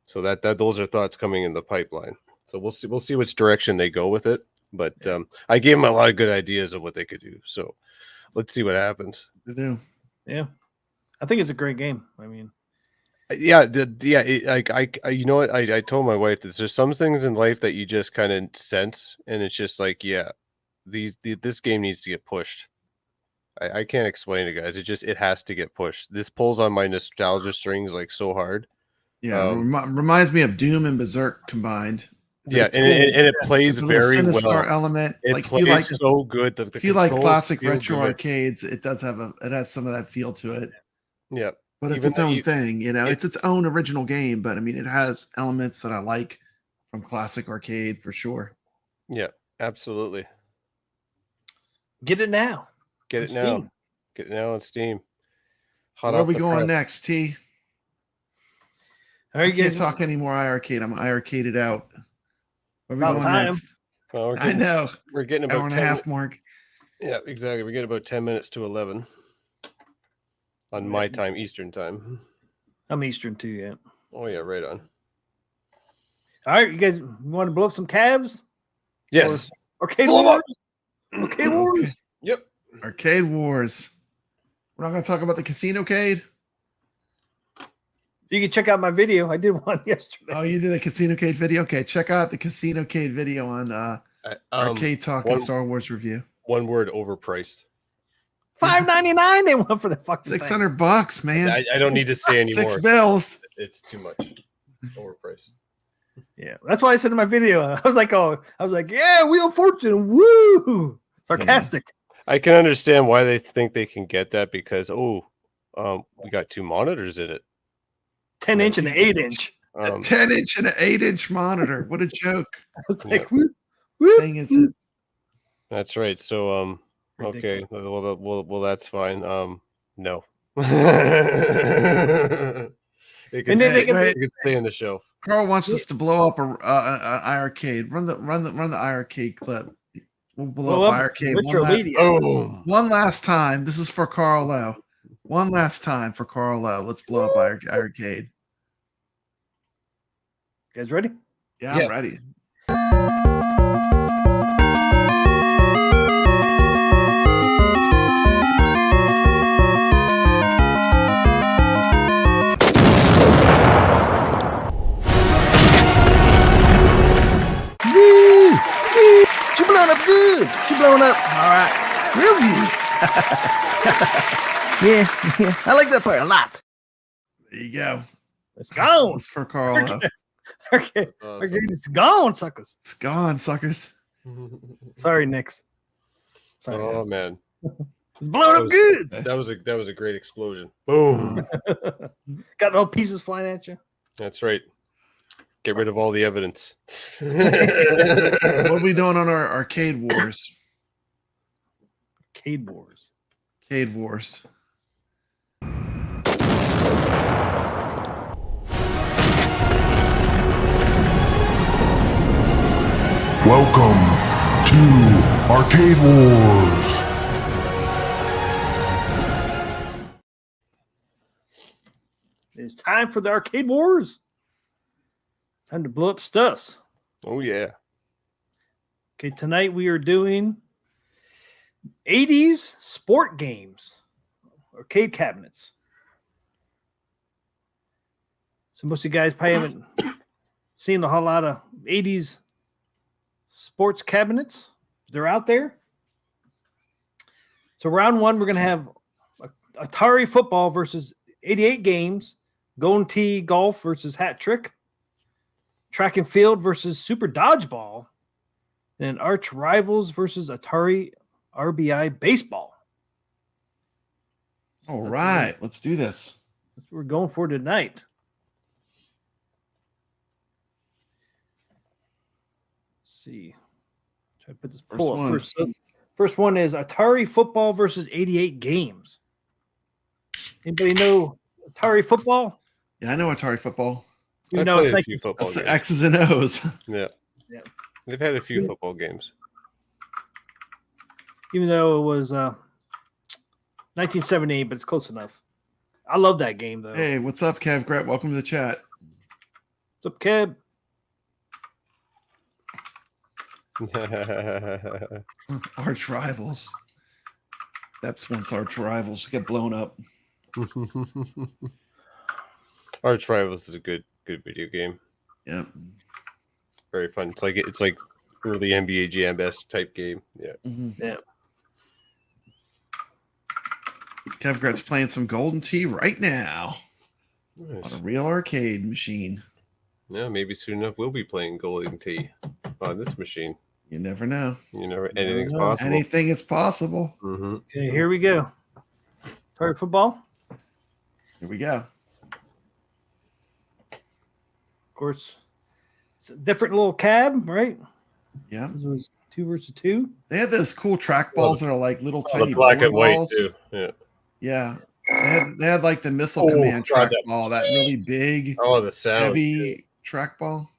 Speaker 4: So that those are thoughts coming in the pipeline. So we'll see which direction they go with it. But I gave them a lot of good ideas of what they could do. So let's see what happens.
Speaker 3: They do.
Speaker 1: Yeah, I think it's a great game. I mean,
Speaker 4: yeah, you know what? I told my wife this. There's some things in life that you just kind of sense, and it's just like, yeah, this game needs to get pushed. I can't explain it, guys. It has to get pushed. This pulls on my nostalgia strings like so hard.
Speaker 3: Yeah, reminds me of Doom and Berserk combined.
Speaker 4: Yeah, and it plays very well.
Speaker 3: Element.
Speaker 4: It
Speaker 3: like
Speaker 4: plays
Speaker 3: if you like
Speaker 4: so good.
Speaker 3: If you like classic retro arcades, it does have it has some of that feel to it.
Speaker 4: Yeah,
Speaker 3: but it's its own thing. It's its own original game. But I mean, it has elements that I like from classic arcade for sure.
Speaker 4: Yeah, absolutely.
Speaker 1: Get it now.
Speaker 4: Get it now. Get it now on Steam.
Speaker 3: Where are we going next, T?
Speaker 1: I
Speaker 3: can't talk any more iiRcade. I'm iiRcaded out. Where are we going next?
Speaker 4: Well,
Speaker 3: I know.
Speaker 4: We're getting about
Speaker 3: hour and a half mark.
Speaker 4: Yeah, exactly. We're getting about 10 minutes to 11 on my time, Eastern time.
Speaker 1: I'm Eastern too, yeah.
Speaker 4: Oh yeah, right on.
Speaker 1: All right, you guys want to blow up some cabs?
Speaker 4: Yes.
Speaker 1: Arcade Wars. Arcade Wars.
Speaker 3: Okay.
Speaker 4: Yep.
Speaker 3: Arcade Wars. We're not going to talk about the Casino-cade.
Speaker 1: You can check out my video. I did one yesterday.
Speaker 3: Oh, you did a Casino-cade video? Okay, check out the Casino-cade video on Arcade Talk and Star Wars Review.
Speaker 4: One word: overpriced.
Speaker 1: $5.99 they want for the fucking
Speaker 3: $600, man.
Speaker 4: I don't need to say anymore.
Speaker 3: $6 bills.
Speaker 4: It's too much. Overpriced.
Speaker 1: Yeah, that's why I said in my video. I was like, yeah, Wheel of Fortune, woo, sarcastic.
Speaker 4: I can understand why they think they can get that because we got 2 monitors in it.
Speaker 1: 10-inch and an 8-inch.
Speaker 3: A 10-inch and an 8-inch monitor. What a joke.
Speaker 1: It's like,
Speaker 3: thing is it?
Speaker 4: That's right. So, okay. Well, that's fine. No. It can stay on the shelf.
Speaker 3: Carl wants us to blow up an iiRcade. Run the iiRcade clip. We'll blow up iiRcade one last time. This is for Carl Lowe. One last time for Carl Lowe. Let's blow up iiRcade.
Speaker 1: You guys ready?
Speaker 3: Yeah, I'm ready.
Speaker 2: She blowing up good. She blowing up. All right. Real good. yeah, I like that part a lot.
Speaker 3: There you go.
Speaker 1: It's gone.
Speaker 3: It's for Carl Lowe.
Speaker 1: Okay. Okay, it's gone, suckers.
Speaker 3: It's gone, suckers.
Speaker 1: Sorry, Nix. Sorry.
Speaker 4: Oh man.
Speaker 1: It's blowing up good.
Speaker 4: That was a great explosion. Boom.
Speaker 1: Got all pieces flying at you.
Speaker 4: That's right. Get rid of all the evidence.
Speaker 3: What are we doing on our Arcade Wars?
Speaker 1: Arcade Wars.
Speaker 3: Arcade Wars.
Speaker 5: Welcome to Arcade Wars.
Speaker 1: It's time for the Arcade Wars. Time to blow up stuffs.
Speaker 4: Oh yeah.
Speaker 1: Okay, tonight we are doing 80s sport games, arcade cabinets. So most of you guys probably haven't seen a whole lot of 80s sports cabinets. They're out there. So round one, we're going to have Atari football versus 88 games, Golden Tee golf versus Hat Trick, track and field versus Super Dodgeball, and arch rivals versus Atari RBI baseball.
Speaker 3: All right, let's do this.
Speaker 1: That's what we're going for tonight. Let's see. Try to put this pull up first. First one is Atari football versus 88 games. Anybody know Atari football?
Speaker 3: Yeah, I know Atari football.
Speaker 1: You know,
Speaker 4: played a few football
Speaker 3: That's
Speaker 4: games.
Speaker 3: the X's and O's.
Speaker 4: Yeah. They've had a few football games.
Speaker 1: Even though it was 1978, but it's close enough. I love that game, though.
Speaker 3: Hey, what's up, Kev Gret? Welcome to the chat.
Speaker 1: What's up, Kev?
Speaker 3: Arch rivals. That's once arch rivals get blown up.
Speaker 4: Arch Rivals is a good video game.
Speaker 3: Yeah.
Speaker 4: Very fun. It's like early NBA Jam-esque type game. Yeah.
Speaker 3: Mm-hmm.
Speaker 1: Yeah.
Speaker 3: Kev Gret's playing some Golden Tee right now
Speaker 4: Nice.
Speaker 3: on a real arcade machine.
Speaker 4: Yeah, maybe soon enough we'll be playing Golden Tee on this machine.
Speaker 3: You never know.
Speaker 4: You never anything's
Speaker 1: know.
Speaker 4: possible.
Speaker 3: Anything is possible.
Speaker 4: Mm-hmm.
Speaker 1: Okay, here we go. Atari football.
Speaker 3: Here we go.
Speaker 1: Of course, it's a different little cab, right?
Speaker 3: Yeah.
Speaker 1: This was 2 versus 2.
Speaker 3: They had those cool track balls that are like little tiny
Speaker 4: The black and white
Speaker 3: balls.
Speaker 4: too. Yeah.
Speaker 3: Yeah. They had like the missile command
Speaker 4: God,
Speaker 3: track ball, that really big,
Speaker 4: Oh, the sound.
Speaker 3: heavy track ball.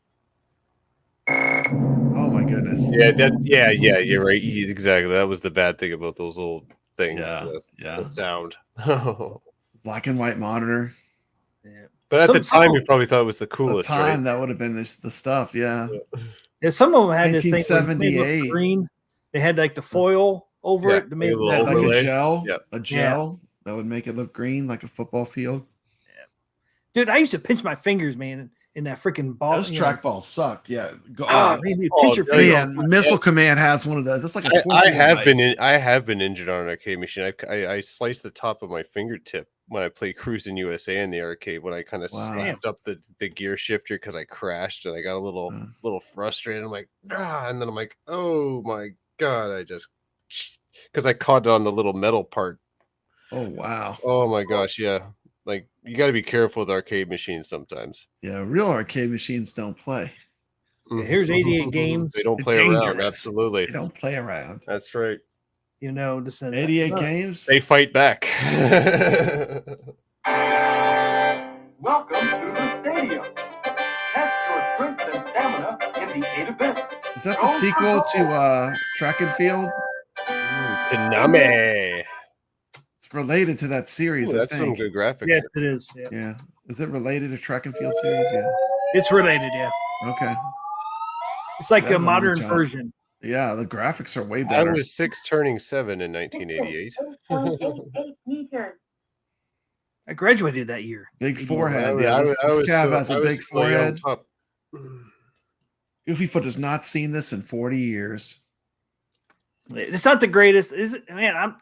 Speaker 3: Oh my goodness.
Speaker 4: Yeah, you're right. Exactly. That was the bad thing about those little things.
Speaker 3: Yeah.
Speaker 4: The sound.
Speaker 3: Black and white monitor.
Speaker 1: Yeah.
Speaker 4: But at
Speaker 1: Some-
Speaker 4: the time,
Speaker 1: some-
Speaker 4: you probably thought it was the
Speaker 3: At the
Speaker 4: coolest.
Speaker 3: time,
Speaker 4: right?
Speaker 3: that would have been the stuff. Yeah.
Speaker 1: Yeah, some of them had this thing where they made it look
Speaker 3: 1978.
Speaker 1: green. They had like the foil over
Speaker 4: Yeah,
Speaker 1: it to make it
Speaker 4: a
Speaker 1: look
Speaker 3: Had like
Speaker 4: overlay.
Speaker 3: a gel.
Speaker 4: Yep.
Speaker 3: A gel that would make it look green like a football field.
Speaker 1: Dude, I used to pinch my fingers, man, in that freaking ball.
Speaker 3: Those track balls suck. Yeah. Go,
Speaker 1: Man, you pinch your fingers.
Speaker 3: man, Missile Command has one of those. That's like a
Speaker 4: I have
Speaker 3: device.
Speaker 4: been injured on an arcade machine. I sliced the top of my fingertip when I played Cruising USA in the arcade when I kind of
Speaker 3: Wow.
Speaker 4: snapped up the gear shifter because I crashed and I got a little frustrated. I'm like, and then I'm like, oh my god, because I caught it on the little metal part.
Speaker 3: Oh wow.
Speaker 4: Oh my gosh, yeah. Like you got to be careful with arcade machines sometimes.
Speaker 3: Yeah, real arcade machines don't play.
Speaker 1: Yeah, here's 88 games.
Speaker 4: They don't
Speaker 3: They're
Speaker 4: play around.
Speaker 3: dangerous.
Speaker 4: Absolutely,
Speaker 3: They don't play around.
Speaker 4: that's right.
Speaker 1: You know, this and that.
Speaker 3: 88 games.
Speaker 4: They fight back.
Speaker 6: Welcome to the stadium. At
Speaker 3: Is that the sequel to Track and Field?
Speaker 4: Konami.
Speaker 3: It's related to that series.
Speaker 4: Ooh,
Speaker 3: I
Speaker 4: that's some
Speaker 3: think.
Speaker 4: good graphics.
Speaker 1: Yes, it is. Yeah.
Speaker 3: Yeah. Is it related to Track and Field series? Yeah.
Speaker 1: It's related. Yeah.
Speaker 3: Okay.
Speaker 1: It's like
Speaker 3: That
Speaker 1: a
Speaker 3: one I'm
Speaker 1: modern
Speaker 3: John.
Speaker 1: version.
Speaker 3: Yeah, the graphics are way
Speaker 4: I
Speaker 3: better.
Speaker 4: was 6 turning 7 in 1988.
Speaker 6: 6.88 meters.
Speaker 1: I graduated that year.
Speaker 3: Big
Speaker 1: 88.
Speaker 3: forehead. Yeah, this Cav has a big
Speaker 4: still a young
Speaker 3: forehead.
Speaker 4: pup.
Speaker 3: Goofyfoot has not seen this in 40 years.
Speaker 1: It's not the greatest. Is it? Man,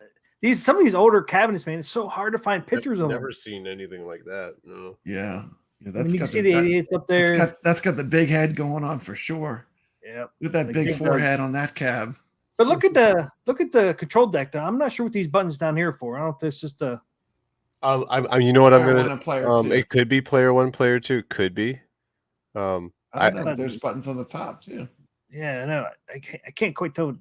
Speaker 1: some of these older cabinets, man. It's so hard to find pictures of them.
Speaker 4: Never seen anything like that. No.
Speaker 3: Yeah. Yeah,
Speaker 1: I
Speaker 3: that's
Speaker 1: mean, you
Speaker 3: got
Speaker 1: can see the 88s up there.
Speaker 3: that's got the big head going on for sure.
Speaker 1: Yeah.
Speaker 3: With that
Speaker 1: Like
Speaker 3: big
Speaker 1: Big
Speaker 3: forehead on that cab.
Speaker 1: But look at the control deck. Though. I'm not sure what these buttons down here for. I don't know if it's just a.
Speaker 4: You know what I'm
Speaker 3: Player
Speaker 4: gonna.
Speaker 3: one and player two.
Speaker 4: It could be player 1, player 2. Could be.
Speaker 3: I don't know. There's buttons on the top too.
Speaker 1: Yeah, I know. I can't quite tell. Let's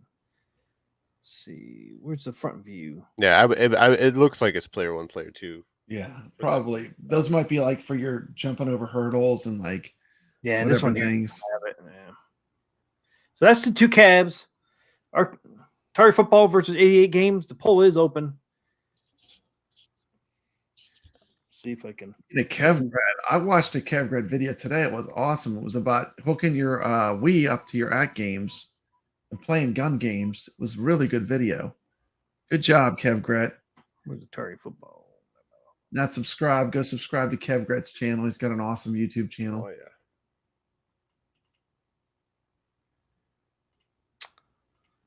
Speaker 1: see, where's the front view?
Speaker 4: Yeah, it looks like it's player 1, player 2.
Speaker 3: Yeah, probably. Those might be like for your jumping over hurdles and like
Speaker 1: Yeah, and this
Speaker 3: whatever
Speaker 1: one here
Speaker 3: things.
Speaker 1: have it. Yeah. So that's the two cabs. Our Atari Football versus 88 games. The poll is open. See if I can.
Speaker 3: In a KevGrad, I watched a KevGrad video today. It was awesome. It was about hooking your Wii up to your atgames and playing gun games. It was a really good video. Good job, KevGrad.
Speaker 1: Where's Atari Football?
Speaker 3: Not subscribe, go subscribe to KevGrad's channel. He's got an awesome YouTube channel.
Speaker 4: Oh yeah.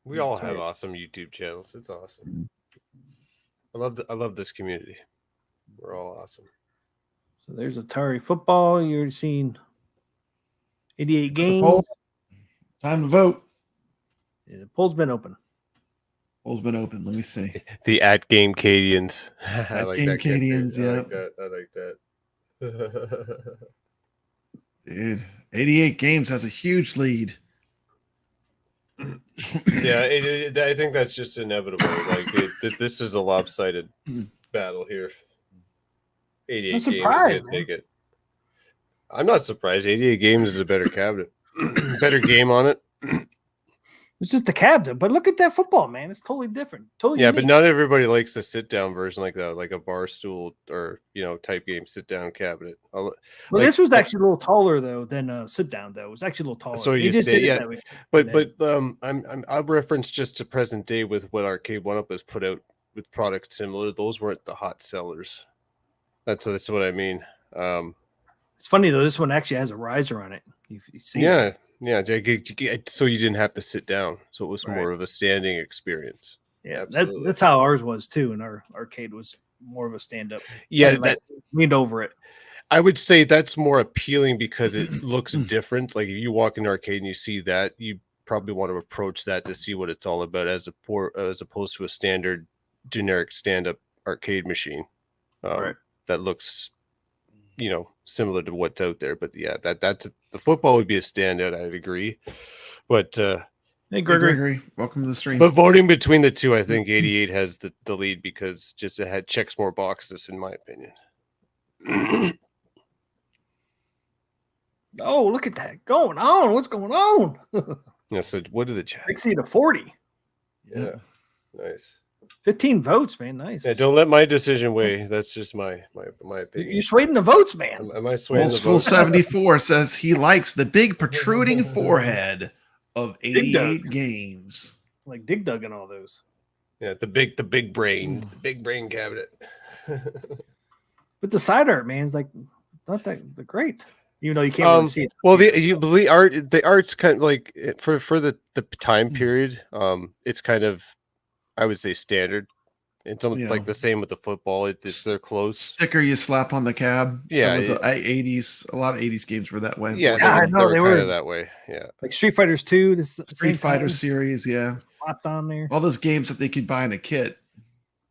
Speaker 4: We all have awesome YouTube channels. It's awesome. I love this community. We're all awesome.
Speaker 1: So there's Atari Football. You're seeing 88
Speaker 3: The
Speaker 1: games.
Speaker 3: poll. Time to vote.
Speaker 1: Yeah, the poll's been open.
Speaker 3: Poll's been open. Let me see.
Speaker 4: The Game Cadians.
Speaker 3: Game Cadians,
Speaker 4: I
Speaker 3: yeah.
Speaker 4: like that.
Speaker 3: Dude, 88 games has a huge lead.
Speaker 4: Yeah, I think that's just inevitable. Like this is a lopsided battle here. 88 games is gonna take it. I'm not surprised. 88 games is a better cabinet, better game on it.
Speaker 1: It's just a cabinet, but look at that football, man. It's totally different. Totally
Speaker 4: Yeah,
Speaker 1: unique.
Speaker 4: but not everybody likes the sit down version like that, like a bar stool or type game sit down cabinet.
Speaker 1: Well, this was actually a little taller though than sit down though. It was actually a little taller.
Speaker 4: So you
Speaker 1: just
Speaker 4: say,
Speaker 1: did it
Speaker 4: yeah,
Speaker 1: that way.
Speaker 4: but I'll reference just to present day with what Arcade 1-Up has put out with products similar. Those weren't the hot sellers. That's what I mean.
Speaker 1: It's funny though. This one actually has a riser on it. You see?
Speaker 4: Yeah. So you didn't have to sit down. So it was
Speaker 1: Right.
Speaker 4: more of a standing experience.
Speaker 1: Yeah,
Speaker 4: Absolutely.
Speaker 1: that's how ours was too. And our arcade was more of a stand up.
Speaker 4: Yeah,
Speaker 1: like leaned over it.
Speaker 4: I would say that's more appealing because it looks different. Like if you walk in an arcade and you see that, you probably want to approach that to see what it's all about, as opposed to a standard generic stand-up arcade machine
Speaker 1: Right.
Speaker 4: that looks, similar to what's out there. But yeah, that's the football would be a standout. I'd agree. But
Speaker 1: Hey, Gregory.
Speaker 3: Gregory, welcome to the stream.
Speaker 4: but voting between the two, I think 88 has the lead because just it had checks more boxes, in my opinion.
Speaker 1: Oh, look at that going on. What's going on?
Speaker 4: Yeah. So what did the chat?
Speaker 1: 60-40.
Speaker 4: Yeah. Nice.
Speaker 1: 15 votes, man. Nice.
Speaker 4: Yeah, don't let my decision weigh. That's just my opinion.
Speaker 1: You're swaying the votes, man.
Speaker 4: Am I swaying
Speaker 3: Old
Speaker 4: the
Speaker 3: School
Speaker 4: vote?
Speaker 3: 74 says he likes the big protruding forehead of
Speaker 1: Big
Speaker 3: 88 games.
Speaker 1: Like Dig Dug and all those.
Speaker 4: Yeah, the big brain cabinet.
Speaker 1: But the side art, man, is like not that great. Even though you can't really see it.
Speaker 4: Well, the art's kind of like for the time period. It's kind of, I would say, standard. It's almost like the same with the football. They're close.
Speaker 3: Sticker you slap on the cab.
Speaker 4: Yeah,
Speaker 3: it was 80s. A lot of 80s games were that way.
Speaker 4: Yeah,
Speaker 1: I know
Speaker 4: they
Speaker 1: they
Speaker 4: were kind
Speaker 1: were
Speaker 4: of that way. Yeah,
Speaker 1: like Street Fighters 2, the
Speaker 3: Street Fighter series, yeah.
Speaker 1: slapped on there.
Speaker 3: All those games that they could buy in a kit.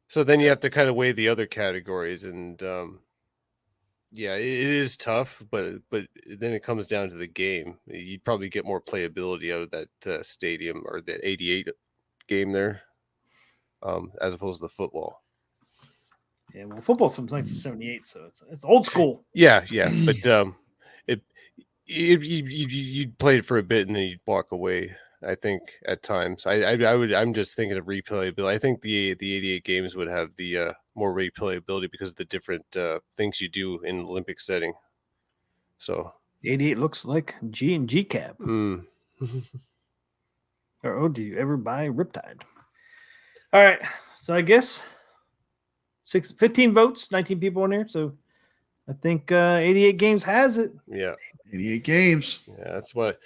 Speaker 4: so then you have to kind of weigh the other categories, and yeah, it is tough, but then it comes down to the game. You'd probably get more playability out of that stadium or that 88 game there, as opposed to the football.
Speaker 1: Yeah, well, football's from 1978, so it's old school.
Speaker 4: Yeah, but you'd play it for a bit and then you'd walk away. I think at times. I'm just thinking of replayability. I think the 88 games would have the more replayability because of the different things you do in Olympic setting. So
Speaker 1: 88 looks like G and G cab. Or oh, do you ever buy Riptide? All right, so I guess 15 votes, 19 people in there. So I think 88 games has it.
Speaker 4: Yeah,
Speaker 3: 88 games.
Speaker 4: yeah, that's what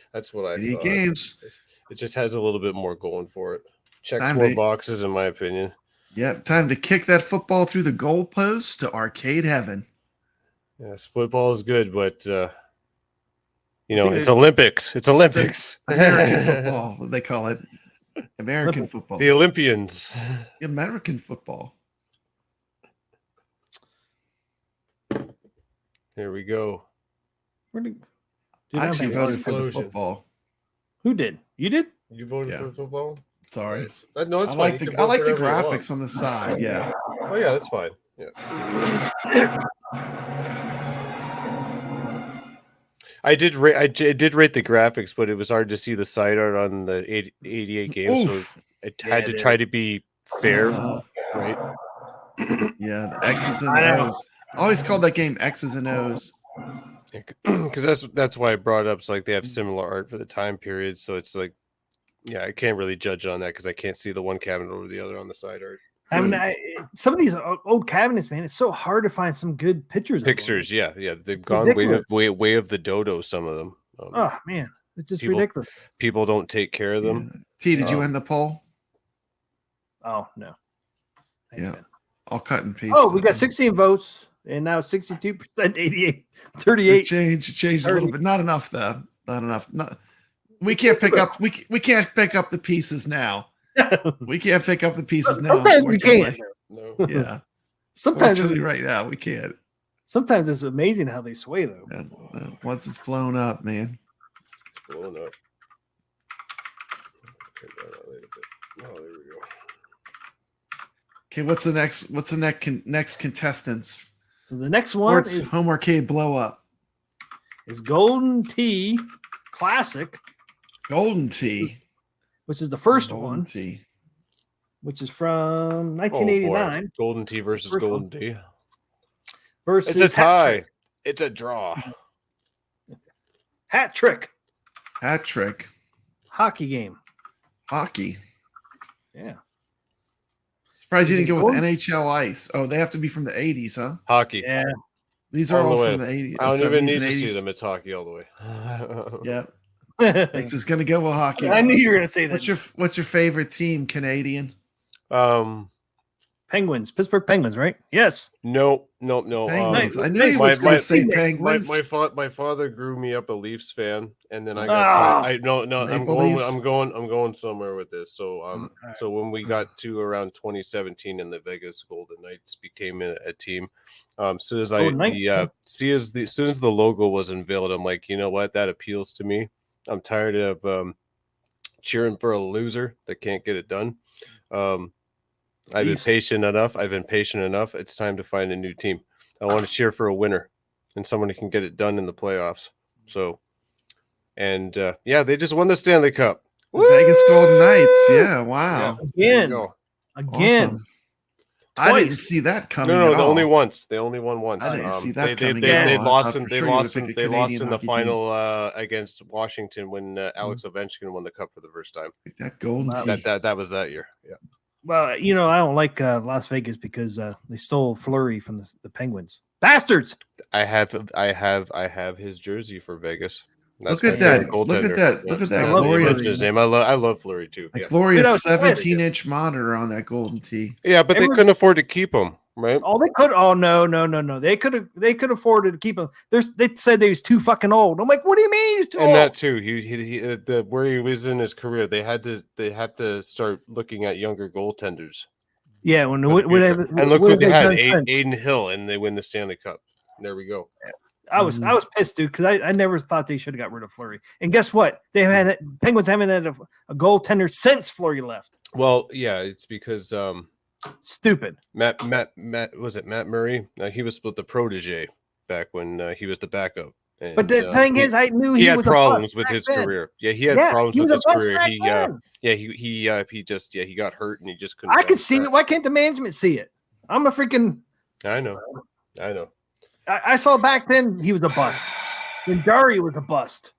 Speaker 4: I
Speaker 3: 88
Speaker 4: thought.
Speaker 3: games.
Speaker 4: It just has a little bit more going for it. Checks
Speaker 3: Time
Speaker 4: more
Speaker 3: to-
Speaker 4: boxes, in my opinion.
Speaker 3: Yep, time to kick that football through the goalpost to arcade heaven.
Speaker 4: Yes, football is good, but you know,
Speaker 1: think
Speaker 4: it's
Speaker 1: it-
Speaker 4: Olympics. It's Olympics.
Speaker 3: American football, what they call it. American football.
Speaker 4: The Olympians.
Speaker 3: American football.
Speaker 4: Here we go.
Speaker 1: Where did
Speaker 3: I actually
Speaker 1: have
Speaker 3: voted for the
Speaker 4: Explosion.
Speaker 3: football.
Speaker 1: Who did? You did?
Speaker 4: You voted
Speaker 3: Yeah.
Speaker 4: for football?
Speaker 3: Sorry.
Speaker 4: Nice. No, it's
Speaker 3: I
Speaker 4: fine.
Speaker 3: like
Speaker 4: You
Speaker 3: the
Speaker 4: can
Speaker 3: I
Speaker 4: vote
Speaker 3: like the
Speaker 4: for whatever you want.
Speaker 3: graphics on the side. Yeah.
Speaker 4: Oh yeah, that's fine. Yeah. I did rate the graphics, but it was hard to see the side art on the 88 games, so
Speaker 3: Oof.
Speaker 4: it
Speaker 1: Yeah,
Speaker 4: had to
Speaker 1: dude.
Speaker 4: try to be fair,
Speaker 3: Uh,
Speaker 4: right?
Speaker 3: yeah, the X's and
Speaker 1: I know.
Speaker 3: O's. I always called that game X's and O's.
Speaker 4: Because that's why I brought it up. It's like they have similar art for the time period, so it's like, yeah, I can't really judge on that because I can't see the one cabinet over the other on the side art.
Speaker 1: I mean, some of these old cabinets, man, it's so hard to find some good pictures. of them.
Speaker 4: Pictures, yeah, they've gone
Speaker 1: Ridiculous.
Speaker 4: way of the dodo. Some of them.
Speaker 1: Oh man, it's just
Speaker 4: People-
Speaker 1: ridiculous.
Speaker 4: People don't take care of them.
Speaker 3: Yeah. T, did you
Speaker 4: Um,
Speaker 3: end the poll?
Speaker 1: Oh no. Thank
Speaker 3: Yeah.
Speaker 1: God.
Speaker 3: I'll cut and paste.
Speaker 1: Oh, we
Speaker 3: that.
Speaker 1: got 16 votes and now 62%, 88,
Speaker 3: It
Speaker 1: 38.
Speaker 3: changed a little bit. Not enough though. Not enough. We can't pick up. We can't pick up the pieces now. We can't pick up the pieces now.
Speaker 1: Sometimes we can.
Speaker 3: unfortunately.
Speaker 4: No.
Speaker 3: Yeah.
Speaker 1: Sometimes,
Speaker 3: Unfortunately, right now we can't.
Speaker 1: sometimes it's amazing how they sway though.
Speaker 3: Yeah. Once it's blown up, man.
Speaker 4: It's blowing up. Turn that out a little bit. Oh, there we go.
Speaker 3: Okay, what's the next contestants?
Speaker 1: So the next one
Speaker 3: Sports
Speaker 1: is,
Speaker 3: home arcade blow up.
Speaker 1: Golden Tee Classic,
Speaker 3: Golden Tee.
Speaker 1: which is the first
Speaker 3: Golden
Speaker 1: one,
Speaker 3: Tee.
Speaker 1: which is from
Speaker 4: Oh, boy.
Speaker 1: 1989
Speaker 4: Golden Tee versus
Speaker 1: First one.
Speaker 4: Golden Tee.
Speaker 1: versus
Speaker 4: It's a tie.
Speaker 1: Hat
Speaker 4: It's a draw.
Speaker 1: Trick
Speaker 3: Hat trick.
Speaker 1: hockey game.
Speaker 3: Hockey.
Speaker 1: Yeah.
Speaker 3: Surprised you didn't go with
Speaker 1: Golden-
Speaker 3: NHL Ice. Oh, they have to be from the 80s, huh?
Speaker 4: Hockey.
Speaker 1: Yeah.
Speaker 3: These are
Speaker 4: All the
Speaker 3: all
Speaker 4: way.
Speaker 3: from the 80s.
Speaker 4: I don't even
Speaker 3: 70s
Speaker 4: need
Speaker 3: and
Speaker 4: to see
Speaker 3: 80s.
Speaker 4: them. It's hockey all the way.
Speaker 3: Yeah.
Speaker 1: I
Speaker 3: Max is gonna go with hockey.
Speaker 1: knew you were going to say that.
Speaker 3: What's your favorite team, Canadian?
Speaker 1: Penguins, Pittsburgh Penguins, right? Yes.
Speaker 4: No.
Speaker 3: Penguins. I knew
Speaker 1: nice.
Speaker 3: he was
Speaker 4: My-
Speaker 3: gonna say
Speaker 1: my-
Speaker 3: Penguins.
Speaker 4: My father grew me up a Leafs fan, and then I
Speaker 1: Ah.
Speaker 4: got I'm
Speaker 3: Maple
Speaker 4: going
Speaker 3: Leafs.
Speaker 4: I'm going somewhere with this. So so when we got to around 2017 and the Vegas Golden Knights became a team, soon as
Speaker 1: Golden Knights, huh?
Speaker 4: soon as the logo was unveiled, I'm like, you know what, that appeals to me. I'm tired of cheering for a loser that can't get it done. I've been
Speaker 1: Leafs.
Speaker 4: patient enough. It's time to find a new team. I want to cheer for a winner and someone who can get it done in the playoffs. So, and yeah, they just won the Stanley Cup.
Speaker 3: The Vegas Golden Knights. Yeah, wow.
Speaker 4: Yeah, there you
Speaker 1: Again.
Speaker 4: go.
Speaker 1: Again.
Speaker 3: Awesome. I didn't
Speaker 1: Twice.
Speaker 3: see that coming.
Speaker 4: No,
Speaker 3: at all.
Speaker 4: only once. They only won once.
Speaker 3: I didn't see that
Speaker 4: they,
Speaker 3: coming
Speaker 4: they,
Speaker 3: at
Speaker 4: they
Speaker 3: all. I
Speaker 4: lost
Speaker 3: thought
Speaker 4: in
Speaker 3: for
Speaker 4: they
Speaker 3: sure you
Speaker 4: lost
Speaker 3: would
Speaker 4: in
Speaker 3: pick a
Speaker 4: they lost
Speaker 3: Canadian
Speaker 4: in the
Speaker 3: hockey team.
Speaker 4: final against Washington when Alex Ovechkin won the cup for the first time.
Speaker 3: That Golden
Speaker 1: Wow.
Speaker 3: Tee.
Speaker 4: That was that year. Yeah.
Speaker 1: Well, you know, I don't like Las Vegas because they stole Fleury from the Penguins. Bastards.
Speaker 4: I have his jersey for Vegas.
Speaker 3: Look
Speaker 4: my
Speaker 3: at that.
Speaker 4: favorite
Speaker 3: Look at
Speaker 4: goaltender.
Speaker 3: that. Look at that
Speaker 1: I love
Speaker 3: glorious,
Speaker 4: That's his name. I love Fleury too.
Speaker 3: a
Speaker 4: Yeah.
Speaker 3: glorious
Speaker 1: Dude, I was excited.
Speaker 3: 17-inch monitor on that Golden Tee.
Speaker 4: Yeah, but they
Speaker 1: Everyone-
Speaker 4: couldn't afford to keep him, right?
Speaker 1: Oh, they could. Oh no. They could afford to keep him. They said he was too fucking old. I'm like, what do you mean he's too
Speaker 4: And
Speaker 1: old?
Speaker 4: that too. He where he was in his career, they had to start looking at younger goaltenders.
Speaker 1: Yeah, when
Speaker 4: for the
Speaker 1: what
Speaker 4: future.
Speaker 1: have,
Speaker 4: And look
Speaker 1: what
Speaker 4: who
Speaker 1: have
Speaker 4: they had,
Speaker 1: done since?
Speaker 4: Aiden Hill, and they win the Stanley Cup. There we go.
Speaker 1: I was pissed, dude, because I never thought they should have got rid of Fleury. And guess what? They had Penguins haven't had a goaltender since Fleury left.
Speaker 4: Well, yeah, it's because
Speaker 1: Stupid.
Speaker 4: Matt was it Matt Murray? He was with the protege back when he was the backup. And,
Speaker 1: But the thing is, I knew
Speaker 4: he
Speaker 1: he
Speaker 4: had
Speaker 1: was
Speaker 4: problems
Speaker 1: a bust
Speaker 4: with
Speaker 1: back
Speaker 4: his
Speaker 1: then.
Speaker 4: career. Yeah, he had
Speaker 1: Yeah,
Speaker 4: problems
Speaker 1: he
Speaker 4: with
Speaker 1: was
Speaker 4: his
Speaker 1: a bust
Speaker 4: career.
Speaker 1: back
Speaker 4: He
Speaker 1: then.
Speaker 4: he got hurt and he just couldn't.
Speaker 1: I could
Speaker 4: bounce
Speaker 1: see
Speaker 4: back.
Speaker 1: it. Why can't the management see it? I'm a freaking.
Speaker 4: I know.
Speaker 1: I saw back then he was a bust. When Dari was a bust.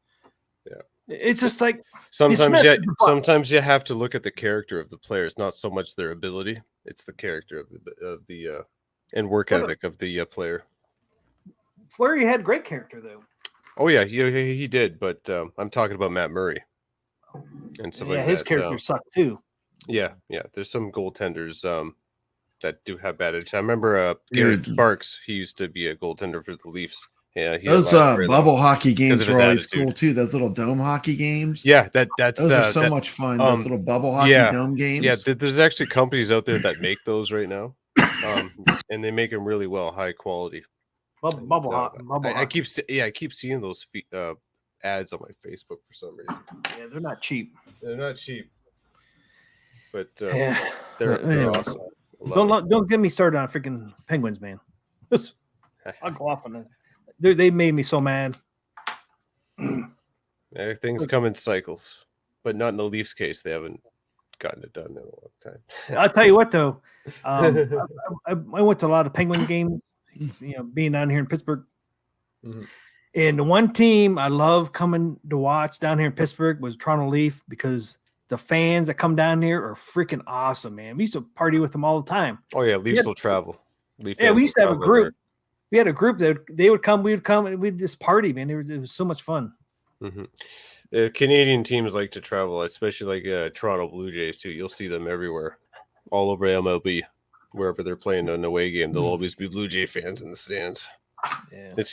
Speaker 4: Yeah.
Speaker 1: It's just like
Speaker 4: sometimes you have to look at the character of the players, not so much their ability. It's the character of the and work ethic of the player.
Speaker 1: Fleury had great character though.
Speaker 4: Oh yeah, he did, but I'm talking about Matt Murray and stuff like
Speaker 1: his
Speaker 4: that.
Speaker 1: character sucked too.
Speaker 4: Yeah. There's some goaltenders that do have bad edge. I remember Garrett Sparks. He used to be a goaltender for the Leafs. Yeah,
Speaker 3: those bubble hockey games were always cool too. Those little dome hockey games.
Speaker 4: Yeah, that's
Speaker 3: those are so much fun. Those little bubble hockey dome games.
Speaker 4: Yeah, there's actually companies out there that make those right now, and they make them really well, high quality.
Speaker 1: Bubble hockey.
Speaker 4: I keep seeing those ads on my Facebook for some reason.
Speaker 1: Yeah, they're not cheap.
Speaker 4: But
Speaker 1: yeah,
Speaker 4: they're awesome.
Speaker 1: Don't get me started on freaking Penguins, man. I'll go off on that. They made me so mad.
Speaker 4: Things come in cycles, but not in the Leafs case. They haven't gotten it done in a long time.
Speaker 1: I'll tell you what, though. I went to a lot of Penguin games, being down here in Pittsburgh.
Speaker 4: Mm-hmm.
Speaker 1: And the one team I love coming to watch down here in Pittsburgh was Toronto Leaf, because the fans that come down here are freaking awesome, man. We used to party with them all the time.
Speaker 4: Oh, yeah, Leafs will travel.
Speaker 1: We used to have a group. We had a group that they would come, we would come, and we'd just party, man. It was so much fun.
Speaker 4: Mm-hmm. Canadian teams like to travel, especially like Toronto Blue Jays too. You'll see them everywhere, all over MLB, wherever they're playing an away game. There'll always be Blue Jay fans in the stands. Yeah, it's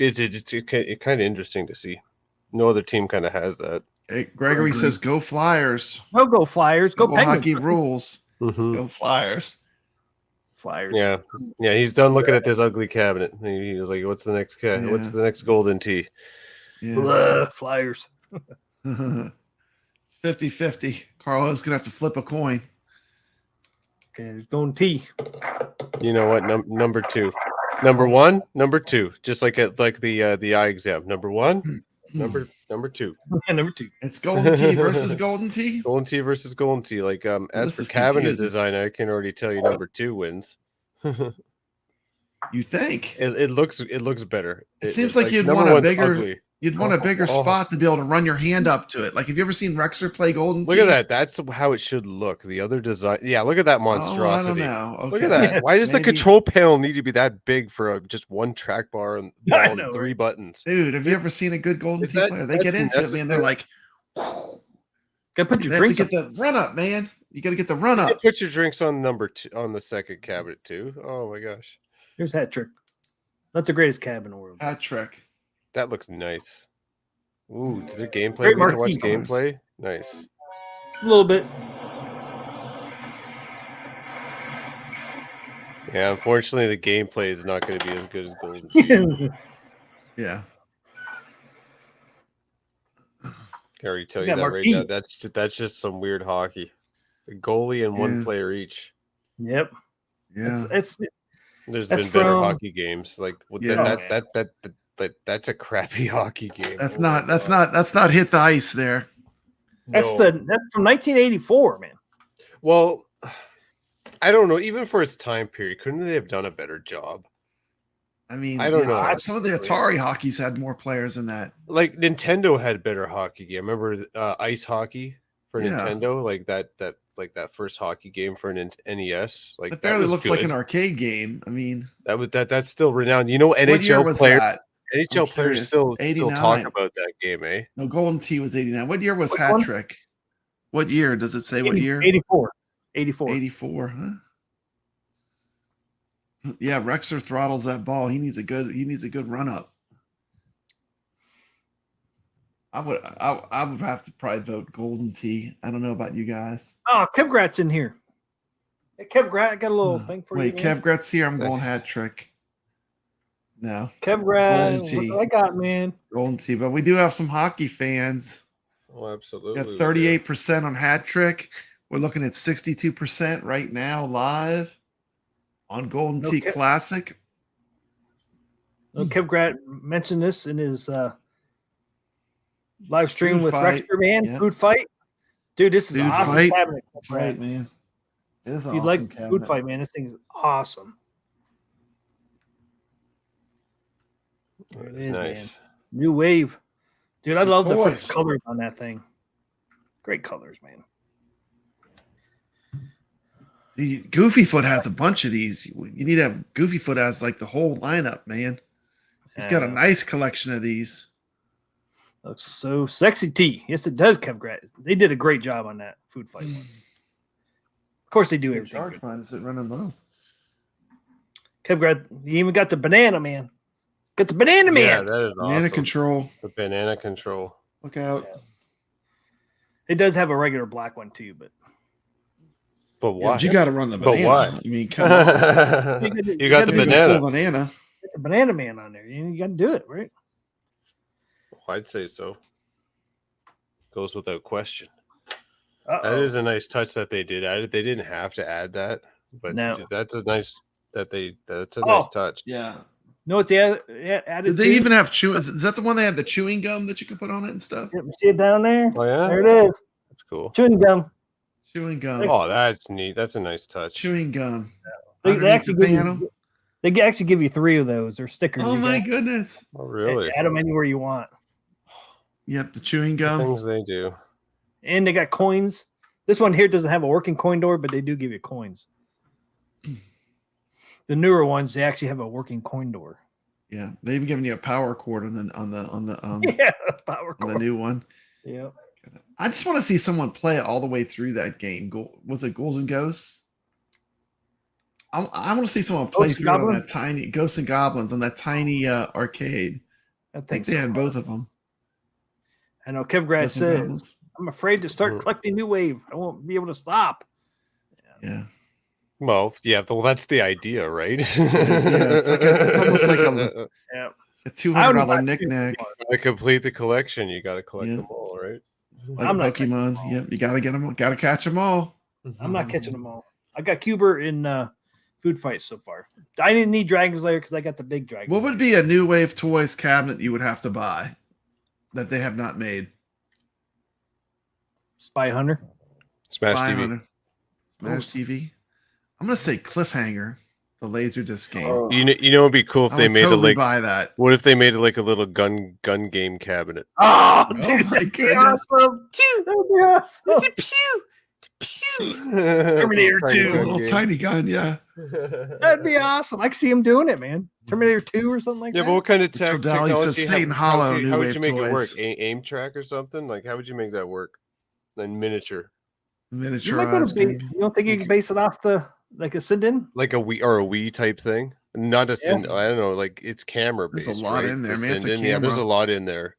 Speaker 4: kind of interesting to see. No other team kind of has that.
Speaker 3: Hey, Gregory says, "Go Flyers!
Speaker 1: Go Flyers! Go Penguins!"
Speaker 3: Hockey rules.
Speaker 4: Mm-hmm.
Speaker 3: Go Flyers!
Speaker 1: Flyers.
Speaker 4: Yeah. He's done looking at this ugly cabinet. He was like, "What's the next What's the next golden tee?"
Speaker 1: Yeah. Flyers.
Speaker 3: It's 50-50. Carlo's gonna have to flip a coin.
Speaker 1: Okay, there's golden tee.
Speaker 4: You know what? Number two, number one, number two. Just like the eye exam. Number one, number two.
Speaker 1: Number two.
Speaker 3: It's golden tee versus golden tee.
Speaker 4: Golden tee versus golden tee. Like as for cabinet design, I can already tell you number two wins.
Speaker 3: You think
Speaker 4: it looks better.
Speaker 3: It seems like you'd want a bigger ugly. You'd want a bigger spot to be able to run your hand up to it. Like, have you ever seen Rexer play golden tee?
Speaker 4: Look at that. That's how it should look. The other design. Yeah, look at that monstrosity.
Speaker 3: I don't know. Okay.
Speaker 4: Look at that. Why does the control panel need to be that big for just one track bar and three buttons?
Speaker 3: Dude, have you ever seen a good golden tee player? They get into it, man. They're like,
Speaker 1: gotta put your drinks
Speaker 3: to get the run up, man. You got to get the run up.
Speaker 4: Put your drinks on number two on the second cabinet too. Oh my gosh.
Speaker 1: Here's hat trick. Not the greatest cab in the world.
Speaker 3: Hat trick.
Speaker 4: That looks nice. Ooh, is there gameplay? We get to watch gameplay. Nice.
Speaker 1: A little bit.
Speaker 4: Yeah, unfortunately, the gameplay is not going to be as good as Golden.
Speaker 3: Yeah.
Speaker 4: I already tell you that right now. That's just some weird hockey. The goalie and one player each.
Speaker 1: Yep.
Speaker 3: Yeah.
Speaker 4: There's been better hockey games. Like that's a crappy hockey game.
Speaker 3: That's not hit the ice there.
Speaker 1: That's from 1984, man.
Speaker 4: Well, I don't know. Even for its time period, couldn't they have done a better job?
Speaker 3: I mean,
Speaker 4: I don't know.
Speaker 3: Some of the Atari hockeys had more players than that.
Speaker 4: Like Nintendo had better hockey game. Remember ice hockey for Nintendo? Like that first hockey game for an NES. Like
Speaker 3: it barely looks like an arcade game. I mean,
Speaker 4: that's still renowned. You know, NHL players still talk about that game, eh?
Speaker 3: No, Golden Tee was 89. What year was Hat Trick? What year does it say? What year?
Speaker 1: 84,
Speaker 3: huh? Yeah, Rexer throttles that ball. He needs a good run up. I would have to probably vote Golden Tee. I don't know about you guys.
Speaker 1: Oh, Kevgrat's in here. Hey, Kevgrat, I got a little thing for you.
Speaker 3: Wait, Kevgrat's here. I'm going Hat Trick. No.
Speaker 1: Kevgrat, what I got, man?
Speaker 3: Golden Tee. But we do have some hockey fans.
Speaker 4: Oh, absolutely.
Speaker 3: We got 38% on Hat Trick. We're looking at 62% right now live on Golden Tee Classic.
Speaker 1: Kevgrat mentioned this in his live stream
Speaker 3: Food
Speaker 1: with
Speaker 3: fight.
Speaker 1: Rexter, man.
Speaker 3: Yep.
Speaker 1: Food fight. Dude, this is
Speaker 3: Food
Speaker 1: an awesome
Speaker 3: fight.
Speaker 1: cabinet.
Speaker 3: That's right, man. It is
Speaker 1: If
Speaker 3: an
Speaker 1: you
Speaker 3: awesome
Speaker 1: like
Speaker 3: cabinet.
Speaker 1: food fight, man, this thing's awesome. There it
Speaker 4: That's
Speaker 1: is,
Speaker 4: nice.
Speaker 1: man. New wave. Dude, I love the
Speaker 3: toys.
Speaker 1: colors on that thing. Great colors, man.
Speaker 3: Goofy Foot has a bunch of these. You need to have Goofy Foot has like the whole lineup, man. He's got a nice collection of these.
Speaker 1: Looks so sexy, T. Yes, it does, Kev Grat. They did a great job on that food fight one. Of course, they do everything.
Speaker 3: Charge
Speaker 1: Good.
Speaker 3: mine is it running low?
Speaker 1: Kev Grat, you even got the banana man. Got the banana
Speaker 4: Yeah,
Speaker 1: man.
Speaker 4: that is
Speaker 3: Banana
Speaker 4: awesome.
Speaker 3: control.
Speaker 4: The banana control.
Speaker 3: Look out.
Speaker 1: It does have a regular black one too, but
Speaker 4: But
Speaker 3: Yeah,
Speaker 4: why?
Speaker 3: but you got to run the
Speaker 4: But
Speaker 3: banana.
Speaker 4: why?
Speaker 3: I mean, come on.
Speaker 4: You got the
Speaker 1: You
Speaker 3: Maybe a
Speaker 4: banana.
Speaker 3: full banana.
Speaker 1: get the banana man on there. You got to do it, right?
Speaker 4: I'd say so. Goes without question.
Speaker 1: Uh-oh.
Speaker 4: That is a nice touch that they did add it. They didn't have to add that, but
Speaker 1: No.
Speaker 4: that's a nice that's a nice touch.
Speaker 3: Yeah.
Speaker 1: know what they added?
Speaker 3: Did they
Speaker 1: too?
Speaker 3: even have chewing? Is that the one they had the chewing gum that you could put on it and stuff?
Speaker 1: Yep, you see it down there?
Speaker 4: Oh yeah,
Speaker 1: There it is.
Speaker 4: that's cool.
Speaker 1: Chewing gum.
Speaker 3: Chewing gum.
Speaker 4: Oh, that's neat. That's a nice touch.
Speaker 3: Chewing gum.
Speaker 1: They
Speaker 3: Underneath
Speaker 1: actually
Speaker 3: the
Speaker 1: give
Speaker 3: piano?
Speaker 1: you, they actually give you 3 of those. They're stickers.
Speaker 3: Oh
Speaker 1: You
Speaker 3: my
Speaker 1: can
Speaker 3: goodness.
Speaker 4: Oh really?
Speaker 1: add them anywhere you want.
Speaker 3: Yep, the chewing
Speaker 4: The
Speaker 3: gum.
Speaker 4: things they do.
Speaker 1: And they got coins. This one here doesn't have a working coin door, but they do give you coins. The newer ones, they actually have a working coin door.
Speaker 3: Yeah, they even given you a power cord on the
Speaker 1: Yeah, power
Speaker 3: on the
Speaker 1: cord.
Speaker 3: new one.
Speaker 1: Yeah.
Speaker 3: I just want to see someone play it all the way through that game. Was it Ghouls and Ghosts? I want to see someone play
Speaker 1: Ghosts and
Speaker 3: through it on
Speaker 1: Goblins?
Speaker 3: that tiny Ghosts and Goblins on that tiny arcade.
Speaker 1: I
Speaker 3: I think they
Speaker 1: so.
Speaker 3: had both of them.
Speaker 1: I know Kev Grass
Speaker 3: Ghosts and
Speaker 1: said,
Speaker 3: Goblins.
Speaker 1: I'm afraid to start
Speaker 4: Mhm.
Speaker 1: collecting New Wave. I won't be able to stop.
Speaker 3: Yeah,
Speaker 4: Well, yeah. Well, that's the idea, right?
Speaker 3: it's almost like a
Speaker 1: Yeah.
Speaker 3: $200 knickknack.
Speaker 4: To complete the collection, you got to collect
Speaker 3: Yeah.
Speaker 4: them all, right?
Speaker 3: Like
Speaker 1: I'm not catching
Speaker 3: Pokemon.
Speaker 1: them all.
Speaker 3: Yep, you gotta get them. Gotta catch them all.
Speaker 1: I'm not catching them all. I got Cuber in food fights so far. I didn't need Dragon's Lair because I got the big dragon.
Speaker 3: What would be a new wave toys cabinet you would have to buy that they have not made?
Speaker 1: Spy Hunter?
Speaker 4: Smash
Speaker 3: Spy
Speaker 4: TV.
Speaker 3: Hunter. Smash TV. I'm gonna say Cliffhanger, the Laserdisc game.
Speaker 1: Oh,
Speaker 4: You know, it'd be cool if
Speaker 3: I
Speaker 4: they
Speaker 3: would
Speaker 4: made
Speaker 3: totally
Speaker 4: it like.
Speaker 3: buy that.
Speaker 4: What if they made it like a little gun game cabinet?
Speaker 1: oh
Speaker 3: Oh
Speaker 1: dude,
Speaker 3: my
Speaker 1: that'd be
Speaker 3: goodness.
Speaker 1: awesome. That'd be awesome. Terminator 2.
Speaker 3: Little tiny gun, yeah.
Speaker 1: That'd be awesome. I can see him doing it, man. Terminator 2 or something like
Speaker 4: Yeah,
Speaker 1: that.
Speaker 4: but what kind of
Speaker 3: Triple Dally
Speaker 4: technology?
Speaker 3: says Satan Hollow, New
Speaker 4: How would
Speaker 3: Wave
Speaker 4: you make it work?
Speaker 3: toys.
Speaker 4: Aim track or something? Like, how would you make that work? In miniature,
Speaker 1: you might be able
Speaker 3: Miniaturized.
Speaker 1: to base, you don't think you can base it off the like a sit-in?
Speaker 4: like a Wii type thing, not a I don't know, like it's camera
Speaker 3: There's
Speaker 4: based.
Speaker 3: a lot
Speaker 4: right?
Speaker 3: in there,
Speaker 4: The
Speaker 3: man. It's a
Speaker 4: Sinden, yeah, there's a
Speaker 3: camera.
Speaker 4: lot in there.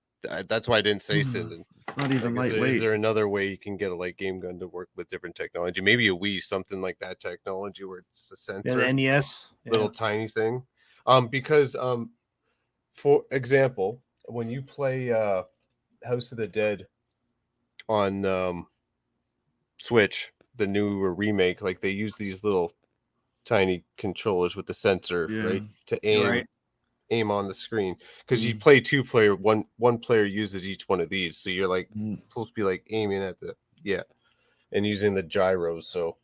Speaker 4: That's why I didn't say Sinden.
Speaker 3: It's not even
Speaker 4: Like,
Speaker 3: lightweight.
Speaker 4: is there another way you can get a light game gun to work with different technology? Maybe a Wii, something like that technology where it's a
Speaker 1: Yeah,
Speaker 4: sensor,
Speaker 1: the NES. Yeah.
Speaker 4: little tiny thing. Because for example, when you play House of the Dead on Switch, the new remake, like they use these little tiny controllers with the sensor,
Speaker 3: Yeah.
Speaker 4: right, to aim
Speaker 1: Right.
Speaker 4: aim on the screen. Because you play 2-player, one player uses each one of these, so you're like supposed to be like aiming at the and using the gyros. So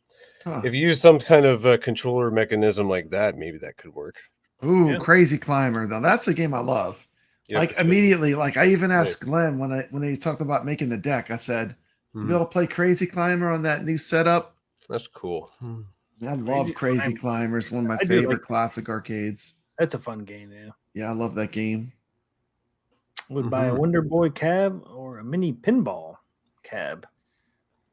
Speaker 3: Huh.
Speaker 4: if you use some kind of controller mechanism like that, maybe that could work.
Speaker 3: Ooh,
Speaker 1: Yeah.
Speaker 3: Crazy Climber. Now that's a game I love.
Speaker 4: Yeah,
Speaker 3: Like
Speaker 4: it's good.
Speaker 3: immediately, like I even asked
Speaker 4: Nice.
Speaker 3: Glenn when they talked about making the deck. I said, "You
Speaker 4: Mhm.
Speaker 3: be able to play Crazy Climber on that new setup."
Speaker 4: That's cool.
Speaker 3: I love
Speaker 1: Crazy
Speaker 3: Crazy Climber. It's one of my
Speaker 1: I do like-
Speaker 3: favorite classic arcades.
Speaker 1: That's a fun game, yeah.
Speaker 3: Yeah, I love that game.
Speaker 1: Would buy a
Speaker 4: Mhm.
Speaker 1: Wonder Boy cab or a mini pinball cab.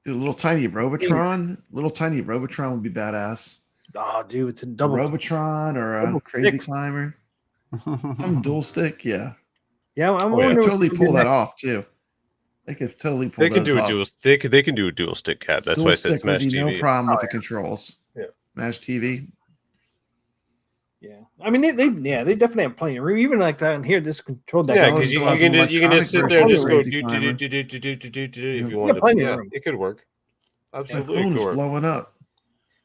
Speaker 3: Dude, little tiny Robotron. Little tiny Robotron would be badass.
Speaker 1: Oh, dude, it's a
Speaker 3: A
Speaker 1: double.
Speaker 3: Robotron or a
Speaker 1: double
Speaker 3: Crazy
Speaker 1: sticks.
Speaker 3: Climber. Some dual stick. Yeah,
Speaker 1: Yeah, I'm
Speaker 3: they
Speaker 1: wondering
Speaker 3: could
Speaker 1: what
Speaker 3: totally
Speaker 1: they'll
Speaker 3: pull
Speaker 1: do
Speaker 3: that
Speaker 1: next.
Speaker 3: off too. They could totally pull
Speaker 4: They can
Speaker 3: those
Speaker 4: do a
Speaker 3: off.
Speaker 4: dual. They can do a dual stick cab. That's
Speaker 3: Dual
Speaker 4: why I said
Speaker 3: stick would
Speaker 4: Smash
Speaker 3: be
Speaker 4: TV.
Speaker 3: no problem with
Speaker 1: Oh,
Speaker 3: the controls.
Speaker 4: Yeah.
Speaker 3: Smash TV.
Speaker 1: Yeah, I mean they definitely have plenty of room. Even like down here, this control deck.
Speaker 4: Yeah,
Speaker 3: Well,
Speaker 4: because
Speaker 3: it
Speaker 4: you
Speaker 3: still has an
Speaker 4: can just sit there and
Speaker 3: electronic
Speaker 4: just go
Speaker 3: version
Speaker 4: do
Speaker 3: of Crazy
Speaker 4: if
Speaker 3: Yeah.
Speaker 4: you want to.
Speaker 1: plenty of
Speaker 4: Yeah,
Speaker 1: room.
Speaker 4: it could work.
Speaker 3: My
Speaker 4: Absolutely, it
Speaker 3: phone
Speaker 4: could
Speaker 3: is
Speaker 4: work.
Speaker 3: blowing up.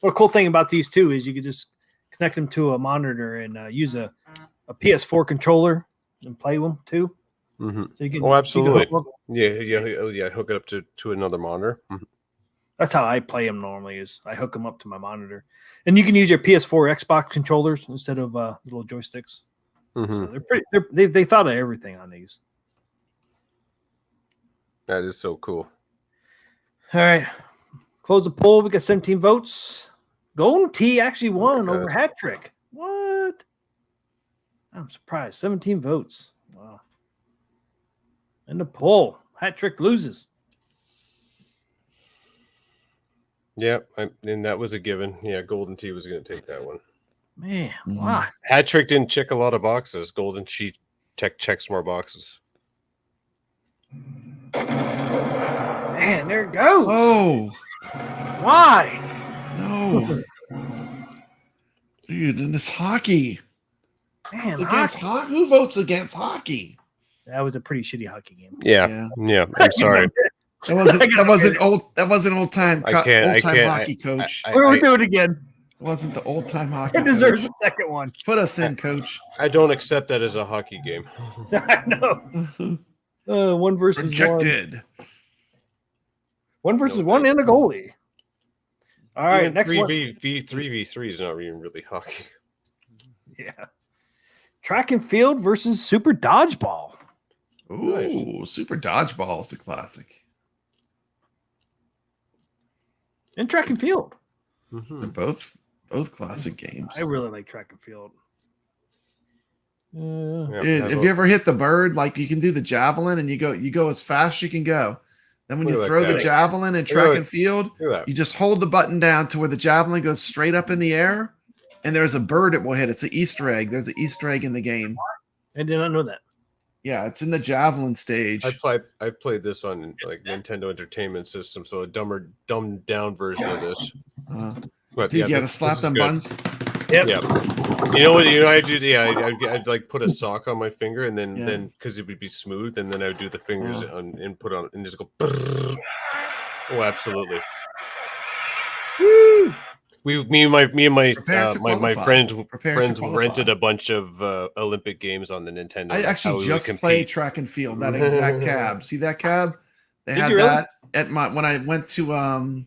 Speaker 1: Well, the cool thing about these too is you could just connect them to a monitor and use a PS4 controller and play them too.
Speaker 4: Mhm.
Speaker 1: So you can.
Speaker 4: Oh, absolutely.
Speaker 1: You can
Speaker 4: Yeah. Hook it up to another monitor.
Speaker 1: That's how I play them normally. Is I hook them up to my monitor, and you can use your PS4, Xbox controllers instead of little joysticks. So they're pretty. They thought of everything on these.
Speaker 4: That is so cool.
Speaker 1: All right, close the poll. We got 17 votes. Golden Tee actually won over Hat Trick. What? I'm surprised. 17 votes. Wow. In the poll, Hat Trick loses.
Speaker 4: Yeah, and that was a given. Yeah, Golden Tee was going to take that one.
Speaker 1: Man, wow.
Speaker 4: Hat Trick didn't check a lot of boxes. Golden Tee checks more boxes.
Speaker 1: Man, there it goes.
Speaker 3: Oh,
Speaker 1: Why?
Speaker 3: no. Dude, and this hockey.
Speaker 1: Man,
Speaker 3: Against
Speaker 1: hockey.
Speaker 3: Who votes against hockey?
Speaker 1: That was a pretty shitty hockey game.
Speaker 4: Yeah. I'm sorry.
Speaker 3: That wasn't old time hockey coach.
Speaker 1: We'll do it again.
Speaker 3: It wasn't the old time hockey.
Speaker 1: It deserves
Speaker 3: coach.
Speaker 1: a second one.
Speaker 3: Put us in, coach.
Speaker 4: I don't accept that as a hockey game.
Speaker 1: I know. One versus
Speaker 3: Rejected.
Speaker 1: One versus one and a goalie. All right,
Speaker 4: Even
Speaker 1: next one.
Speaker 4: 3v3 is not even really hockey.
Speaker 1: Yeah. Track and field versus super dodgeball.
Speaker 3: Ooh, Super Dodgeball is the classic.
Speaker 1: And track and field.
Speaker 3: They're both classic games.
Speaker 1: I really like track and field.
Speaker 3: Dude, if you ever hit the bird, like you can do the javelin and you go as fast as you can go. Then when you throw the javelin in track and field, you just hold the button down to where the javelin goes straight up in the air, and there's a bird it will hit. It's an Easter egg. There's an Easter egg in the game.
Speaker 1: I did not know that.
Speaker 3: Yeah, it's in the javelin stage.
Speaker 4: I played this on like Nintendo Entertainment System, so a dumbed down version of this. But
Speaker 3: dude, you got to slap them buns.
Speaker 1: Yep.
Speaker 4: Yeah. You know what I do? Yeah, I'd like put a sock on my finger, and then because it would be smooth, and then I would do the fingers and put on and just go. Brrr. Oh, absolutely.
Speaker 1: Woo!
Speaker 4: Me and my friends
Speaker 3: qualify.
Speaker 4: rented a bunch of Olympic games on the Nintendo.
Speaker 3: I actually just played track and field, that exact cab. See that cab? They had that at when I went to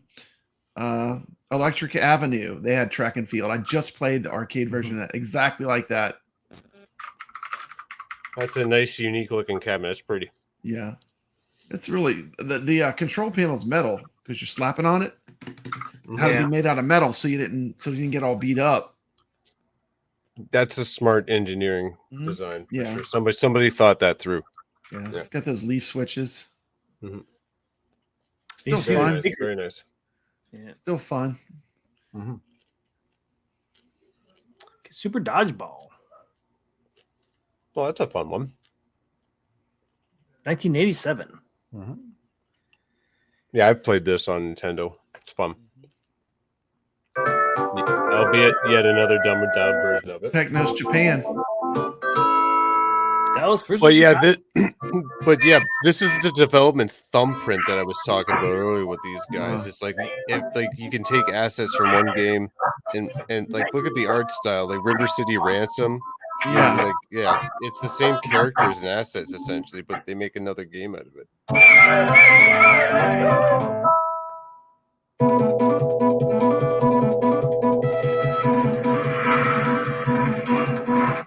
Speaker 3: Electric Avenue. They had track and field. I just played the arcade version of that, exactly like that.
Speaker 4: That's a nice, unique looking cabinet. It's pretty.
Speaker 3: Yeah, it's really the control panel's metal because you're slapping on it. Had to be made out of metal so you didn't get all beat up.
Speaker 4: That's a smart engineering design.
Speaker 3: Yeah,
Speaker 4: sure. Somebody thought that through.
Speaker 3: Yeah, it's got those leaf switches.
Speaker 1: Still
Speaker 3: fun.
Speaker 4: Nice. Very nice.
Speaker 1: Yeah.
Speaker 3: Still fun.
Speaker 1: Super dodgeball.
Speaker 4: Well, that's a fun one.
Speaker 1: 1987.
Speaker 4: Yeah, I've played this on Nintendo. It's fun. Albeit yet another dumbed down version of it.
Speaker 3: Technos Japan.
Speaker 1: Dallas versus
Speaker 4: But yeah, this is the development thumbprint that I was talking about earlier with these guys. It's like you can take assets from one game and like look at the art style, like River City Ransom.
Speaker 3: Yeah,
Speaker 4: it's the same characters and assets essentially, but they make another game out of it.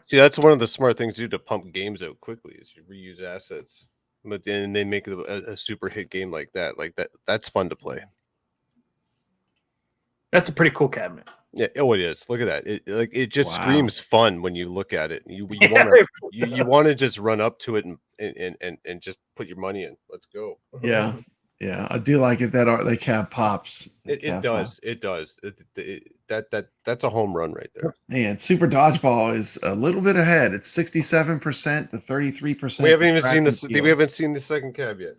Speaker 4: See, that's one of the smart things to do to pump games out quickly is you reuse assets, but then they make a super hit game like that. That's fun to play.
Speaker 1: That's a pretty cool cabinet.
Speaker 4: Yeah, it is. Look at that. It just screams fun when you look at it. You want to just run up to it and just put your money in. Let's go.
Speaker 3: Yeah. Yeah, I do like it that the cab pops.
Speaker 4: It does. That's a home run right there.
Speaker 3: Man, Super Dodgeball is a little bit ahead. It's 67% to 33%.
Speaker 4: We haven't even seen this. We haven't seen the second cab yet.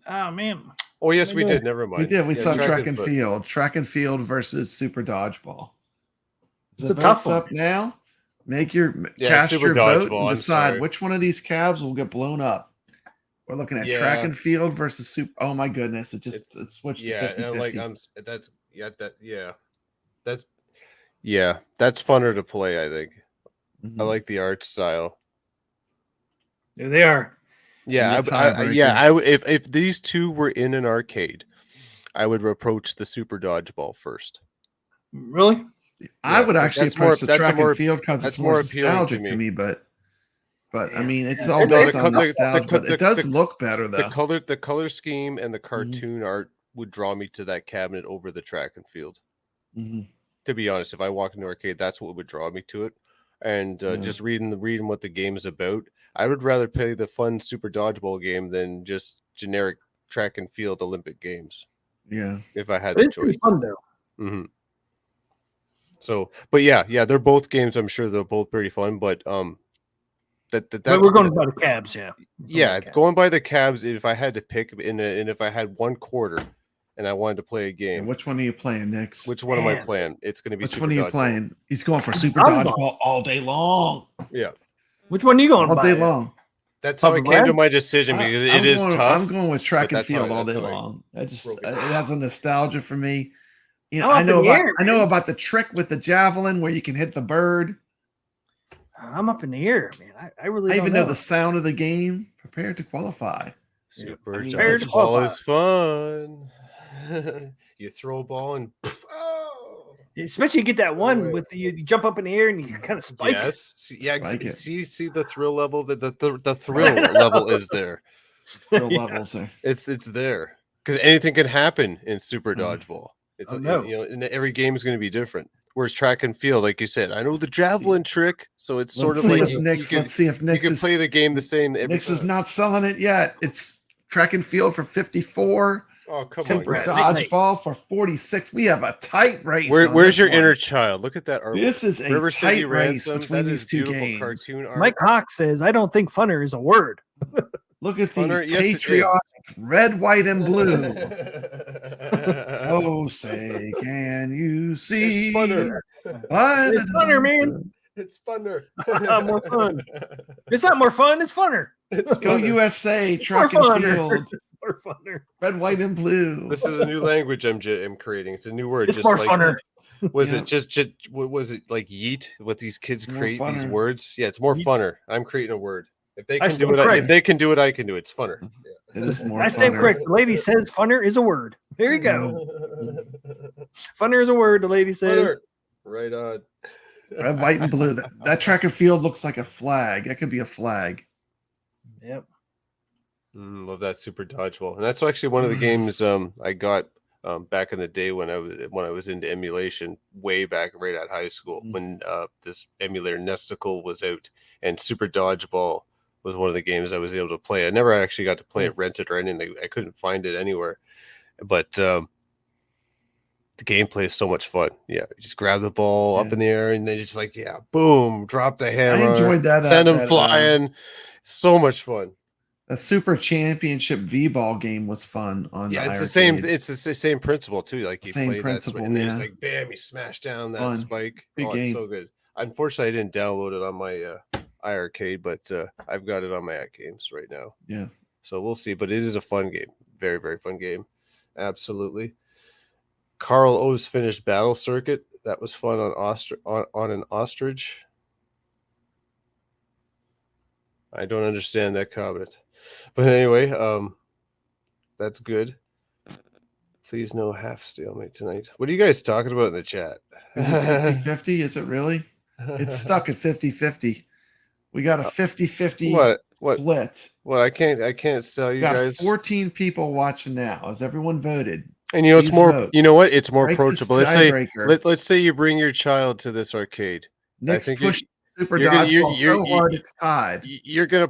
Speaker 1: Oh man.
Speaker 4: Oh yes, we did. Never mind.
Speaker 3: We did. We saw track and field. Track and field versus Super Dodgeball.
Speaker 1: It's a tough one.
Speaker 3: Up now. Cast your vote and decide which one of these cabs will get blown up. We're looking at track and field versus super. Oh my goodness! It switched.
Speaker 4: Yeah, to 50-50. That's funner to play. I think. I like the art style.
Speaker 1: There they are.
Speaker 4: Yeah,
Speaker 3: It's
Speaker 4: if these two were in an arcade, I would approach the Super Dodgeball first.
Speaker 1: Really?
Speaker 3: I would
Speaker 4: like,
Speaker 3: actually
Speaker 4: that's more-
Speaker 3: approach the
Speaker 4: that's a
Speaker 3: track
Speaker 4: more-
Speaker 3: and field because
Speaker 4: that's
Speaker 3: it's more
Speaker 4: more appealing to
Speaker 3: nostalgic to
Speaker 4: me.
Speaker 3: me. But I
Speaker 1: Yeah.
Speaker 3: mean, it's
Speaker 1: Yeah.
Speaker 3: all
Speaker 1: No,
Speaker 3: based
Speaker 1: the
Speaker 3: on
Speaker 1: co-
Speaker 3: nostalgia. But it does look better though.
Speaker 4: The color scheme and the cartoon art would draw me to that cabinet over the track and field.
Speaker 3: Mhm.
Speaker 4: To be honest, if I walk into an arcade, that's what would draw me to it. And just reading what the game is about, I would rather play the fun Super Dodgeball game than just generic track and field Olympic games.
Speaker 3: Yeah.
Speaker 4: If I had
Speaker 1: But
Speaker 4: the
Speaker 1: it's pretty
Speaker 4: choice.
Speaker 1: fun though.
Speaker 4: Mm-hmm. So, but yeah, they're both games. I'm sure they're both pretty fun. But
Speaker 1: But we're going by the cabs, yeah.
Speaker 4: Going by the cabs. If I had to pick, and if I had $1 and I wanted to play a game,
Speaker 3: And which one are you playing next?
Speaker 4: which one am I
Speaker 1: Man.
Speaker 4: playing? It's going to be
Speaker 3: Which
Speaker 4: Super
Speaker 3: one are you
Speaker 4: Dodgeball.
Speaker 3: playing? He's going for Super
Speaker 1: I'm
Speaker 3: Dodgeball all day long.
Speaker 4: Yeah,
Speaker 1: Which one are you going
Speaker 3: All
Speaker 1: by?
Speaker 3: day long.
Speaker 4: that's how I
Speaker 1: Papa
Speaker 4: came to
Speaker 1: Brad?
Speaker 4: my decision because
Speaker 3: I'm
Speaker 4: it is
Speaker 3: going,
Speaker 4: tough.
Speaker 3: I'm going with track
Speaker 4: but
Speaker 3: and
Speaker 4: that's how-
Speaker 3: field all
Speaker 4: that's
Speaker 3: day
Speaker 4: how I
Speaker 3: long. It
Speaker 4: broke it
Speaker 3: it
Speaker 4: down.
Speaker 3: has a nostalgia for me. You know,
Speaker 1: I'm
Speaker 3: I
Speaker 1: up
Speaker 3: know
Speaker 1: in the
Speaker 3: about
Speaker 1: air,
Speaker 3: I know
Speaker 1: man.
Speaker 3: about the trick with the javelin where you can hit the bird.
Speaker 1: I'm up in the air, man. I really
Speaker 3: I
Speaker 1: don't
Speaker 3: even know the sound of the game. Prepare to qualify.
Speaker 4: Super
Speaker 3: I mean,
Speaker 1: Prepared
Speaker 3: that's
Speaker 1: to
Speaker 4: Dodgeball
Speaker 1: qualify.
Speaker 4: is fun. You throw a ball and oh.
Speaker 1: Especially you get that one
Speaker 4: Wait.
Speaker 1: with you jump up in the air and you kind of spike it.
Speaker 4: Yes, yeah.
Speaker 3: Like it.
Speaker 4: See the thrill level. The thrill level is there.
Speaker 3: Real
Speaker 1: Yeah.
Speaker 3: levels there.
Speaker 4: It's there because anything can happen in Super
Speaker 3: Mm.
Speaker 4: Dodgeball. It's
Speaker 1: Oh, no.
Speaker 4: and every game is going to be different. Whereas track and field, like you said, I know the javelin trick, so it's sort
Speaker 3: Let's
Speaker 4: of
Speaker 3: see
Speaker 4: like
Speaker 3: if Nick's. Let's see if
Speaker 4: you
Speaker 3: Nick's
Speaker 4: can
Speaker 3: is.
Speaker 4: play the game the same. Every
Speaker 3: Nick's is
Speaker 4: time.
Speaker 3: not selling it yet. It's track and field for 54.
Speaker 4: Oh come
Speaker 1: Super
Speaker 4: on!
Speaker 1: Brad.
Speaker 4: guys.
Speaker 3: Dodgeball for 46. We have a tight race.
Speaker 4: Where's
Speaker 3: this
Speaker 4: your
Speaker 3: one.
Speaker 4: inner child? Look at that artwork.
Speaker 3: This is a
Speaker 4: River City
Speaker 3: tight race
Speaker 4: Ransom.
Speaker 3: between
Speaker 4: That
Speaker 3: these
Speaker 4: is
Speaker 3: two
Speaker 4: beautiful
Speaker 3: games.
Speaker 4: cartoon art.
Speaker 1: Mike Hawk says, I don't think funner is a word.
Speaker 3: Look at the
Speaker 4: Funner, yes, it is.
Speaker 3: patriotic red, white, and blue. Oh, say, can you see?
Speaker 4: It's funner.
Speaker 3: By
Speaker 1: It's
Speaker 3: the
Speaker 1: funner, man.
Speaker 4: It's funner.
Speaker 1: More fun. It's not more fun, it's funner.
Speaker 4: It's
Speaker 3: Go
Speaker 4: funner.
Speaker 3: USA,
Speaker 1: More
Speaker 3: track and
Speaker 1: funner.
Speaker 3: field,
Speaker 1: More funner.
Speaker 3: red, white, and blue.
Speaker 4: This is a new language I'm creating. It's a new word.
Speaker 1: It's
Speaker 4: just
Speaker 1: more
Speaker 4: like
Speaker 1: funner.
Speaker 4: was
Speaker 3: Yeah.
Speaker 4: it just what was it like yeet? What these kids
Speaker 3: More
Speaker 4: create these
Speaker 3: funner.
Speaker 4: words? Yeah, it's more
Speaker 1: Yeet.
Speaker 4: funner. I'm creating a word. If they
Speaker 1: I
Speaker 4: can do
Speaker 1: stand
Speaker 4: it, if
Speaker 1: corrected.
Speaker 4: they can do it, I can do it. It's funner.
Speaker 3: It is more
Speaker 1: I stand
Speaker 3: funner.
Speaker 1: correct. The lady says funner is a word. There you go. Funner is a word, the lady says.
Speaker 4: Funner. Right on.
Speaker 3: Red, white, and blue. That track and field looks like a flag. That could be a flag.
Speaker 1: Yep.
Speaker 4: Love that Super Dodgeball, and that's actually one of the games I got back in the day when I was into emulation, way back right at high school when this emulator Nesticle was out, and Super Dodgeball was one of the games I was able to play. I never actually got to play it rented or anything. I couldn't find it anywhere, but the gameplay is so much fun. Yeah, you just grab the ball up in the air and then just like boom, drop the hammer.
Speaker 3: I enjoyed that.
Speaker 4: Send them flying. So much fun.
Speaker 3: The Super Championship V-ball game was fun on.
Speaker 4: Yeah,
Speaker 3: the
Speaker 4: it's the
Speaker 3: iRcade.
Speaker 4: same. It's the same principle too. Like you
Speaker 3: Same
Speaker 4: play
Speaker 3: principle,
Speaker 4: that, and then
Speaker 3: yeah.
Speaker 4: it's like bam, you smash down that
Speaker 3: Fun.
Speaker 4: spike.
Speaker 3: Good
Speaker 4: Oh,
Speaker 3: game.
Speaker 4: it's so good. Unfortunately, I didn't download it on my iRcade, but I've got it on my atgames right now.
Speaker 3: Yeah.
Speaker 4: So we'll see. But it is a fun game. Very, very fun game. Absolutely. Carl O's finished Battle Circuit. That was fun on an ostrich. I don't understand that comment. But anyway, that's good. Please no half stalemate tonight. What are you guys talking about in the chat?
Speaker 3: Is it 50-50? Is it really? It's stuck at 50-50. We got a 50-50
Speaker 4: What?
Speaker 3: split.
Speaker 4: Well, I can't sell
Speaker 3: We
Speaker 4: you
Speaker 3: got
Speaker 4: guys.
Speaker 3: 14 people watching now. Has everyone voted?
Speaker 4: And you know, it's
Speaker 3: Please
Speaker 4: more.
Speaker 3: vote.
Speaker 4: You know what? It's more
Speaker 3: Break this
Speaker 4: approachable.
Speaker 3: tiebreaker.
Speaker 4: Let's say you bring your child to this arcade.
Speaker 3: Nick's
Speaker 4: think
Speaker 3: pushed Super
Speaker 4: you're gonna-
Speaker 3: Dodgeball
Speaker 4: you're-
Speaker 3: so hard it's tied.
Speaker 4: You're gonna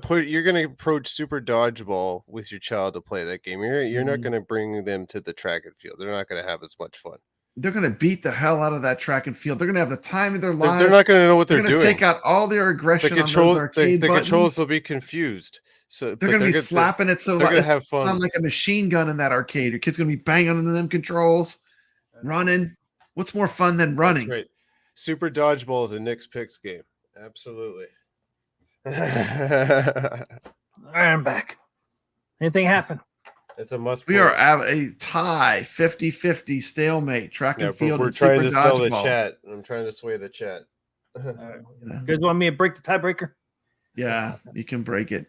Speaker 4: approach Super Dodgeball with your child to play that game. You're not
Speaker 3: Mhm.
Speaker 4: gonna bring them to the track and field. They're not gonna have as much fun.
Speaker 3: They're going to beat the hell out of that track and field. They're going to have the time of their
Speaker 4: They're,
Speaker 3: lives.
Speaker 4: they're not gonna know what they're
Speaker 3: going to
Speaker 4: doing.
Speaker 3: take out all their
Speaker 4: The
Speaker 3: aggression on those
Speaker 4: controls
Speaker 3: arcade buttons.
Speaker 4: will be confused. So
Speaker 3: They're going to be slapping it so
Speaker 4: They're gonna
Speaker 3: loud.
Speaker 4: have
Speaker 3: It's
Speaker 4: fun.
Speaker 3: like a machine gun in that arcade. Your kid's going to be banging on them controls, running. What's more fun than running?
Speaker 4: Great. Super Dodgeball is a Nick's Picks game. Absolutely.
Speaker 1: All right, I'm back. Anything happen?
Speaker 4: It's a must.
Speaker 3: We are at a tie, 50-50 stalemate, track and field.
Speaker 4: We're
Speaker 3: and
Speaker 4: trying
Speaker 3: Super
Speaker 4: to sell the
Speaker 3: Dodgeball.
Speaker 4: chat. I'm trying to sway the chat.
Speaker 1: You guys want me to break the tiebreaker?
Speaker 3: Yeah, you can break it.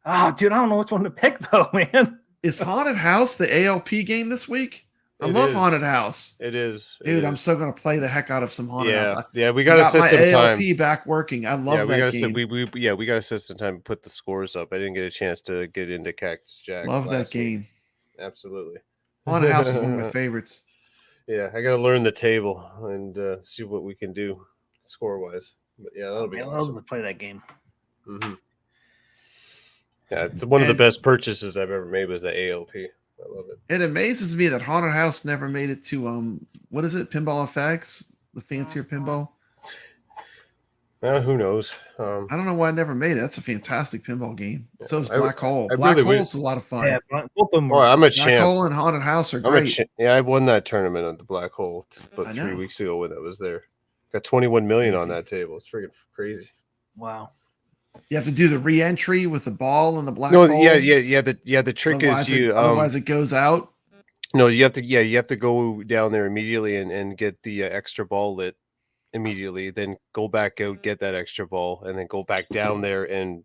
Speaker 1: Oh, dude, I don't know which one to pick though, man.
Speaker 3: Is Haunted House the ALP game this week? I love Haunted House.
Speaker 4: It is.
Speaker 3: Dude, I'm so gonna play the heck out of some Haunted House.
Speaker 4: Yeah, we gotta set
Speaker 3: my
Speaker 4: some
Speaker 3: ALP
Speaker 4: time.
Speaker 3: back working. I love that game.
Speaker 4: We gotta set some time to put the scores up. I didn't get a chance to get into Cactus Jack.
Speaker 3: Love that game.
Speaker 4: Week. Absolutely.
Speaker 3: Haunted House is one of my favorites.
Speaker 4: Yeah, I gotta learn the table and see what we can do score wise. But yeah, that'll be awesome.
Speaker 1: I love to play that game.
Speaker 4: Mm-hmm. Yeah, it's one of the best purchases I've ever made was the ALP. I love it.
Speaker 3: It amazes me that Haunted House never made it to what is it? Pinball FX, the fancier pinball.
Speaker 4: Who knows?
Speaker 3: I don't know why I never made it. That's a fantastic pinball game. So is
Speaker 4: I
Speaker 3: Black Hole.
Speaker 4: I
Speaker 3: Black
Speaker 4: really
Speaker 3: Hole's a lot of fun.
Speaker 1: Yeah, both of them.
Speaker 4: Oh, I'm a
Speaker 3: Black
Speaker 4: champ.
Speaker 3: Hole and Haunted House are great.
Speaker 4: I won that tournament on the Black Hole about 3 weeks ago when I was there. Got 21 million on that table. It's freaking crazy.
Speaker 1: Wow.
Speaker 3: You have to do the re-entry with the ball and the black
Speaker 4: hole.
Speaker 3: hole.
Speaker 4: Yeah. The trick
Speaker 3: otherwise
Speaker 4: is
Speaker 3: otherwise it goes out.
Speaker 4: No, you have to go down there immediately and get the extra ball lit immediately. Then go back out, get that extra ball, and then go back down there and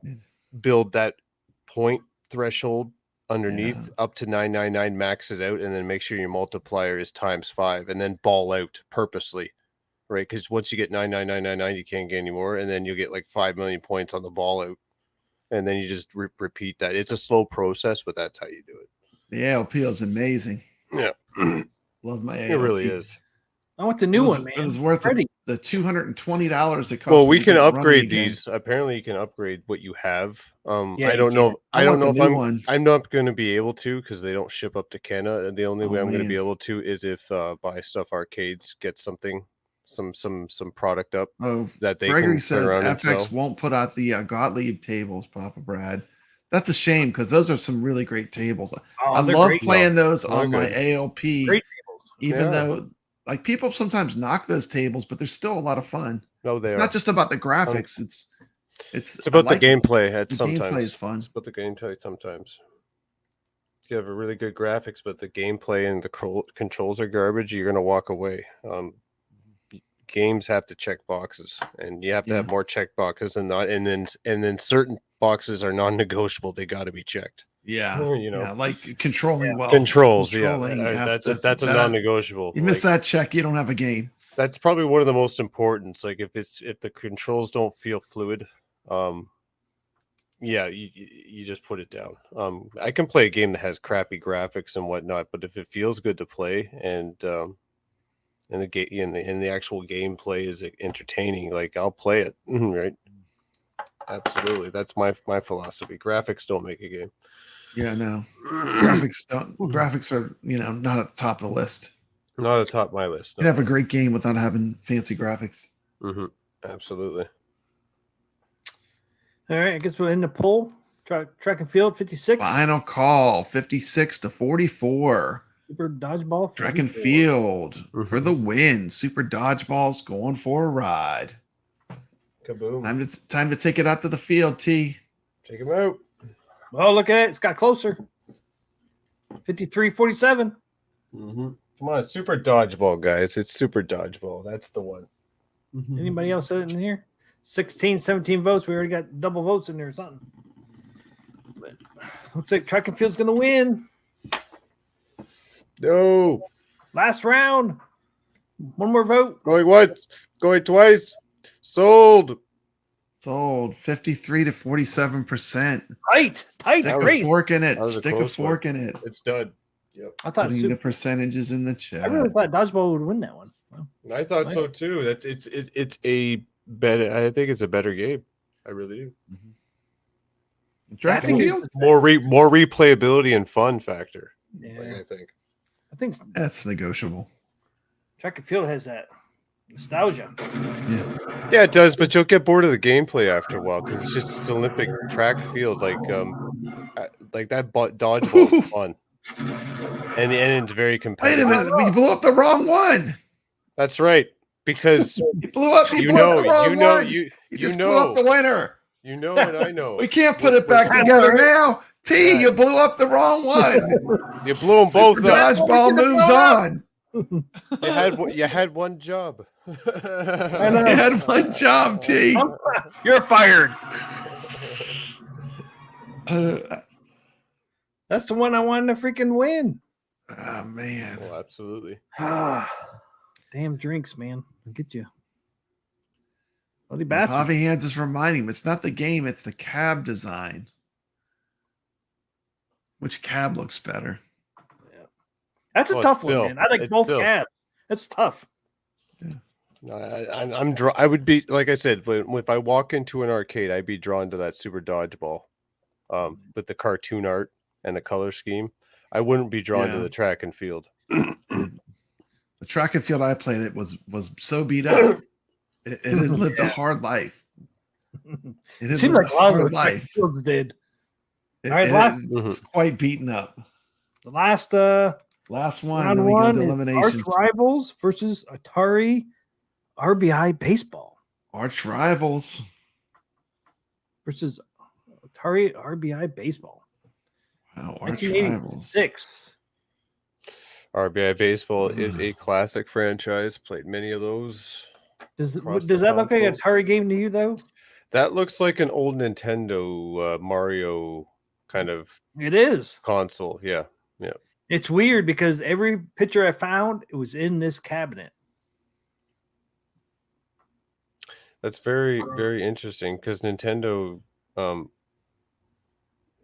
Speaker 4: build that point threshold underneath up to 999, max it out, and then make sure your multiplier is ×5, and then ball out purposely. Right, because once you get 99999, you can't get any more, and then you'll get like 5 million points on the ball out, and then you just repeat that. It's a slow process, but that's how you do it.
Speaker 3: The ALP is amazing.
Speaker 4: Yeah,
Speaker 3: love my ALP.
Speaker 4: It really is.
Speaker 1: I want the new one, man.
Speaker 3: It was worth the $220 it cost.
Speaker 4: Well, we can upgrade these. Apparently, you can upgrade what you have. I don't know. I don't know if I'm not going to be able to because they don't ship up to Canada, and the only way I'm going to be able to is if Buy Stuff Arcades gets something. Some product up that they
Speaker 3: Gregory
Speaker 4: can
Speaker 3: says
Speaker 4: turn around
Speaker 3: FX won't put out the Gottlieb tables, Papa Brad. That's a shame because those are some really great tables. I love playing those on my ALP. Great tables. Even though like people sometimes knock those tables, but they're still a lot of fun.
Speaker 4: No,
Speaker 3: it's not just about the graphics. It's
Speaker 4: about the gameplay. Sometimes
Speaker 3: gameplay is fun.
Speaker 4: It's about the gameplay sometimes. You have a really good graphics, but the gameplay and the controls are garbage. You're gonna walk away. Games have to check boxes, and you have to have more check boxes and not, and then certain boxes are non-negotiable. They got to be checked.
Speaker 3: Yeah, like controlling well.
Speaker 4: Controls, that's a non-negotiable.
Speaker 3: You miss that check, you don't have a game.
Speaker 4: That's probably one of the most important. It's like if the controls don't feel fluid, you just put it down. I can play a game that has crappy graphics and whatnot, but if it feels good to play and the actual gameplay is entertaining, like I'll play it. Right? Absolutely, that's my philosophy. Graphics don't make a game.
Speaker 3: Yeah, no. Graphics are not at the top of the list.
Speaker 4: Not at the top of my list.
Speaker 3: No. You have a great game without having fancy graphics.
Speaker 4: Absolutely.
Speaker 1: All right, I guess we're in the poll. Track and field 56.
Speaker 3: Final call 56-44.
Speaker 1: Super dodgeball.
Speaker 3: Track and field for the win. Super dodgeballs going for a ride.
Speaker 4: Kaboom!
Speaker 3: Time to take it out to the field. T.
Speaker 4: Take him out.
Speaker 1: Oh, look at it! It's got closer. 53-47.
Speaker 4: Come on, super dodgeball, guys! It's super dodgeball. That's the one.
Speaker 1: Anybody else in here? 16, 17 votes. We already got double votes in there or something. But looks like track and field's going to win.
Speaker 4: No.
Speaker 1: Last round. One more vote.
Speaker 4: Going once. Going twice. Sold.
Speaker 3: 53-47%.
Speaker 1: Right.
Speaker 3: Stick a fork in it. Stick a fork in it.
Speaker 4: It's done. Yep.
Speaker 1: I thought
Speaker 3: the percentages in the chat.
Speaker 1: I really thought dodgeball would win that one. Well,
Speaker 4: I thought so too. That's it's a better. I think it's a better game. I really do.
Speaker 3: Track and field.
Speaker 4: More replayability and fun factor.
Speaker 1: Yeah.
Speaker 4: I think
Speaker 3: that's negotiable.
Speaker 1: Track and field has that nostalgia.
Speaker 4: Yeah, it does, but you'll get bored of the gameplay after a while because it's Olympic track field. Like that dodgeball is fun, and it's very competitive.
Speaker 3: Wait a minute, you blew up the wrong one.
Speaker 4: That's right, because
Speaker 3: you blew up. You blew up the wrong one. You just blew up the winner.
Speaker 4: You know, and I know.
Speaker 3: We can't put it back together now. T, you blew up the wrong one.
Speaker 4: You blew them both up.
Speaker 3: Dodgeball moves on.
Speaker 4: You had one job.
Speaker 3: You had one job, T.
Speaker 1: You're fired. That's the one I wanted to freaking win.
Speaker 3: Oh man.
Speaker 4: Oh, absolutely.
Speaker 1: Damn drinks, man. I'll get you. Bloody
Speaker 3: And
Speaker 1: bastard.
Speaker 3: Coffee Hands is reminding him it's not the game, it's the cab design. Which cab looks better?
Speaker 1: That's a
Speaker 4: Well,
Speaker 1: tough
Speaker 4: still,
Speaker 1: one, man. I like
Speaker 4: it's
Speaker 1: both
Speaker 4: still-
Speaker 1: cabs. That's tough.
Speaker 4: I would be, like I said, if I walk into an arcade, I'd be drawn to that Super Dodgeball, with the cartoon art and the color scheme. I wouldn't be drawn to
Speaker 3: Yeah.
Speaker 4: the track and field.
Speaker 3: The track and field I played it was so beat up. It had lived a hard life. It
Speaker 1: Seemed like a lot of those track and fields did.
Speaker 3: It,
Speaker 1: All right,
Speaker 3: it
Speaker 1: last-
Speaker 3: was quite beaten up.
Speaker 1: The last
Speaker 3: Last one,
Speaker 1: round
Speaker 3: then we go
Speaker 1: one
Speaker 3: to
Speaker 1: is
Speaker 3: eliminations.
Speaker 1: Arch Rivals versus Atari RBI Baseball
Speaker 3: Arch Rivals.
Speaker 1: versus Atari RBI Baseball.
Speaker 3: Wow, Arch Rivals.
Speaker 1: 1986.
Speaker 4: RBI Baseball is a classic franchise. Played many of those.
Speaker 1: Does
Speaker 4: across
Speaker 1: that
Speaker 4: the
Speaker 1: look like an
Speaker 4: consoles.
Speaker 1: Atari game to you though?
Speaker 4: That looks like an old Nintendo Mario kind of
Speaker 1: It is.
Speaker 4: console. Yeah.
Speaker 1: It's weird because every picture I found, it was in this cabinet.
Speaker 4: That's very, very interesting because Nintendo.
Speaker 1: And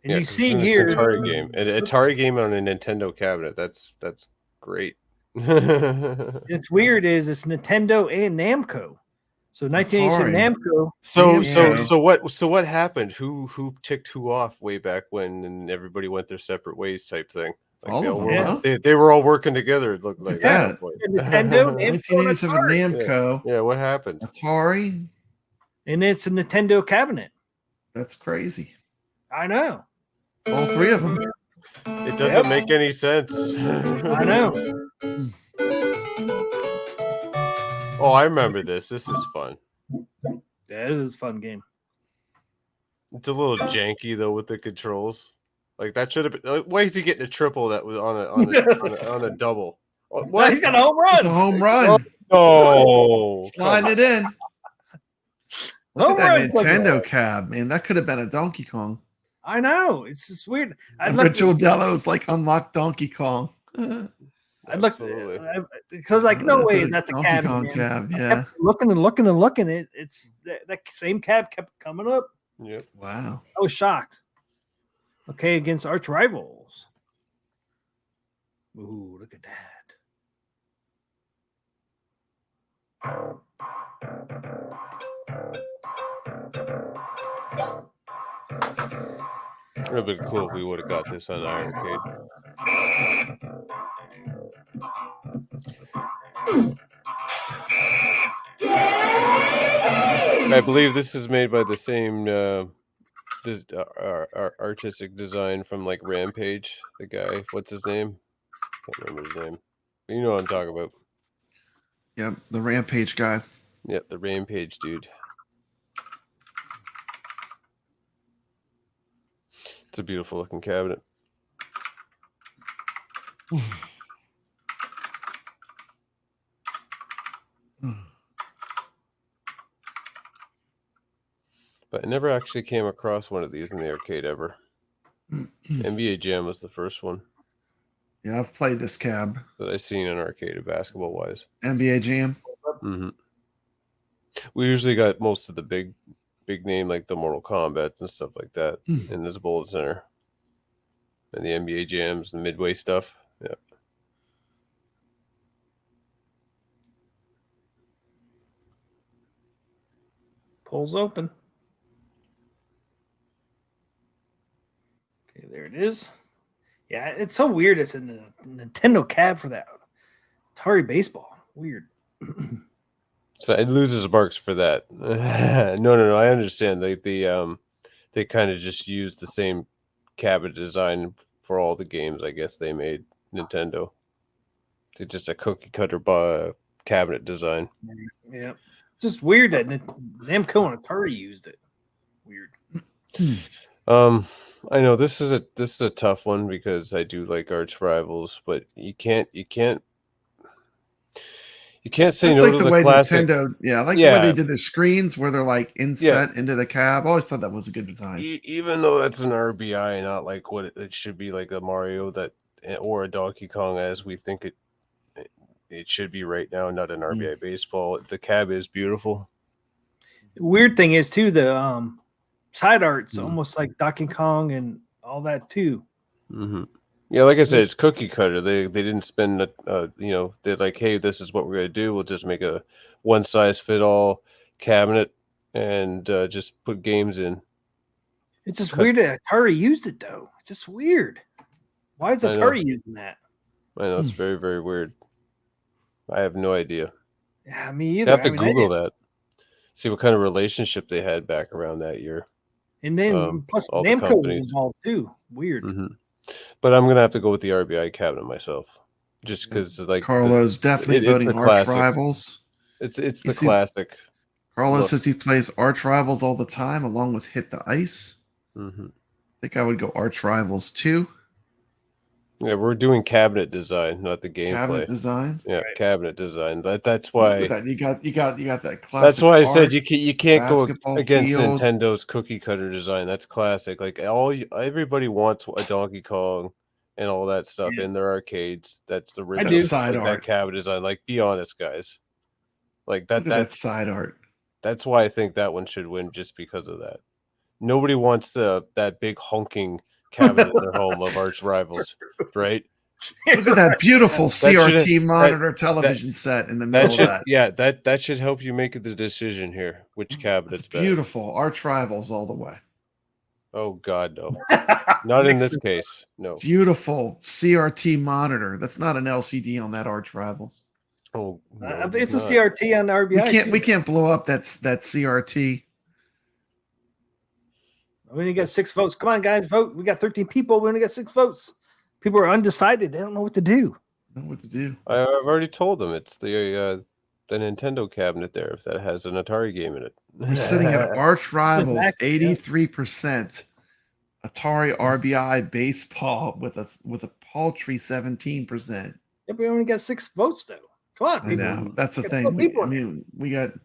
Speaker 4: Yeah,
Speaker 1: you
Speaker 4: 'cause
Speaker 1: see
Speaker 4: it's an
Speaker 1: here,
Speaker 4: Atari game. An Atari game on a Nintendo cabinet. That's great.
Speaker 1: it's weird is it's Nintendo and Namco. So 1986
Speaker 3: Atari.
Speaker 1: Namco.
Speaker 4: So what happened? Who ticked who off way back when, and everybody went their separate ways type thing?
Speaker 3: All
Speaker 4: they
Speaker 3: of them,
Speaker 4: were,
Speaker 3: huh?
Speaker 4: they were all working together. It looked like
Speaker 3: Yeah.
Speaker 4: at that point.
Speaker 1: Nintendo, Namco, and
Speaker 3: 1987
Speaker 1: Atari.
Speaker 3: Namco.
Speaker 4: Yeah, what happened?
Speaker 3: Atari.
Speaker 1: And it's a Nintendo cabinet.
Speaker 3: That's crazy.
Speaker 1: I know.
Speaker 3: All three of them.
Speaker 4: It doesn't make any sense.
Speaker 1: I know.
Speaker 4: Oh, I remember this. This is fun.
Speaker 1: Yeah, it is a fun game.
Speaker 4: It's a little janky though with the controls. Like that should have been. Why is he getting a triple that was on a double?
Speaker 1: Well, he's got a home
Speaker 3: It's a
Speaker 1: run.
Speaker 3: home run.
Speaker 4: Oh,
Speaker 3: Sliding it in. Look
Speaker 1: Home
Speaker 3: at that
Speaker 1: run,
Speaker 3: Nintendo cab, man. That could have been a Donkey Kong.
Speaker 1: I know. It's just weird. I'd look
Speaker 3: Ritual Delos like unlocked Donkey Kong.
Speaker 1: I'd look
Speaker 4: Absolutely.
Speaker 1: because like no
Speaker 3: That's
Speaker 1: way
Speaker 3: a
Speaker 1: is that the
Speaker 3: Donkey
Speaker 1: cabinet.
Speaker 3: Kong
Speaker 1: man.
Speaker 3: cab,
Speaker 1: I
Speaker 3: yeah.
Speaker 1: kept looking and looking and looking. It's that same cab kept coming up.
Speaker 4: Yep.
Speaker 3: Wow.
Speaker 1: I was shocked. Okay, against Arch Rivals. Ooh, look at that.
Speaker 4: It would have been cool if we would have got this on iArcade. I believe this is made by the same artistic design from like Rampage. The guy, what's his name? Can't remember his name. You know what I'm talking about.
Speaker 3: Yep, the Rampage guy.
Speaker 4: Yep, the Rampage dude. It's a beautiful looking cabinet. But I never actually came across one of these in the arcade ever. NBA Jam was the first one
Speaker 3: Yeah, I've played this cab.
Speaker 4: that I seen in arcade basketball wise.
Speaker 3: NBA Jam.
Speaker 4: Mm-hmm. We usually got most of the big name like the Mortal Kombat and stuff like that in this Bullet Center. And the NBA Jams and Midway stuff. Yeah.
Speaker 1: Pulls open. Okay, there it is. Yeah, it's so weird. It's a Nintendo cab for that Atari baseball. Weird.
Speaker 4: So it loses marks for that. No. I understand. They kind of just used the same cabinet design for all the games. I guess they made Nintendo. They just a cookie cutter cabinet design.
Speaker 1: Yeah, it's just weird that Namco and Atari used it. Weird.
Speaker 4: I know this is a tough one because I do like Arch Rivals, but you can't You can't say
Speaker 3: That's
Speaker 4: no
Speaker 3: like
Speaker 4: to
Speaker 3: the
Speaker 4: the
Speaker 3: way
Speaker 4: classic.
Speaker 3: Nintendo, I like the way they did the screens where they're like inset into the cab. I always thought that was a good design.
Speaker 4: Even though that's an RBI, not like what it should be, like a Mario or a Donkey Kong as we think it should be right now, not an RBI baseball. The cab is beautiful.
Speaker 1: Weird thing is too, the side art's almost like Donkey Kong and all that too.
Speaker 4: Yeah, like I said, it's cookie cutter. They didn't spend they're like, hey, this is what we're gonna do. We'll just make a one size fit all cabinet and just put games in.
Speaker 1: It's just weird that Atari used it though. It's just weird. Why is Atari using that?
Speaker 4: I know it's very, very weird. I have no idea.
Speaker 1: Yeah, me either.
Speaker 4: You have to Google that. See what kind of relationship they had back around that year.
Speaker 1: And then plus
Speaker 4: all
Speaker 1: Namco
Speaker 4: the companies
Speaker 1: was involved too. Weird.
Speaker 4: But I'm gonna have to go with the RBI cabinet myself, just because like
Speaker 3: Carlos definitely voting Arch Rivals.
Speaker 4: It's the classic.
Speaker 3: Carlos says he plays Arch Rivals all the time, along with Hit the Ice. I think I would go Arch Rivals too.
Speaker 4: Yeah, we're doing cabinet design, not the gameplay.
Speaker 3: Cabinet design.
Speaker 4: Yeah, cabinet design. That's why
Speaker 3: you got that classic.
Speaker 4: That's why I said you can't go against
Speaker 3: field.
Speaker 4: Nintendo's cookie cutter design. That's classic. Like everybody wants a Donkey Kong and all that stuff in their arcades. That's the original
Speaker 3: side art.
Speaker 4: That cabinet design. Like, be honest, guys. Like that's
Speaker 3: side art.
Speaker 4: That's why I think that one should win, just because of that. Nobody wants that big honking cabinet in their home of Arch Rivals, right?
Speaker 3: Look at that beautiful CRT monitor television set in the middle of that.
Speaker 4: Yeah, that should help you make the decision here. Which cabinet's better?
Speaker 3: Beautiful. Arch Rivals all the way.
Speaker 4: Oh God, no. Not in this case. No.
Speaker 3: Beautiful CRT monitor. That's not an LCD on that Arch Rivals.
Speaker 4: Oh, no,
Speaker 1: it's a CRT on the RBI.
Speaker 3: We can't blow up that CRT.
Speaker 1: We only got 6 votes. Come on, guys, vote. We got 13 people. We only got 6 votes. People are undecided. They don't know what to do.
Speaker 4: I've already told them it's the Nintendo cabinet there that has an Atari game in it.
Speaker 3: We're sitting at Arch Rivals, 83%. Atari RBI baseball with a paltry 17%.
Speaker 1: Yeah, we only got 6 votes though. Come on, people.
Speaker 3: I know. That's the thing.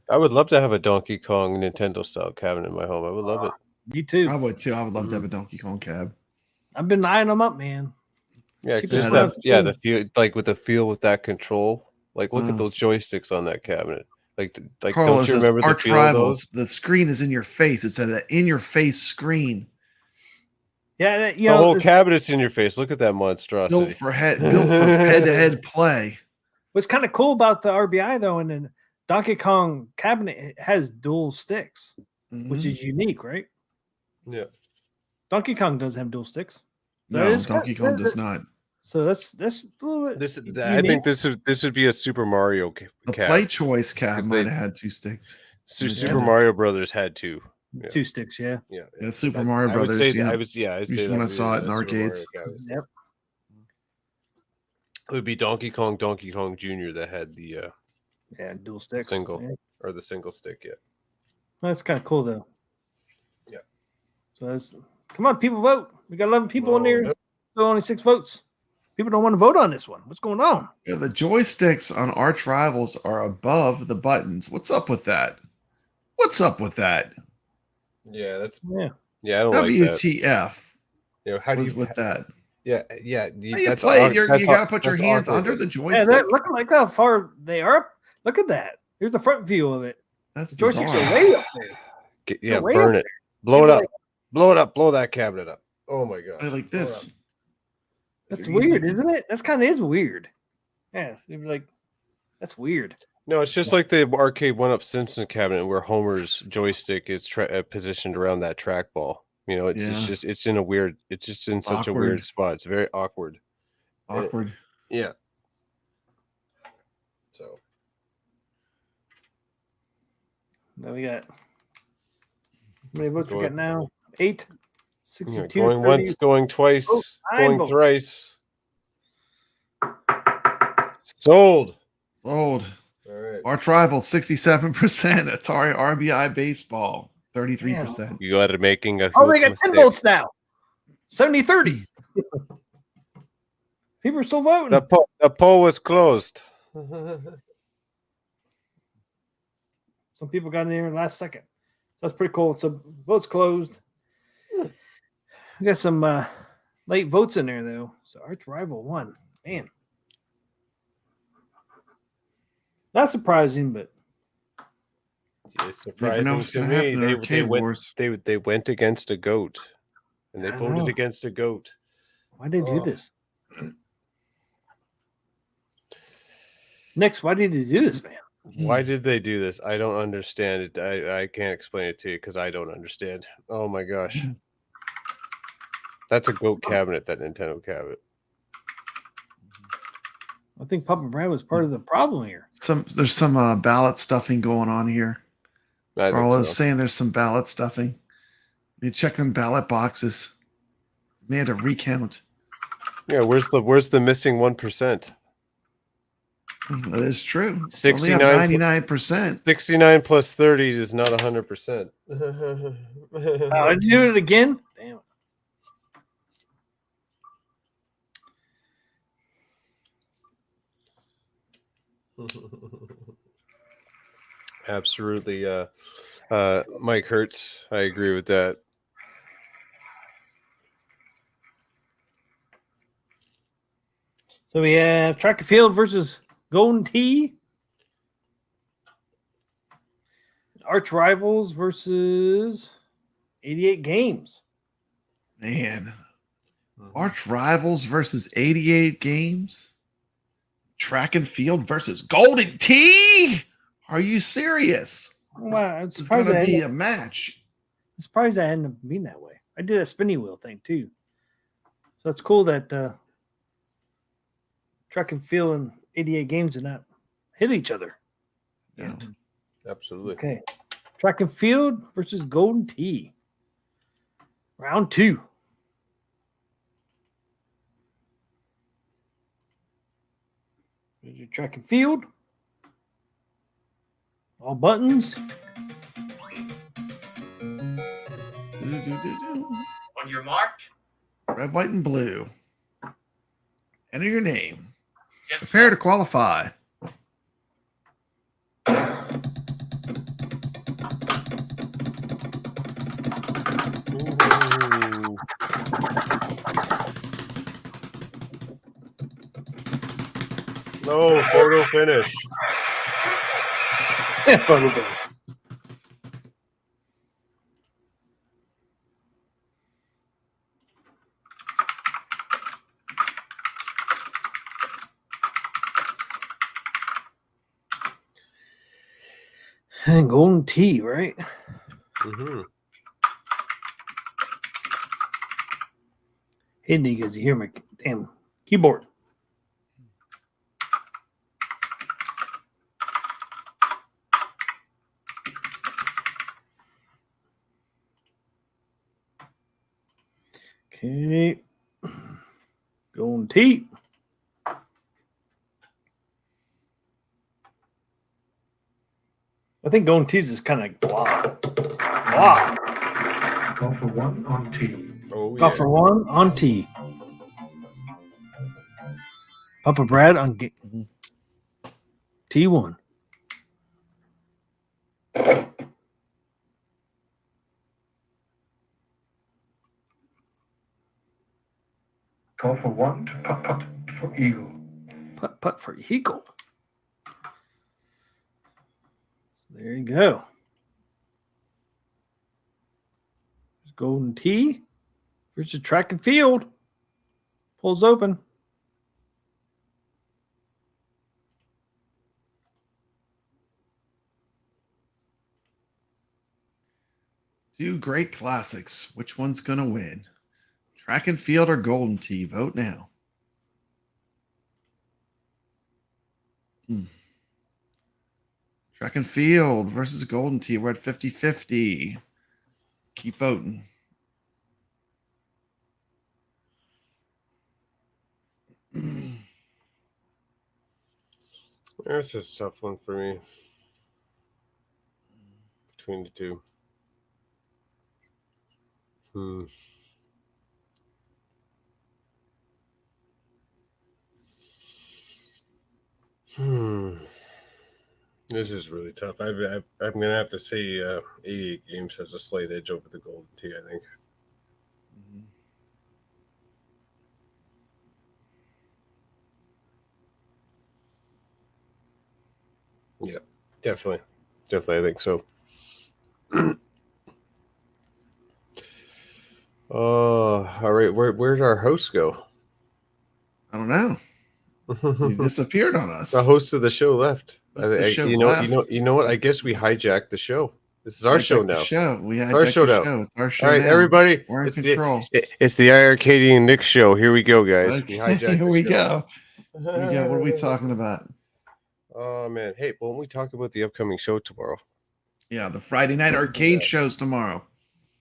Speaker 4: I would love to have a Donkey Kong Nintendo style cabinet in my home. I would love it.
Speaker 1: Me too.
Speaker 3: I would too. I would love to have a Donkey Kong cab.
Speaker 1: I've been eyeing them up, man.
Speaker 4: Yeah, the feel, like with the feel with that control. Like, look at those joysticks on that cabinet. Like
Speaker 3: Carlos,
Speaker 4: don't you remember the feel of those?
Speaker 3: The screen is in your face. It's an in-your-face screen.
Speaker 1: Yeah,
Speaker 4: the whole cabinet's in your face. Look at that monstrosity.
Speaker 3: Built for head-to-head play.
Speaker 1: What's kind of cool about the RBI though, and then Donkey Kong cabinet, it has dual sticks, which is unique, right?
Speaker 4: Yeah.
Speaker 1: Donkey Kong doesn't have dual sticks.
Speaker 3: No, Donkey Kong does not.
Speaker 1: So that's a little bit.
Speaker 4: I think this would be a Super Mario cab.
Speaker 3: The Play Choice cab might have had 2 sticks.
Speaker 4: Super Mario Brothers had 2.
Speaker 1: Yeah. 2 sticks, yeah.
Speaker 3: Yeah, Super Mario Brothers.
Speaker 4: I'd say
Speaker 3: when I saw it in arcades.
Speaker 1: Yep.
Speaker 4: It would be Donkey Kong Jr. that had the
Speaker 1: dual sticks.
Speaker 4: Or the single stick, yeah.
Speaker 1: Well, that's kind of cool though.
Speaker 4: Yeah.
Speaker 1: So come on, people vote. We got 11 people in there. So only 6 votes. People don't want to vote on this one. What's going on?
Speaker 3: Yeah, the joysticks on Arch Rivals are above the buttons. What's up with that?
Speaker 4: Yeah, that's
Speaker 1: yeah.
Speaker 4: I don't like that.
Speaker 3: WTF?
Speaker 4: How do you
Speaker 3: with that?
Speaker 4: Yeah.
Speaker 3: You play it. You got to put your hands under the joystick.
Speaker 1: Yeah, look like how far they are up. Look at that. Here's the front view of it.
Speaker 3: That's
Speaker 1: the joysticks are way up there.
Speaker 4: Burn it. Blow it up. Blow it up. Blow that cabinet up. Oh my God.
Speaker 3: I like this.
Speaker 1: That's weird, isn't it? That's kind of is weird. Yeah, like that's weird.
Speaker 4: No, it's just like the arcade 1-Up Simpson cabinet where Homer's joystick is positioned around that trackball. You know, it's just it's just in such a weird spot. It's very awkward. Yeah. So
Speaker 1: now we got how many votes we got now? 8. 62.
Speaker 4: Going 30. Once, going twice, going thrice. Sold.
Speaker 3: All
Speaker 4: right.
Speaker 3: Arch Rivals 67%. Atari RBI baseball 33%.
Speaker 4: You got it making a.
Speaker 1: Oh, they got 10 votes now. 70-30. People are still voting.
Speaker 4: The poll was closed.
Speaker 1: Some people got in there last second. So that's pretty cool. So votes closed. We got some late votes in there though. So Arch Rival won. Man. Not surprising, but
Speaker 4: It's
Speaker 3: Never know
Speaker 4: surprising
Speaker 3: what's
Speaker 4: to
Speaker 3: gonna
Speaker 4: me.
Speaker 3: happen in
Speaker 4: They
Speaker 3: Arcade
Speaker 4: went
Speaker 3: Wars.
Speaker 4: they went against a goat, and they
Speaker 1: I
Speaker 4: voted
Speaker 1: know.
Speaker 4: against a goat.
Speaker 1: Why'd they do
Speaker 4: Oh.
Speaker 1: this? Next, why did they do this, man?
Speaker 4: Why did they do this? I don't understand it. I can't explain it to you because I don't understand. Oh my gosh. That's a goat cabinet, that Nintendo cabinet.
Speaker 1: I think Papa Brad was part of the problem here.
Speaker 3: There's some ballot stuffing going on here.
Speaker 4: I think
Speaker 3: Carlos
Speaker 4: so.
Speaker 3: saying there's some ballot stuffing. You check them ballot boxes. They had to recount.
Speaker 4: Yeah, where's the missing 1%?
Speaker 3: That is true.
Speaker 4: 69
Speaker 3: Only have 99%.
Speaker 4: 69 plus 30 is not 100%.
Speaker 1: I do it again. Damn.
Speaker 4: Absolutely. Mike Hertz. I agree with that.
Speaker 1: So we have Track and Field versus Golden Tee. Arch Rivals versus 88 Games.
Speaker 3: Man. Arch Rivals versus 88 Games. Track and Field versus Golden Tee. Are you serious?
Speaker 1: Wow, I'm
Speaker 3: It's
Speaker 1: surprised
Speaker 3: going to be
Speaker 1: I
Speaker 3: a match.
Speaker 1: I'm surprised I hadn't been that way. I did a spinny wheel thing too. So it's cool that Track and Field and 88 Games did not hit each other.
Speaker 3: Yeah.
Speaker 4: Absolutely.
Speaker 1: Okay. Track and Field versus Golden Tee. Round 2. Here's your Track and Field. All buttons.
Speaker 6: On your mark,
Speaker 3: Red, white, and blue. Enter your name. Prepare to qualify.
Speaker 4: Ooh. No, photo finish.
Speaker 1: Photo finish. And Golden Tee, right?
Speaker 4: Mm-hmm.
Speaker 1: Hidden because you hear my damn keyboard. Okay. Golden Tee. I think Golden Tees is kind of blah. Blah.
Speaker 5: Go for one on team.
Speaker 4: Oh,
Speaker 1: Go
Speaker 4: yeah.
Speaker 1: for one on T. Papa Brad on T1.
Speaker 5: Go for one to putt for eagle.
Speaker 1: Putt for Eagle. So there you go. There's Golden Tee versus Track and Field. Pulls open.
Speaker 3: Two great classics. Which one's going to win? Track and Field or Golden Tee? Vote now. Track and Field versus Golden Tee. We're at 50-50. Keep voting.
Speaker 4: This is a tough one for me. Between the two. This is really tough. I'm gonna have to say 88 games has a slight edge over the Golden Tee. I think. Yeah, definitely. I think so. All right. Where'd our host go?
Speaker 3: I don't know. He disappeared on us.
Speaker 4: The host of the show left.
Speaker 3: The show
Speaker 4: you know what? I guess we hijacked the show. This is our show now.
Speaker 3: We hijacked
Speaker 4: our show
Speaker 3: the
Speaker 4: now.
Speaker 3: show. It's our show.
Speaker 4: All right,
Speaker 3: now.
Speaker 4: everybody.
Speaker 3: We're in control.
Speaker 4: It's the iiRcade and Nick show. Here we go, guys.
Speaker 3: Okay.
Speaker 4: We hijacked.
Speaker 3: Here we go. What are we talking about?
Speaker 4: Oh man, hey, won't we talk about the upcoming show tomorrow?
Speaker 3: Yeah, the Friday night arcade shows tomorrow.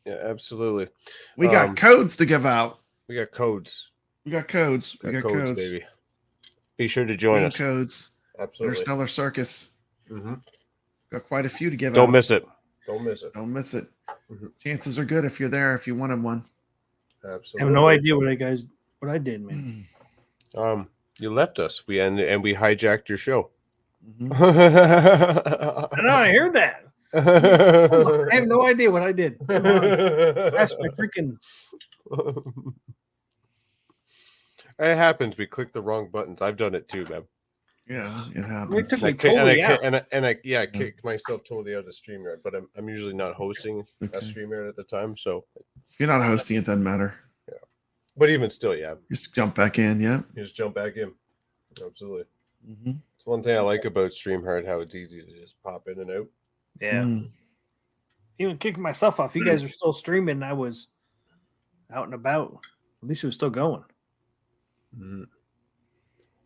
Speaker 4: Yeah, absolutely.
Speaker 3: We got codes to give out.
Speaker 4: We got codes.
Speaker 3: We got codes,
Speaker 4: baby. Be sure to join us.
Speaker 3: Codes.
Speaker 4: Absolutely.
Speaker 3: Interstellar Circus. Got quite a few to give out.
Speaker 4: Don't miss it.
Speaker 3: Don't miss it. Chances are good if you're there, if you wanted one.
Speaker 1: I
Speaker 4: Absolutely.
Speaker 1: have no idea what I did, man.
Speaker 4: You left us. We hijacked your show.
Speaker 1: I know, I heard that. I have no idea what I did. That's my freaking.
Speaker 4: It happens. We clicked the wrong buttons. I've done it too, man.
Speaker 3: Yeah, it happens.
Speaker 1: It took me totally out.
Speaker 4: I kicked myself totally out of StreamYard, but I'm usually not hosting a StreamYard at the time, so
Speaker 3: if you're not hosting, it doesn't matter.
Speaker 4: Yeah, but even still, yeah,
Speaker 3: just jump back in. Yeah,
Speaker 4: you just jump back in. Absolutely. It's one thing I like about StreamYard, how it's easy to just pop in and out.
Speaker 1: Yeah. Even kicking myself off. You guys are still streaming. And I was out and about. At least it was still going.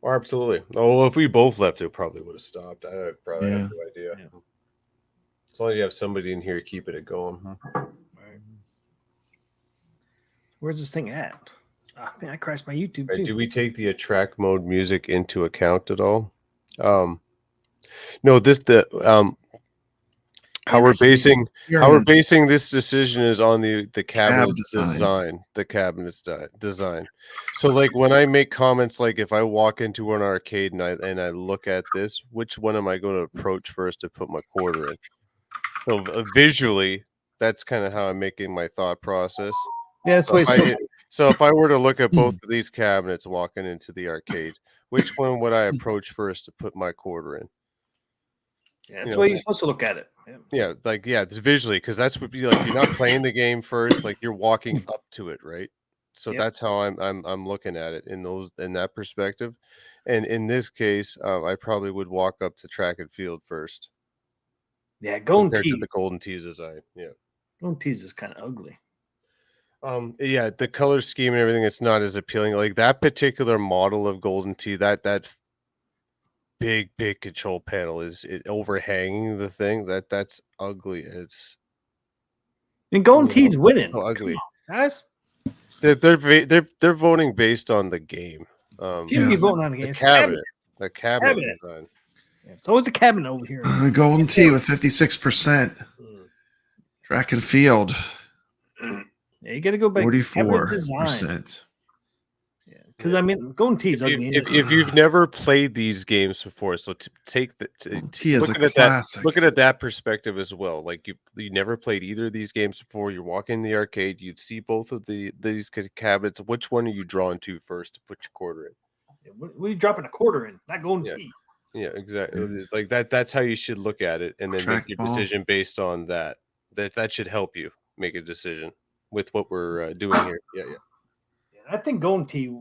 Speaker 4: Oh, absolutely. Oh, well, if we both left, it probably would have stopped. I probably have no idea. Yeah. As long as you have somebody in here keeping it going.
Speaker 1: Right. Where's this thing at? Oh, man, I crashed my YouTube too.
Speaker 4: Do we take the attract mode music into account at all? No, how we're basing this decision is on the cabinet design, the cabinet's design. So like when I make comments, like if I walk into an arcade and I look at this, which one am I going to approach first to put my quarter in? So visually, that's kind of how I'm making my thought process.
Speaker 1: Yeah, that's
Speaker 4: so if I were to look at both of these cabinets walking into the arcade, which one would I approach first to put my quarter in?
Speaker 1: Yeah, that's the way you're supposed to look at it.
Speaker 4: Yeah, it's visually, because that's what be like. You're not playing the game first, like you're walking up to it, right? So that's how I'm looking at it in that perspective. And in this case, I probably would walk up to track and field first.
Speaker 1: Yeah, Golden Tees.
Speaker 4: The Golden Tees design. Yeah,
Speaker 1: Golden Tees is kind of ugly.
Speaker 4: Yeah, the color scheme and everything, it's not as appealing. Like that particular model of Golden Tee, that big control panel is it overhanging the thing. That's ugly. It's
Speaker 1: and Golden Tees winning.
Speaker 4: So ugly,
Speaker 1: guys.
Speaker 4: They're voting based on the game.
Speaker 1: Be voting on the game.
Speaker 4: The cabinet design.
Speaker 1: Yeah, it's always a cabinet over here.
Speaker 3: Golden Tee with 56%. Track and field.
Speaker 1: Yeah, you got to go back.
Speaker 3: 44%.
Speaker 1: Yeah, because I mean, Golden Tees ugly.
Speaker 4: If you've never played these games before, so take the
Speaker 3: Tee is a classic.
Speaker 4: Look at that perspective as well. Like you never played either of these games before. You're walking in the arcade, you'd see both of these cabinets. Which one are you drawn to first to put your quarter in?
Speaker 1: Yeah, what are you dropping a quarter in? Not Golden Tee.
Speaker 4: Yeah, exactly. Like that. That's how you should look at it, and then make your decision based on that. That should help you make a decision with what we're doing here. Yeah.
Speaker 1: I think Golden Tee.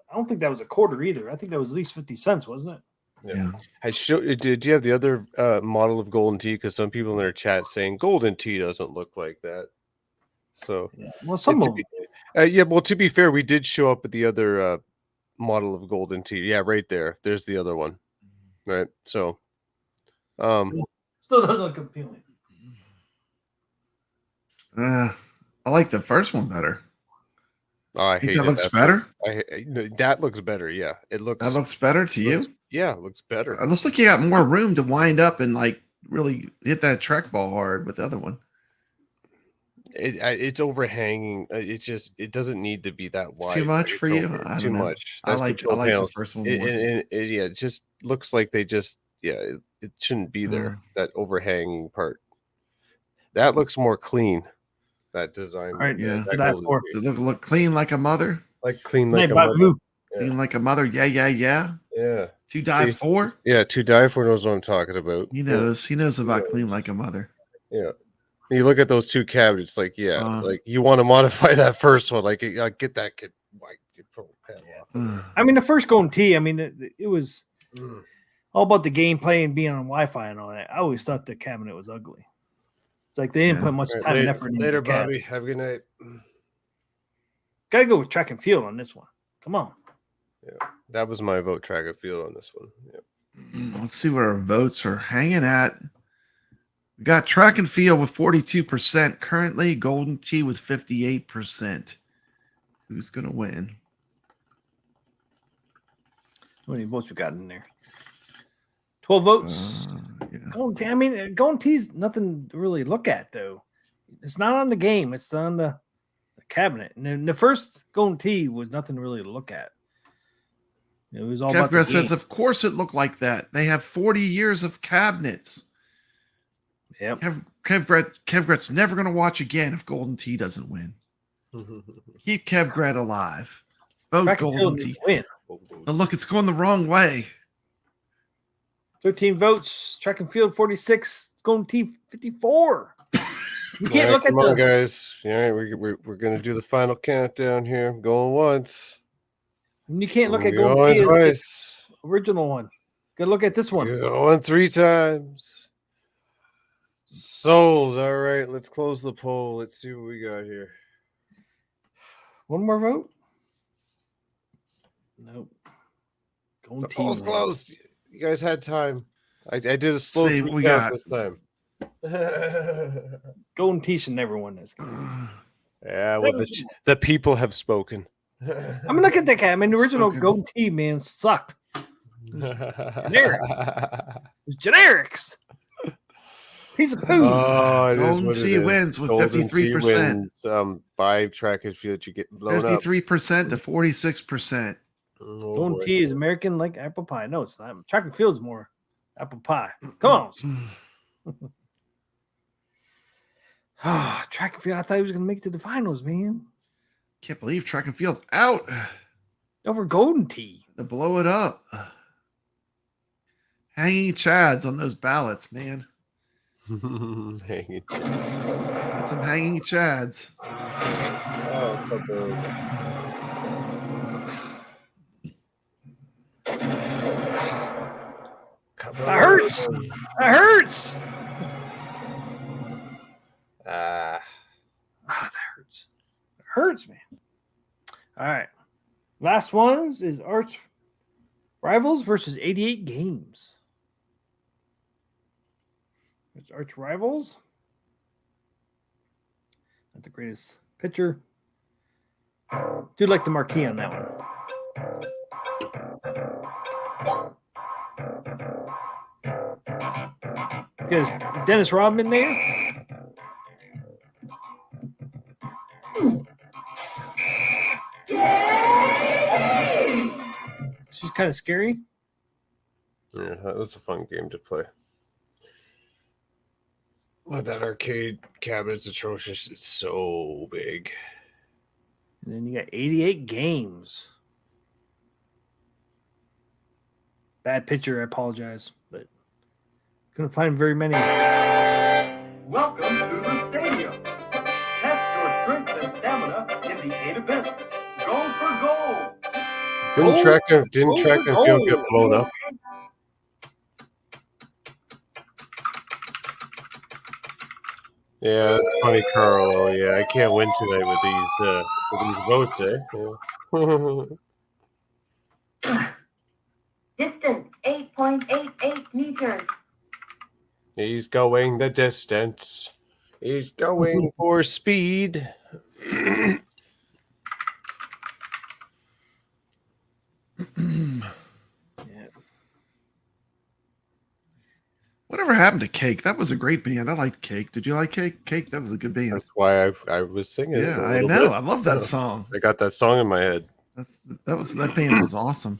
Speaker 1: I don't think that was a quarter either. I think that was at least 50 cents, wasn't it?
Speaker 3: Yeah.
Speaker 4: Did you have the other model of Golden Tee? Because some people in their chat saying Golden Tee doesn't look like that. So
Speaker 1: well, some of
Speaker 4: them. Well, to be fair, we did show up at the other model of Golden Tee. Yeah, right there. There's the other one. Right. So,
Speaker 1: still doesn't look appealing.
Speaker 3: I like the first one better.
Speaker 4: Oh, I hate
Speaker 3: that. Looks better.
Speaker 4: That looks better. Yeah, it looks.
Speaker 3: That looks better to you.
Speaker 4: Yeah, it looks better.
Speaker 3: It looks like you got more room to wind up and like really hit that trackball hard with the other one.
Speaker 4: It's overhanging. It doesn't need to be that wide.
Speaker 3: Too much for you.
Speaker 4: Too much.
Speaker 3: I like the first one more.
Speaker 4: It just looks like they just it shouldn't be there. That overhanging part. That looks more clean. That design.
Speaker 1: All right,
Speaker 3: Yeah.
Speaker 1: that for.
Speaker 3: Does it look clean like a mother?
Speaker 4: Like clean
Speaker 1: Hey,
Speaker 4: like a
Speaker 1: but
Speaker 4: mother.
Speaker 1: move.
Speaker 3: Clean like a mother. Yeah.
Speaker 4: Yeah.
Speaker 3: To die for.
Speaker 4: Yeah, to die for knows what I'm talking about.
Speaker 3: He knows. He knows about clean like a mother.
Speaker 4: Yeah. You look at those two cabinets, like like you want to modify that first one, like get that kid, like pull the panel off.
Speaker 1: I mean, the first Golden Tee, I mean, it was all about the gameplay and being on Wi-Fi and all that. I always thought the cabinet was ugly. It's like they didn't put much time and effort into
Speaker 4: Later,
Speaker 1: the cabinet.
Speaker 4: Bobby. Have a good night.
Speaker 1: Gotta go with track and field on this one. Come on.
Speaker 4: Yeah, that was my vote. Track and field on this one. Yeah.
Speaker 3: Let's see where our votes are hanging at. We got track and field with 42% currently. Golden Tee with 58%. Who's gonna win?
Speaker 1: How many votes we got in there? 12 votes.
Speaker 3: Yeah.
Speaker 1: Golden Tee. I mean, Golden Tee's nothing to really look at, though. It's not on the game. It's on the cabinet. And then the first Golden Tee was nothing really to look at. It was all about the
Speaker 3: Kevgret says,
Speaker 1: game.
Speaker 3: of course it looked like that. They have 40 years of cabinets.
Speaker 1: Yep.
Speaker 3: Kevgret's never going to watch again if Golden Tee doesn't win. Keep Kevgret alive. Vote
Speaker 1: Track and
Speaker 3: Golden
Speaker 1: field
Speaker 3: Tee.
Speaker 1: needs to win.
Speaker 3: Oh, look, it's going the wrong way.
Speaker 1: 13 votes. Track and field 46. Golden Tee 54. You can't look at
Speaker 4: come on,
Speaker 1: the
Speaker 4: guys. All right, we're gonna do the final countdown here. Going once.
Speaker 1: You can't look at
Speaker 4: Going
Speaker 1: Golden Tee as
Speaker 4: twice.
Speaker 1: the original one. Gotta look at this one.
Speaker 4: Going 3 times. Sold. All right, let's close the poll. Let's see what we got here.
Speaker 1: One more vote? Nope. Golden
Speaker 4: The
Speaker 1: Tee
Speaker 4: poll's
Speaker 1: wins.
Speaker 4: closed. You guys had time. I did a slow
Speaker 3: See what we
Speaker 4: count
Speaker 3: got.
Speaker 4: this time.
Speaker 1: Golden Tee should never win this game.
Speaker 4: Yeah, well, the people have spoken.
Speaker 1: I mean, look at that guy. I mean, the original
Speaker 3: Spoken.
Speaker 1: Golden Tee, man, sucked. Generic. It was generics. Piece of poo.
Speaker 4: Oh, it is
Speaker 3: Golden
Speaker 4: what it
Speaker 3: Tee
Speaker 4: is.
Speaker 3: wins with
Speaker 4: Golden Tee
Speaker 3: 53%.
Speaker 4: wins, by track and field, you get blown up.
Speaker 3: 53% to 46%.
Speaker 4: Oh,
Speaker 1: Golden
Speaker 4: boy.
Speaker 1: Tee is American like apple pie. No, it's not. Track and field is more apple pie. Come on. Track and field. I thought he was going to make it to the finals, man.
Speaker 3: Can't believe track and field's out
Speaker 1: Over Golden Tee.
Speaker 3: to blow it up. Hanging chads on those ballots, man.
Speaker 4: Hanging.
Speaker 3: Got some hanging chads.
Speaker 4: Oh,
Speaker 1: That hurts. That hurts.
Speaker 4: Ah.
Speaker 1: Ah, that hurts. It hurts, man. All right. Last ones is Arch Rivals versus 88 Games. It's Arch Rivals. Not the greatest picture. Do like the marquee on that one. Because Dennis Rodman there. She's kind of scary.
Speaker 4: Yeah, that was a fun game to play. Well, that arcade cabinet's atrocious. It's so big.
Speaker 1: And then you got 88 games. Bad picture, I apologize, but couldn't find very many.
Speaker 5: Welcome to the stadium. Test your strength and stamina in the 8 events. Go for gold.
Speaker 4: Didn't
Speaker 1: Oh,
Speaker 4: track and field get blown up? Yeah, that's funny, Carl. Oh, yeah, I can't win tonight with these votes, eh?
Speaker 6: Distance 8.88 meters.
Speaker 4: He's going the distance. He's going for speed.
Speaker 1: Yeah.
Speaker 3: Whatever happened to Cake? That was a great band. I liked Cake. Did you like Cake? Cake, that was a good band.
Speaker 4: That's why I was singing.
Speaker 3: Yeah,
Speaker 4: a
Speaker 3: I
Speaker 4: little
Speaker 3: know.
Speaker 4: bit.
Speaker 3: I love that song.
Speaker 4: I got that song in my head.
Speaker 3: That band was awesome.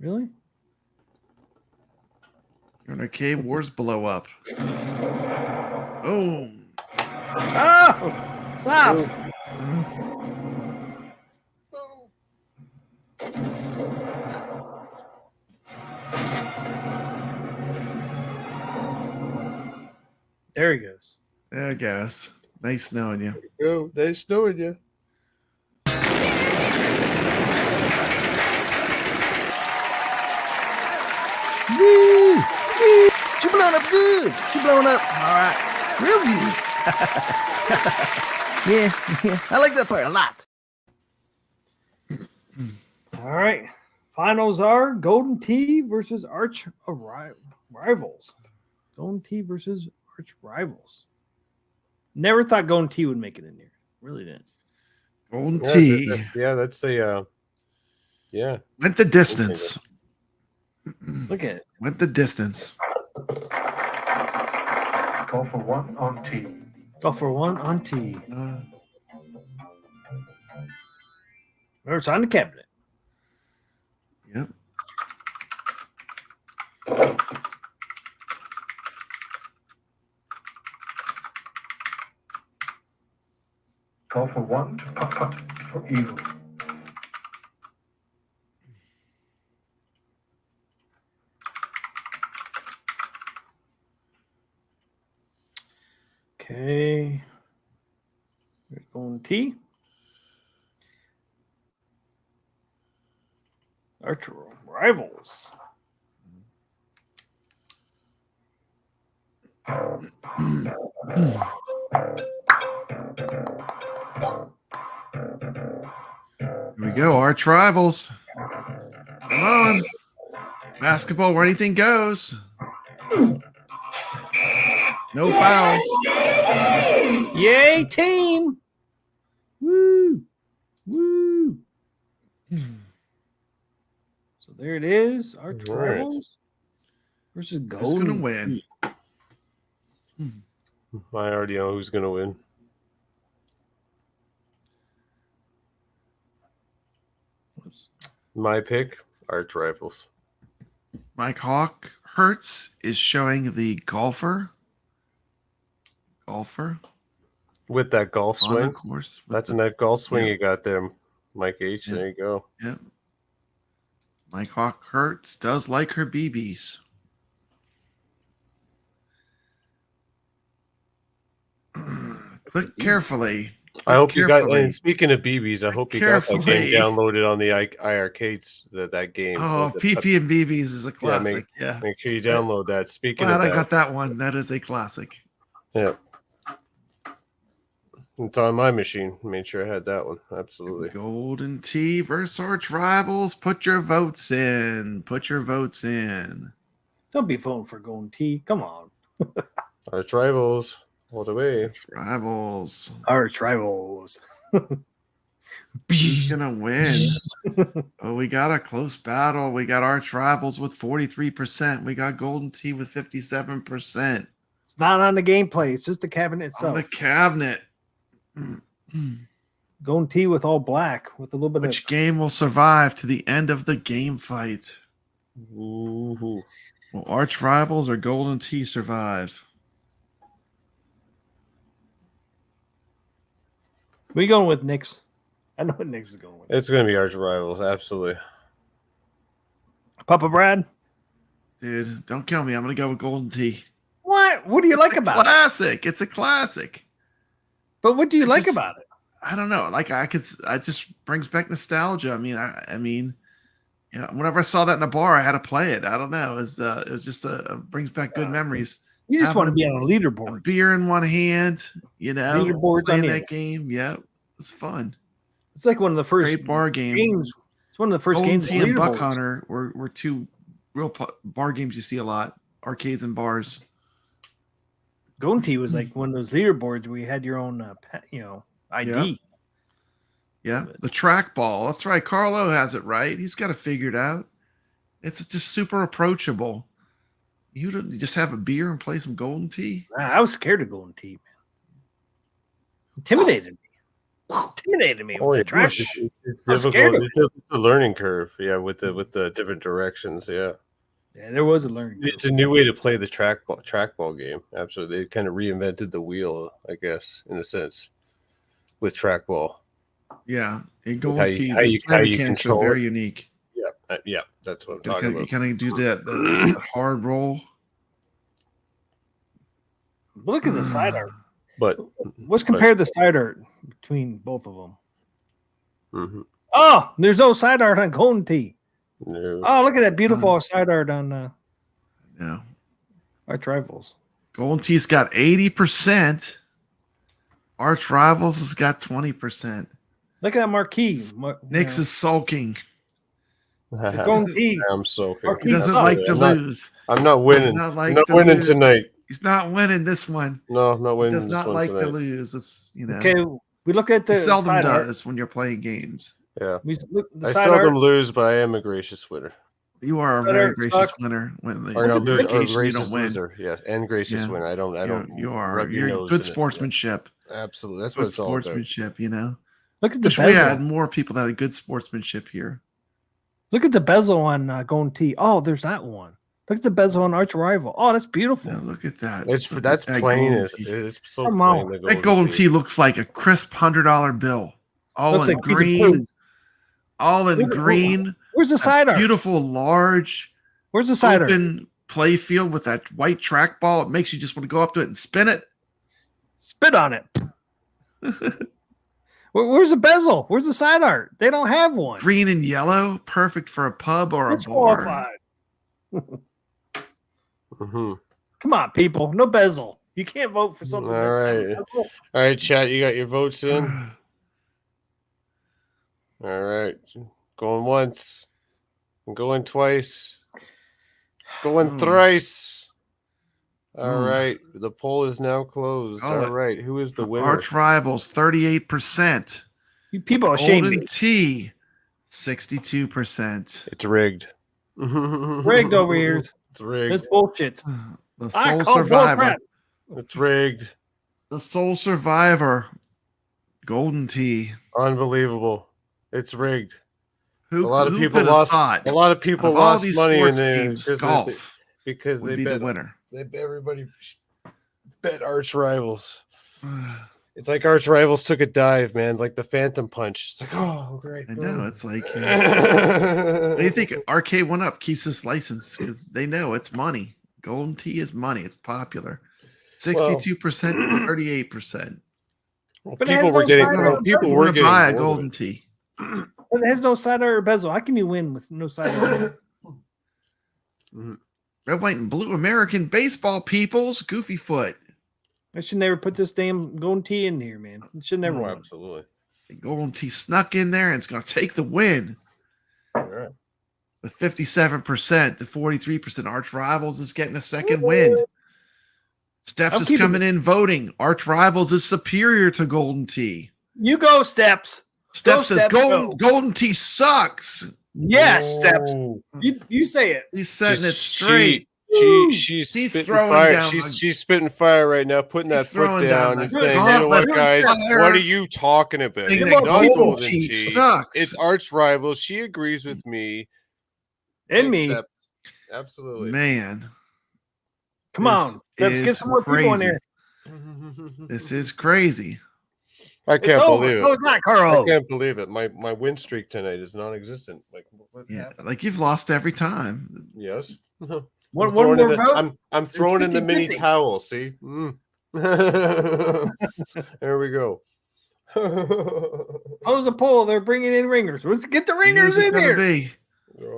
Speaker 1: Really?
Speaker 3: Your arcade wars blow up. Oh.
Speaker 1: Oh, stops. There he goes.
Speaker 3: There it goes. Nice knowing you.
Speaker 4: Oh, nice knowing you.
Speaker 2: Woo! Woo! She blowing up good. She blowing up
Speaker 1: All right.
Speaker 2: real good. yeah, I like that part a lot.
Speaker 1: All right. Finals are Golden Tee versus Arch Rivals. Golden Tee versus Arch Rivals. Never thought Golden Tee would make it in here. Really didn't.
Speaker 3: Golden Tee.
Speaker 4: Yeah, that's a yeah.
Speaker 3: Went the distance.
Speaker 1: Look at it.
Speaker 3: Went the distance.
Speaker 5: Go for one on T.
Speaker 1: Go for one on T. Or it's on the cabinet.
Speaker 3: Yep.
Speaker 5: Go for one to putt for eagle.
Speaker 1: Okay. We're going T. Arch Rivals.
Speaker 3: Here we go. Arch Rivals. Come on. Basketball where anything goes. No fouls.
Speaker 1: Yay, team! Woo! Woo! So there it is. Arch
Speaker 4: All right.
Speaker 1: Rivals versus
Speaker 3: Who's
Speaker 1: Golden.
Speaker 3: going to win?
Speaker 4: I already know who's going to win.
Speaker 1: Oops.
Speaker 4: My pick, Arch Rivals.
Speaker 3: Mike Hawk Hertz is showing the golfer.
Speaker 4: With that golf
Speaker 3: On the
Speaker 4: swing.
Speaker 3: course.
Speaker 4: That's a nice golf swing
Speaker 3: yeah.
Speaker 4: you got there, Mike H.
Speaker 3: Yeah.
Speaker 4: There you go.
Speaker 3: Yep. Mike Hawk Hertz does like her BBs. Click carefully.
Speaker 4: I hope you got.
Speaker 3: carefully.
Speaker 4: And speaking of BBs, I hope you got that
Speaker 3: Carefully.
Speaker 4: game downloaded on the iArcades. That game.
Speaker 3: Oh, PP and BBs is a classic. Yeah.
Speaker 4: Make sure you download that. Speaking
Speaker 3: Glad
Speaker 4: of
Speaker 3: I
Speaker 4: that,
Speaker 3: got that one. That is a classic.
Speaker 4: yeah, it's on my machine. Made sure I had that one. Absolutely.
Speaker 3: Golden Tee versus Arch Rivals. Put your votes in. Put your votes in.
Speaker 1: Don't be voting for Golden Tee. Come on.
Speaker 4: Arch Rivals all the way.
Speaker 3: Rivals.
Speaker 1: Arch Rivals.
Speaker 3: Who's gonna win? Oh, we got a close battle. We got Arch Rivals with 43%. We got Golden Tee with 57%.
Speaker 1: It's not on the gameplay. It's just the cabinet
Speaker 3: On
Speaker 1: itself.
Speaker 3: the cabinet.
Speaker 1: Golden Tee with all black with a little bit
Speaker 3: Which
Speaker 1: of.
Speaker 3: game will survive to the end of the game fight?
Speaker 4: Ooh.
Speaker 3: Will Arch Rivals or Golden Tee survive?
Speaker 1: Where you going with, Nix? I know what Nix is going with.
Speaker 4: It's going to be Arch Rivals. Absolutely.
Speaker 1: Papa Brad?
Speaker 3: Dude, don't kill me. I'm going to go with Golden Tee.
Speaker 1: What? What do you like about it?
Speaker 3: Classic. It's a classic.
Speaker 1: But what do you
Speaker 3: I
Speaker 1: like
Speaker 3: just-
Speaker 1: about it?
Speaker 3: I don't know. Like I just brings back nostalgia. I mean, yeah. Whenever I saw that in a bar, I had to play it. I don't know. It was just brings back good memories.
Speaker 1: You just want to
Speaker 3: having
Speaker 1: be on a
Speaker 3: A
Speaker 1: leaderboard.
Speaker 3: beer in one hand,
Speaker 1: Leaderboards
Speaker 3: playing
Speaker 1: on
Speaker 3: that
Speaker 1: the-
Speaker 3: game. Yep, it was fun.
Speaker 1: It's like one of the first
Speaker 3: Great bar game.
Speaker 1: games. It's one of the first
Speaker 3: Golden
Speaker 1: games.
Speaker 3: Tee and Buck
Speaker 1: leaderboards.
Speaker 3: Hunter were two real bar games you see a lot. Arcades and bars.
Speaker 1: Golden Tee was like one of those leaderboards where you had your own, ID.
Speaker 3: Yeah, the trackball. That's right. Carlo has it right. He's got it figured out. It's just super approachable. You just have a beer and play some Golden Tee.
Speaker 1: I was scared of Golden Tee, man. Intimidated me. intimidated me
Speaker 4: Oh,
Speaker 1: with
Speaker 4: yeah.
Speaker 1: that trash.
Speaker 4: It's
Speaker 1: I'm scared
Speaker 4: difficult.
Speaker 1: of
Speaker 4: It's a learning curve. Yeah, with the different directions. Yeah.
Speaker 1: Yeah, there was a learning curve.
Speaker 4: It's a new way to play the trackball game. Absolutely. They kind of reinvented the wheel, I guess, in a sense, with trackball.
Speaker 3: Yeah, in
Speaker 4: With how
Speaker 3: Golden Tee,
Speaker 4: how
Speaker 3: the
Speaker 4: you
Speaker 3: play mechanics are
Speaker 4: control
Speaker 3: very
Speaker 4: it.
Speaker 3: unique.
Speaker 4: Yeah, that's what I'm
Speaker 3: You
Speaker 4: talking
Speaker 3: kind
Speaker 4: about.
Speaker 3: of do that hard roll.
Speaker 1: Look at the side art.
Speaker 4: But
Speaker 1: Let's compare the side art between both of them.
Speaker 4: mhm.
Speaker 1: Oh, there's no side art on Golden Tee.
Speaker 4: No.
Speaker 1: Oh, look at that beautiful side art on
Speaker 3: Yeah,
Speaker 1: Arch Rivals.
Speaker 3: Golden Tee's got 80%. Arch Rivals has got 20%.
Speaker 1: Look at that marquee.
Speaker 3: Nix is sulking.
Speaker 1: Golden Tee.
Speaker 4: I'm soaking.
Speaker 1: Marquee
Speaker 3: He doesn't like to lose.
Speaker 4: I'm not winning.
Speaker 3: Does not like
Speaker 4: I'm not
Speaker 3: to
Speaker 4: winning
Speaker 3: lose.
Speaker 4: tonight.
Speaker 3: He's not winning this one.
Speaker 4: No, I'm not
Speaker 3: He
Speaker 4: winning.
Speaker 3: does
Speaker 4: this
Speaker 3: not
Speaker 4: one
Speaker 3: like to
Speaker 4: tonight.
Speaker 3: lose. It's
Speaker 1: Okay, we look at
Speaker 3: he
Speaker 1: the
Speaker 3: seldom
Speaker 1: side art.
Speaker 3: does when you're playing games.
Speaker 4: Yeah.
Speaker 1: We look the
Speaker 4: I
Speaker 1: side
Speaker 4: seldom
Speaker 1: art.
Speaker 4: lose, but I am a gracious winner.
Speaker 3: You are a
Speaker 1: Side
Speaker 3: very
Speaker 1: art
Speaker 3: gracious
Speaker 1: sucks.
Speaker 3: winner. When the
Speaker 4: Or no,
Speaker 1: Look at
Speaker 4: or
Speaker 3: occasion you
Speaker 4: gracious
Speaker 3: don't win.
Speaker 4: loser. Yes, and gracious
Speaker 3: Yeah.
Speaker 4: winner. I don't.
Speaker 3: You are.
Speaker 4: rub your
Speaker 3: You're
Speaker 4: nose
Speaker 3: good
Speaker 4: in it.
Speaker 3: sportsmanship.
Speaker 4: Yeah. Absolutely. That's what
Speaker 3: Good
Speaker 4: it's all about.
Speaker 3: sportsmanship. You know.
Speaker 1: Look at the
Speaker 3: Wish we had
Speaker 1: bezel.
Speaker 3: more people that had good sportsmanship here.
Speaker 1: Look at the bezel on Golden Tee. Oh, there's that one. Look at the bezel on Arch Rival. Oh, that's beautiful.
Speaker 3: Yeah, look at that.
Speaker 4: It's
Speaker 3: Look
Speaker 4: that's
Speaker 3: at that
Speaker 4: plain
Speaker 3: Golden
Speaker 4: as
Speaker 3: Tee.
Speaker 4: it's so
Speaker 1: Come
Speaker 4: plain.
Speaker 1: on.
Speaker 3: That Golden Tee looks like a crisp $100 bill, all
Speaker 1: Looks
Speaker 3: in
Speaker 1: like a piece of
Speaker 3: green.
Speaker 1: poo.
Speaker 3: All in
Speaker 1: Look at-
Speaker 3: green.
Speaker 1: Where's the side art?
Speaker 3: Beautiful, large,
Speaker 1: Where's the side art?
Speaker 3: open play field with that white trackball. It makes you just want to go up to it and spin it.
Speaker 1: Spit on it. Where's the bezel? Where's the side art? They don't have one.
Speaker 3: Green and yellow, perfect for a pub or a bar.
Speaker 1: Disqualified.
Speaker 4: Mm-hmm.
Speaker 1: Come on, people. No bezel. You can't vote for something.
Speaker 4: All right. All right, chat. You got your votes in. All right. Going once. Going twice. Going thrice. All right. The poll is now closed. All right. Who is the winner?
Speaker 3: Arch Rivals, 38%.
Speaker 1: You people are ashamed.
Speaker 3: Golden Tee, 62%.
Speaker 4: It's rigged.
Speaker 1: Rigged over here.
Speaker 4: It's rigged.
Speaker 1: That's bullshit.
Speaker 3: The
Speaker 1: I
Speaker 3: Sole
Speaker 1: call
Speaker 3: Survivor.
Speaker 1: bullcrap.
Speaker 4: It's rigged.
Speaker 3: The Sole Survivor. Golden Tee.
Speaker 4: Unbelievable. It's rigged.
Speaker 3: Who,
Speaker 4: A lot of
Speaker 3: who
Speaker 4: people
Speaker 3: could have
Speaker 4: lost.
Speaker 3: thought
Speaker 4: A lot of people
Speaker 3: out of all
Speaker 4: lost
Speaker 3: these
Speaker 4: money in
Speaker 3: sports
Speaker 4: there
Speaker 3: games, golf
Speaker 4: because
Speaker 3: would
Speaker 4: they
Speaker 3: be the
Speaker 4: bet.
Speaker 3: winner?
Speaker 4: Everybody bet Arch Rivals. It's like Arch Rivals took a dive, man, like the Phantom Punch. It's like, oh, great.
Speaker 3: I know. It's like, what do you think? Arcade One Up keeps this license because they know it's money. Golden Tee is money. It's popular. 62% to 38%.
Speaker 4: Well,
Speaker 1: But it has
Speaker 4: people were
Speaker 1: no
Speaker 4: getting
Speaker 1: side art.
Speaker 4: people
Speaker 3: You
Speaker 4: were
Speaker 3: wanna
Speaker 4: getting
Speaker 3: buy a
Speaker 4: bored of
Speaker 3: Golden
Speaker 4: it.
Speaker 3: Tee.
Speaker 1: But it has no side art or bezel. How can you win with no side art?
Speaker 3: Red, white, and blue American baseball peoples. Goofy foot.
Speaker 1: I should never put this damn Golden Tee in here, man. It should never
Speaker 4: Oh,
Speaker 1: win.
Speaker 4: absolutely.
Speaker 3: The Golden Tee snuck in there and it's going to take the win.
Speaker 4: All right.
Speaker 3: With 57% to 43%. Arch Rivals is getting a second wind. Steps
Speaker 1: I'm
Speaker 3: is
Speaker 1: keeping
Speaker 3: coming in voting. Arch Rivals is superior to Golden Tee.
Speaker 1: You go, Steps.
Speaker 3: Steps says
Speaker 1: Steps,
Speaker 3: Golden,
Speaker 1: go.
Speaker 3: Golden Tee sucks.
Speaker 1: Yes, Steps.
Speaker 4: Oh.
Speaker 1: You say it.
Speaker 3: He's setting it
Speaker 4: She-
Speaker 3: straight.
Speaker 4: She's
Speaker 3: He's
Speaker 4: spitting
Speaker 3: throwing
Speaker 4: fire.
Speaker 3: down
Speaker 4: She's spitting fire right now, putting that
Speaker 3: He's
Speaker 4: foot
Speaker 3: throwing down
Speaker 4: down
Speaker 3: the
Speaker 4: and saying, "You know
Speaker 3: gauntlet
Speaker 4: what, guys?
Speaker 3: fire.
Speaker 4: What are you talking about?
Speaker 3: Saying
Speaker 4: It's
Speaker 1: that
Speaker 4: not
Speaker 1: Golden
Speaker 4: Golden
Speaker 3: Tee
Speaker 4: Tee.
Speaker 3: sucks.
Speaker 4: It's Arch Rivals. She agrees with me.
Speaker 1: And
Speaker 4: Thanks,
Speaker 1: me.
Speaker 4: Steph. Absolutely.
Speaker 3: Man,
Speaker 1: Come on. Steps,
Speaker 3: is
Speaker 1: get some more people in
Speaker 3: crazy.
Speaker 1: there.
Speaker 3: This is crazy.
Speaker 4: I
Speaker 1: It's
Speaker 4: can't
Speaker 1: over.
Speaker 4: believe
Speaker 1: No,
Speaker 4: it.
Speaker 1: it's not,
Speaker 4: I
Speaker 1: Carl.
Speaker 4: can't believe it. My win streak tonight is non-existent. Like, what
Speaker 3: Yeah,
Speaker 4: happened?
Speaker 3: like you've lost every time.
Speaker 4: Yes.
Speaker 1: One
Speaker 4: I'm throwing
Speaker 1: more
Speaker 4: in the-
Speaker 1: vote.
Speaker 4: I'm throwing in the mini
Speaker 1: 50-50.
Speaker 4: towel. See. There we go.
Speaker 1: Close the poll. They're bringing in ringers. Let's get the ringers
Speaker 3: Who's it
Speaker 1: in
Speaker 3: gonna
Speaker 1: here.
Speaker 3: be?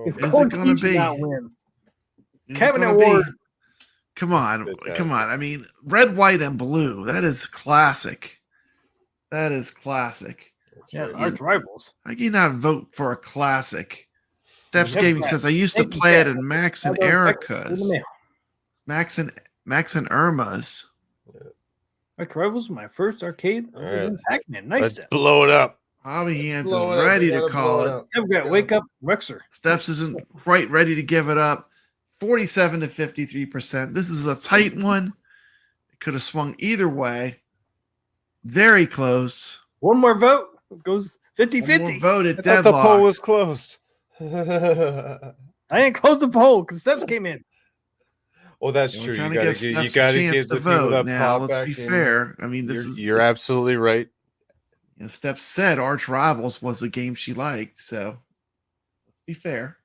Speaker 1: If
Speaker 3: Is it
Speaker 1: Golden
Speaker 3: gonna
Speaker 1: Tee should
Speaker 3: be?
Speaker 1: not win.
Speaker 3: Who's it
Speaker 1: Cabinet
Speaker 3: gonna be?
Speaker 1: Ward.
Speaker 3: Come on,
Speaker 4: Fantastic.
Speaker 3: come on. I mean, red, white, and blue. That is classic. That is classic.
Speaker 1: Yeah,
Speaker 4: right.
Speaker 1: Arch Rivals.
Speaker 3: How can you not vote for a classic? Steps
Speaker 1: Yep,
Speaker 3: Gaming
Speaker 1: right.
Speaker 3: says I used to
Speaker 1: Thank you,
Speaker 3: play it
Speaker 1: Jeff.
Speaker 3: in Max and
Speaker 1: Although, in the
Speaker 3: Erica's.
Speaker 1: mail.
Speaker 3: Max and Irma's.
Speaker 1: Arch Rivals was my first arcade.
Speaker 4: All
Speaker 1: Other than
Speaker 4: right.
Speaker 1: Pac-Man. Nice
Speaker 4: Let's
Speaker 1: stuff.
Speaker 4: blow it up.
Speaker 3: Bobby Hands is
Speaker 4: Blow it up.
Speaker 3: ready
Speaker 4: We
Speaker 3: to
Speaker 4: gotta
Speaker 3: call
Speaker 4: blow
Speaker 3: it.
Speaker 4: up.
Speaker 1: I've got Wake Up Rexer.
Speaker 3: Steps isn't quite ready to give it up. 47 to 53%. This is a tight one. It could have swung either way. Very close.
Speaker 1: One more vote goes
Speaker 3: One
Speaker 1: 50-50.
Speaker 3: more vote at
Speaker 4: I thought the poll
Speaker 3: deadlock.
Speaker 4: was closed.
Speaker 1: I didn't close the poll because steps came in.
Speaker 4: Well, that's
Speaker 3: Yeah, we're
Speaker 4: true.
Speaker 3: trying
Speaker 4: You
Speaker 3: to
Speaker 4: gotta
Speaker 3: give
Speaker 4: give
Speaker 3: Steps a chance to
Speaker 4: the people
Speaker 3: vote.
Speaker 4: that
Speaker 3: Now,
Speaker 4: pop
Speaker 3: let's
Speaker 4: back
Speaker 3: be
Speaker 4: in.
Speaker 3: fair. I mean,
Speaker 4: You're absolutely right.
Speaker 3: Steps said Arch Rivals was the game she liked, so let's be fair.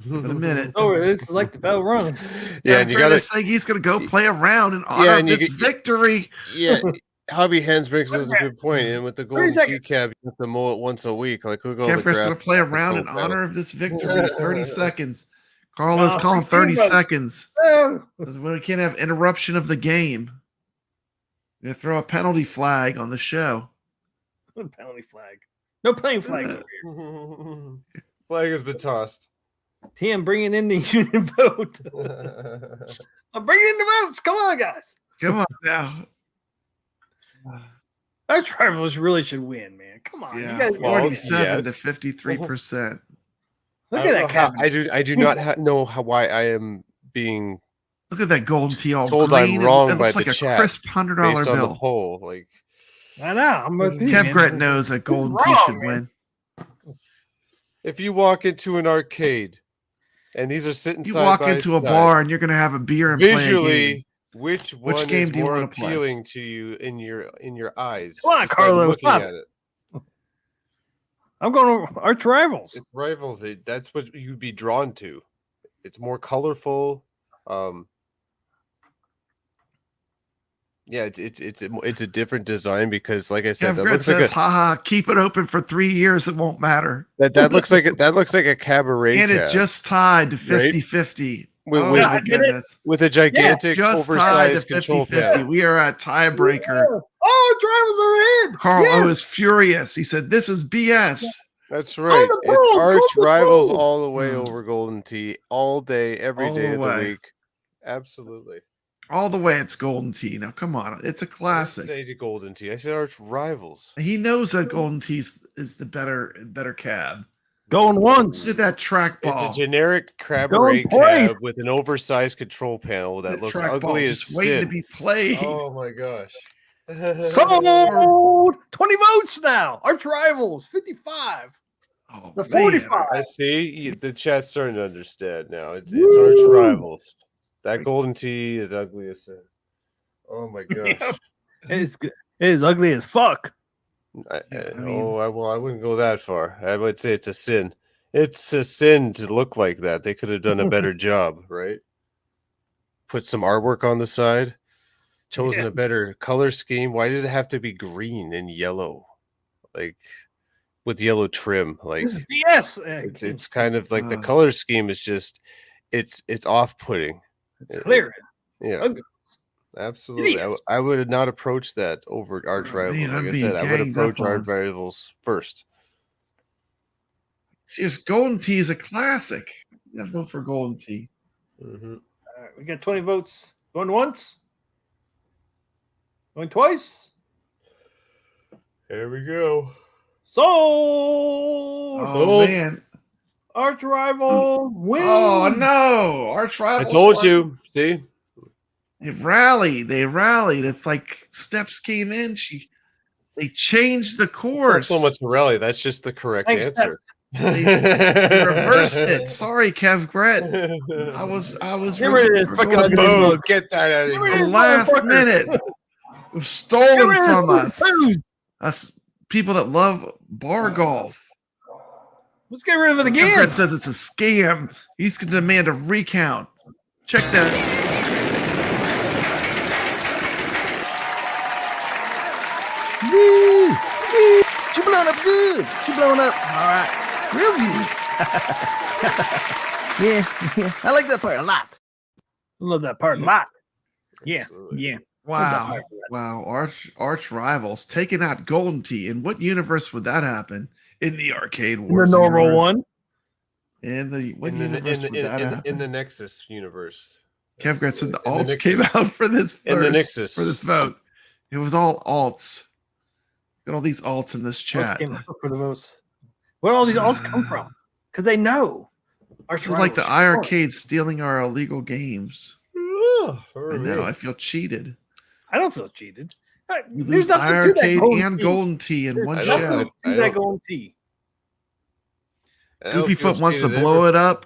Speaker 3: Give it a minute.
Speaker 1: Oh, it's like the bell rung.
Speaker 4: Yeah, and you gotta
Speaker 3: say he's gonna go play around in honor of this victory.
Speaker 4: Yeah, Hobby Hands brings up a good point, and with the golden key cab, you have to mow it once a week. Like, look at all the
Speaker 3: Kevgart's
Speaker 4: grass.
Speaker 3: gonna play around in honor of this victory. 30 seconds. Carlos calling 30 seconds. We can't have interruption of the game. We're gonna throw a penalty flag on the show.
Speaker 1: Penalty flag. No playing flags over here.
Speaker 4: Flag has been tossed.
Speaker 1: TM bringing in the unit vote. I'm bringing in the votes. Come on, guys.
Speaker 3: Come on now.
Speaker 1: Our Rivals really should win, man. Come on.
Speaker 3: Yeah,
Speaker 1: You guys
Speaker 3: 47 to 53%.
Speaker 1: Look at that cabinet.
Speaker 4: I do not know why I am being
Speaker 3: Look at that golden tee all
Speaker 4: told
Speaker 3: green.
Speaker 4: I'm wrong
Speaker 3: it
Speaker 4: by
Speaker 3: looks
Speaker 4: the
Speaker 3: like a
Speaker 4: chat
Speaker 3: crisp $100
Speaker 4: based on the
Speaker 3: bill.
Speaker 4: poll. Like,
Speaker 1: I know. I'm with you,
Speaker 3: Kev
Speaker 1: man.
Speaker 3: knows that golden
Speaker 1: Wrong,
Speaker 3: tee should
Speaker 1: man.
Speaker 3: win.
Speaker 4: if you walk into an arcade and these are sitting
Speaker 3: You
Speaker 4: side
Speaker 3: walk
Speaker 4: by
Speaker 3: into a
Speaker 4: side,
Speaker 3: bar and you're gonna have a beer and play a game.
Speaker 4: visually, which
Speaker 3: game
Speaker 4: is
Speaker 3: do you
Speaker 4: more
Speaker 3: wanna play?
Speaker 4: appealing to you in your eyes?
Speaker 1: Come on,
Speaker 4: just by
Speaker 1: Carlos,
Speaker 4: looking
Speaker 1: stop.
Speaker 4: at it.
Speaker 1: I'm going to Arch Rivals.
Speaker 4: It's Rivals. That's what you'd be drawn to. It's more colorful. Yeah, it's a different design because, like I said, that
Speaker 3: Kev
Speaker 4: looks
Speaker 3: says,
Speaker 4: like
Speaker 3: haha, keep it open for 3 years, it won't matter.
Speaker 4: that looks like a cabaret
Speaker 3: And it
Speaker 4: cab
Speaker 3: just tied to
Speaker 4: right?
Speaker 3: 50-50.
Speaker 4: With-
Speaker 3: Oh
Speaker 4: with-
Speaker 3: my goodness.
Speaker 4: with a gigantic
Speaker 3: Just tied to
Speaker 4: oversized control
Speaker 3: 50-50.
Speaker 4: panel.
Speaker 3: We are at tiebreaker.
Speaker 1: Oh, Rivals are in.
Speaker 3: Carl
Speaker 1: Yeah.
Speaker 3: O is furious. He said, this is BS.
Speaker 4: That's right.
Speaker 1: the
Speaker 4: It's
Speaker 1: poll,
Speaker 4: Arch
Speaker 1: go the
Speaker 4: Rivals
Speaker 1: poll.
Speaker 4: all the way over Golden Tee, all day, every
Speaker 3: All
Speaker 4: day
Speaker 3: the
Speaker 4: of the
Speaker 3: way.
Speaker 4: week. Absolutely.
Speaker 3: All the way it's golden tee. Now, come on. It's a
Speaker 4: I didn't
Speaker 3: classic.
Speaker 4: say to Golden Tee. I said Arch Rivals.
Speaker 3: He knows that golden tee is the better cab.
Speaker 1: Going once.
Speaker 3: Look at that track ball.
Speaker 4: It's a generic cabaret
Speaker 1: Going twice.
Speaker 4: cab with an oversized control panel that looks
Speaker 3: track ball
Speaker 4: ugly as
Speaker 3: just waiting to
Speaker 4: sin.
Speaker 3: be played.
Speaker 4: Oh my gosh.
Speaker 1: Sold. 20 votes now. Arch Rivals, 55.
Speaker 3: Oh,
Speaker 1: The
Speaker 3: man.
Speaker 1: 45.
Speaker 4: I see the chat's starting to understand now. It's Arch Rivals. That Golden Tee is ugly as sin. Oh my gosh.
Speaker 1: Yep. It is ugly as fuck.
Speaker 3: I mean-
Speaker 4: I wouldn't go that far. I would say it's a sin. It's a sin to look like that. They could have done a better job, right? Put some artwork on the side, chosen a better color scheme. Why did it have to be green and yellow? Like with yellow trim. Like
Speaker 1: This is BS.
Speaker 4: it's kind of like the color scheme is just it's off-putting.
Speaker 1: It's clear.
Speaker 4: Yeah.
Speaker 1: Ugly.
Speaker 4: Absolutely. I would not approach that over Arch Rivals.
Speaker 3: man, I'm
Speaker 4: Like I
Speaker 3: being
Speaker 4: said, I would
Speaker 3: ganged
Speaker 4: approach
Speaker 3: up
Speaker 4: Arch
Speaker 3: on.
Speaker 4: Rivals first.
Speaker 3: See, this golden tee is a classic. I vote for golden tee.
Speaker 4: Mm-hmm.
Speaker 1: All right, we got 20 votes. Going once? Going twice?
Speaker 4: There we go.
Speaker 1: Sold.
Speaker 3: Oh, man.
Speaker 1: Arch Rival wins.
Speaker 3: Oh, no. Arch
Speaker 4: I
Speaker 3: Rivals
Speaker 4: told
Speaker 3: won.
Speaker 4: you. See?
Speaker 3: They rallied. It's like Steps came in. They changed the
Speaker 4: It's not
Speaker 3: course.
Speaker 4: so much rally. That's just the correct
Speaker 1: Thanks,
Speaker 4: answer.
Speaker 3: They reversed it. Sorry, Kev Gret. I was
Speaker 1: Get rid of this
Speaker 3: for
Speaker 1: fucking
Speaker 3: golden
Speaker 1: ugly
Speaker 3: tee.
Speaker 4: Oh,
Speaker 1: mug.
Speaker 4: get that out of
Speaker 1: Get rid
Speaker 3: The
Speaker 1: of
Speaker 4: here.
Speaker 1: this
Speaker 3: last
Speaker 1: motherfucker.
Speaker 3: minute. It was
Speaker 1: Get
Speaker 3: stolen
Speaker 1: rid of
Speaker 3: from
Speaker 1: this
Speaker 3: us.
Speaker 1: food.
Speaker 3: Us people that love bar golf.
Speaker 1: Let's get rid of it
Speaker 3: Kev
Speaker 1: again.
Speaker 3: Gret says it's a scam. He's going to demand a recount. Check that.
Speaker 2: Woo! Woo! She blowing up good. She blowing up
Speaker 1: All right.
Speaker 2: real good. yeah, I like that part a lot.
Speaker 1: I love that part a lot. Yeah.
Speaker 4: Absolutely.
Speaker 1: Yeah.
Speaker 3: Wow. Wow. Arch Rivals taking out Golden Tee. In what universe would that happen? In the Arcade
Speaker 1: The
Speaker 3: Wars.
Speaker 1: normal
Speaker 3: universe?
Speaker 1: one.
Speaker 3: In the what universe would that happen?
Speaker 4: in the Nexus universe.
Speaker 3: Kev Gret said the
Speaker 4: In the
Speaker 3: alts came
Speaker 4: Nexus.
Speaker 3: out for this
Speaker 4: In the
Speaker 3: first,
Speaker 4: Nexus.
Speaker 3: for this vote. It was all alts. Got all these alts in this
Speaker 1: Alts
Speaker 3: chat.
Speaker 1: came up for the most. Where do all these alts come from? Because they know.
Speaker 3: This is like the iArcade stealing our illegal games. I know. I feel cheated.
Speaker 1: I don't feel cheated.
Speaker 3: You
Speaker 1: There's
Speaker 3: lose
Speaker 1: nothing to that
Speaker 3: iArcade
Speaker 1: golden
Speaker 3: and
Speaker 1: tea.
Speaker 3: golden tea in
Speaker 1: There's
Speaker 3: one
Speaker 1: nothing
Speaker 3: show.
Speaker 1: to that golden tea.
Speaker 3: Goofy Foot wants to blow it up.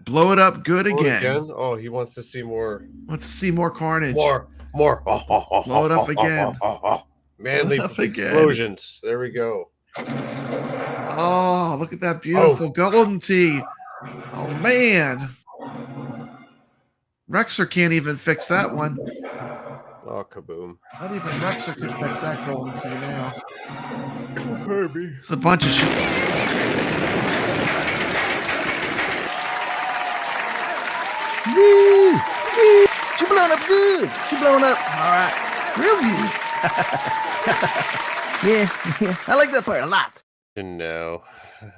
Speaker 3: Blow it up good again.
Speaker 4: Oh, he wants to see more.
Speaker 3: Wants to see more carnage.
Speaker 4: More.
Speaker 3: Blow it up again.
Speaker 4: Manly
Speaker 3: Blow it up again.
Speaker 4: explosions. There we go.
Speaker 3: Oh, look at that beautiful golden tea. Oh, man. Rexer can't even fix that one.
Speaker 4: Oh, kaboom.
Speaker 3: Not even Rexer could fix that golden tea now.
Speaker 4: Herbie.
Speaker 3: It's a bunch of shit.
Speaker 2: Woo! Woo! She blowing up good. She blowing up
Speaker 1: All right.
Speaker 2: real good. yeah, I like that part a lot.
Speaker 4: And now.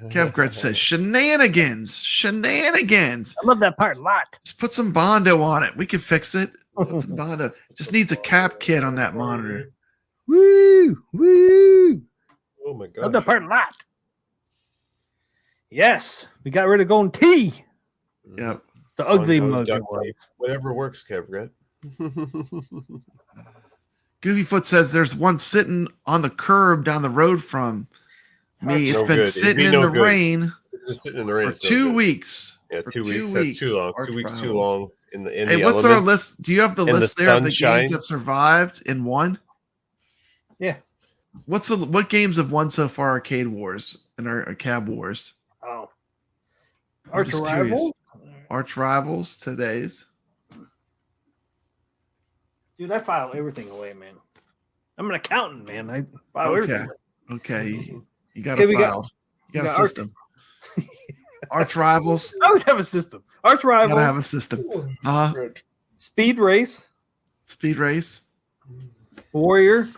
Speaker 3: Kevgret says shenanigans. Shenanigans.
Speaker 1: I love that part a lot.
Speaker 3: Just put some Bondo on it. We can fix it. Put some Bondo. Just needs a cap kit on that monitor.
Speaker 1: Woo! Woo!
Speaker 4: Oh my god.
Speaker 1: Love that part a lot. Yes, we got rid of golden tea.
Speaker 3: Yep.
Speaker 1: The ugly
Speaker 4: no
Speaker 1: mug.
Speaker 4: duct tape. Whatever works, Kevgret.
Speaker 3: Goofyfoot says there's one sitting on the curb down the road from me. It's
Speaker 4: No
Speaker 3: been
Speaker 4: good. It'd
Speaker 3: sitting
Speaker 4: be
Speaker 3: in
Speaker 4: no
Speaker 3: the
Speaker 4: good.
Speaker 3: rain
Speaker 4: Just sitting in the rain
Speaker 3: for
Speaker 4: is no
Speaker 3: 2
Speaker 4: good.
Speaker 3: weeks.
Speaker 4: Yeah,
Speaker 3: For
Speaker 4: 2 weeks. That's too long. 2 weeks too
Speaker 3: Arch
Speaker 4: long in the
Speaker 3: Hey,
Speaker 4: the
Speaker 3: what's our
Speaker 4: element.
Speaker 3: list? Do you have the
Speaker 4: In the
Speaker 3: list there of the
Speaker 4: sunshine?
Speaker 3: games that survived in one?
Speaker 1: Yeah.
Speaker 3: What games have won so far? Arcade Wars and our Cab Wars.
Speaker 1: Oh.
Speaker 3: I'm
Speaker 1: Arch
Speaker 3: just
Speaker 1: Rival?
Speaker 3: curious. Arch Rivals, today's.
Speaker 1: Dude, I file everything away, man. I'm an accountant, man. I file
Speaker 3: Okay.
Speaker 1: everything.
Speaker 3: Okay. You got
Speaker 1: Okay,
Speaker 3: a
Speaker 1: we got-
Speaker 3: file. You got
Speaker 1: we
Speaker 3: a
Speaker 1: got Arch-
Speaker 3: system. Arch Rivals.
Speaker 1: I always have a system. Arch
Speaker 3: You
Speaker 1: Rival,
Speaker 3: gotta have a system.
Speaker 1: Speed Race,
Speaker 3: Speed Race.
Speaker 1: Warrior.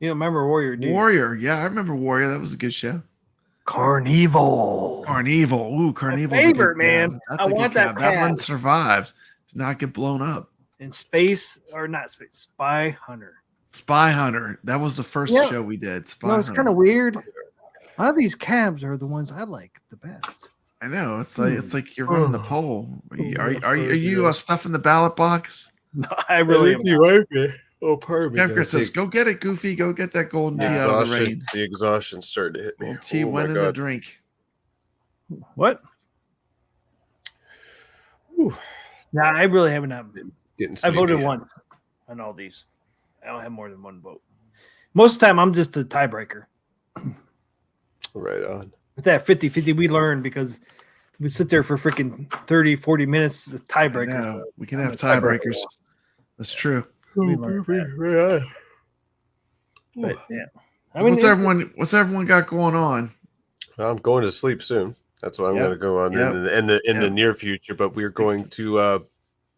Speaker 1: You don't remember Warrior, do you?
Speaker 3: Warrior. Yeah, I remember Warrior. That was a good show.
Speaker 1: Carnival.
Speaker 3: Carnival. Ooh, Carnival.
Speaker 1: favorite, man. I want that
Speaker 3: That one
Speaker 1: cab.
Speaker 3: survived. Did not get blown up.
Speaker 1: And Space, or not Space, Spy Hunter.
Speaker 3: Spy Hunter. That was the first
Speaker 1: Yeah.
Speaker 3: show we did. Spy
Speaker 1: No, it's
Speaker 3: Hunter.
Speaker 1: kind of weird. A lot of these cabs are the ones I like the best.
Speaker 3: I know. It's like you're running the poll. Are you stuffing the ballot box?
Speaker 1: No, I really am.
Speaker 4: right there. Oh, pardon me.
Speaker 3: Kevgret says, "Go get it, Goofy. Go get that golden tea out of the rain.
Speaker 4: The exhaustion's starting to hit me.
Speaker 3: Golden tea
Speaker 4: Oh my
Speaker 3: went in the
Speaker 4: God.
Speaker 3: drink."
Speaker 1: What?
Speaker 4: Whew.
Speaker 1: Nah, I really haven't.
Speaker 4: Getting
Speaker 1: I voted
Speaker 4: sleepy.
Speaker 1: once on all these. I don't have more than one vote. Most of the time, I'm just a tiebreaker.
Speaker 4: Right on.
Speaker 1: With that 50-50, we learn because we sit there for freaking 30, 40 minutes, the
Speaker 3: I
Speaker 1: tiebreaker.
Speaker 3: know. We can
Speaker 1: I'm
Speaker 3: have
Speaker 1: a tiebreaker.
Speaker 3: tiebreakers. That's true.
Speaker 1: We learned that. But, yeah. I mean,
Speaker 3: What's everyone got going on?
Speaker 4: I'm going to sleep soon. That's what I'm
Speaker 3: Yep.
Speaker 4: going to go on
Speaker 3: Yep.
Speaker 4: in the
Speaker 3: Yep.
Speaker 4: near future. But we're going to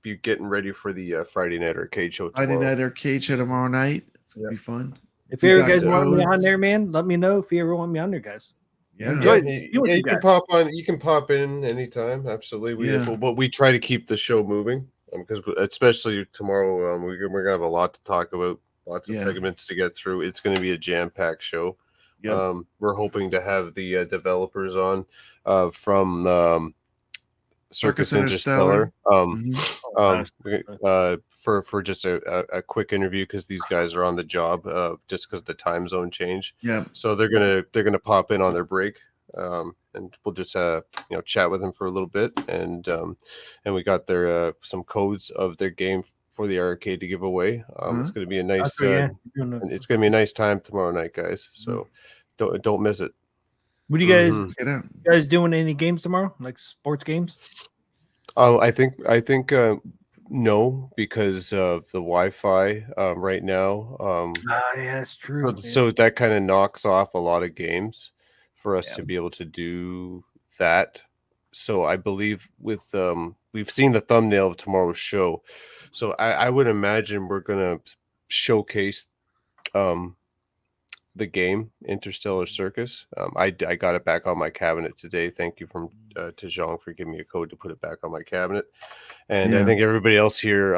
Speaker 4: be getting ready for the Friday night arcade show tomorrow.
Speaker 3: Friday night arcade show tomorrow night. It's gonna be fun.
Speaker 1: if you ever
Speaker 3: got
Speaker 1: guys want me
Speaker 3: those.
Speaker 1: on there, man, let me know if you ever want me on there, guys.
Speaker 3: Yeah.
Speaker 1: Enjoy
Speaker 4: Yeah,
Speaker 1: it. You
Speaker 4: you
Speaker 1: guys.
Speaker 4: can pop on. You can pop in anytime. Absolutely.
Speaker 3: Yeah.
Speaker 4: But we try to keep the show moving because especially tomorrow, we're gonna have a lot to talk about. Lots of
Speaker 3: Yeah.
Speaker 4: segments to get through. It's going to be a jam-packed show.
Speaker 3: Yep.
Speaker 4: We're hoping to have the developers on from Circus Interstellar.
Speaker 3: Mhm.
Speaker 4: For just a quick interview because these guys are on the job just because the time zone change.
Speaker 3: Yeah.
Speaker 4: So they're gonna pop in on their break, and we'll just chat with them for a little bit, and we got their some codes of their game for the arcade to give away. It's gonna be a nice it's gonna be a nice time tomorrow night, guys. So don't miss it.
Speaker 1: What do you guys
Speaker 3: Get out.
Speaker 1: you guys doing any games tomorrow? Like sports games?
Speaker 4: Oh, I think no, because of the Wi-Fi right now.
Speaker 1: Yeah, that's true.
Speaker 4: So that kind of knocks off a lot of games for us
Speaker 1: Yeah.
Speaker 4: to be able to do that. So I believe with we've seen the thumbnail of tomorrow's show. So I would imagine we're gonna showcase the game Interstellar Circus. I got it back on my cabinet today. Thank you to Jean for giving me a code to put it back on my cabinet. And I
Speaker 3: Yeah.
Speaker 4: think everybody else here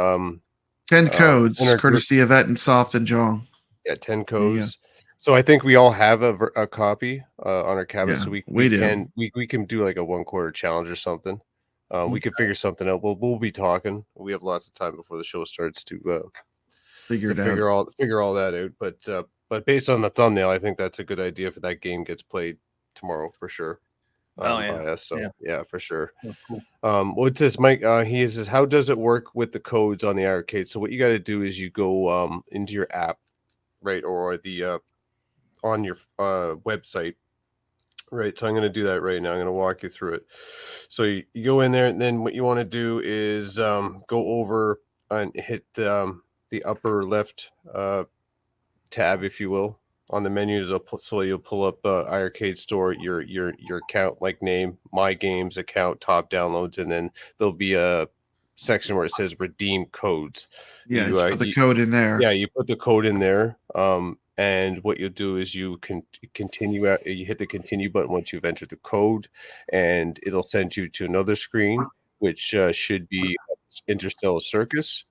Speaker 3: 10 codes,
Speaker 4: in our group-
Speaker 3: courtesy of Et and Soft and Jong.
Speaker 4: 10 codes. So I think we all have a copy on our cabinet,
Speaker 3: Yeah,
Speaker 4: so we
Speaker 3: do.
Speaker 4: can do like a 1/4 challenge or something. We could figure something out. We'll be talking. We have lots of time before the show starts to
Speaker 3: figure
Speaker 4: to
Speaker 3: it out.
Speaker 4: figure all that out. But based on the thumbnail, I think that's a good idea for that game gets played tomorrow for sure. By us. So yeah, for sure.
Speaker 1: Oh, cool.
Speaker 4: What's this, Mike? He says, how does it work with the codes on the iiRcade? So what you got to do is you go into your app, right, or the on your website, right? So I'm going to do that right now. I'm going to walk you through it. So you go in there, and then what you want to do is go over and hit the upper left tab, if you will, on the menus. So you'll pull up iiRcade store, your account, like name, my games account, top downloads, and then there'll be a section where it says redeem codes.
Speaker 3: Yeah, you put the code in there.
Speaker 4: Yeah, you put the code in there. And what you'll do is you can continue out. You hit the continue button once you've entered the code, and it'll send you to another screen, which should be Interstellar Circus,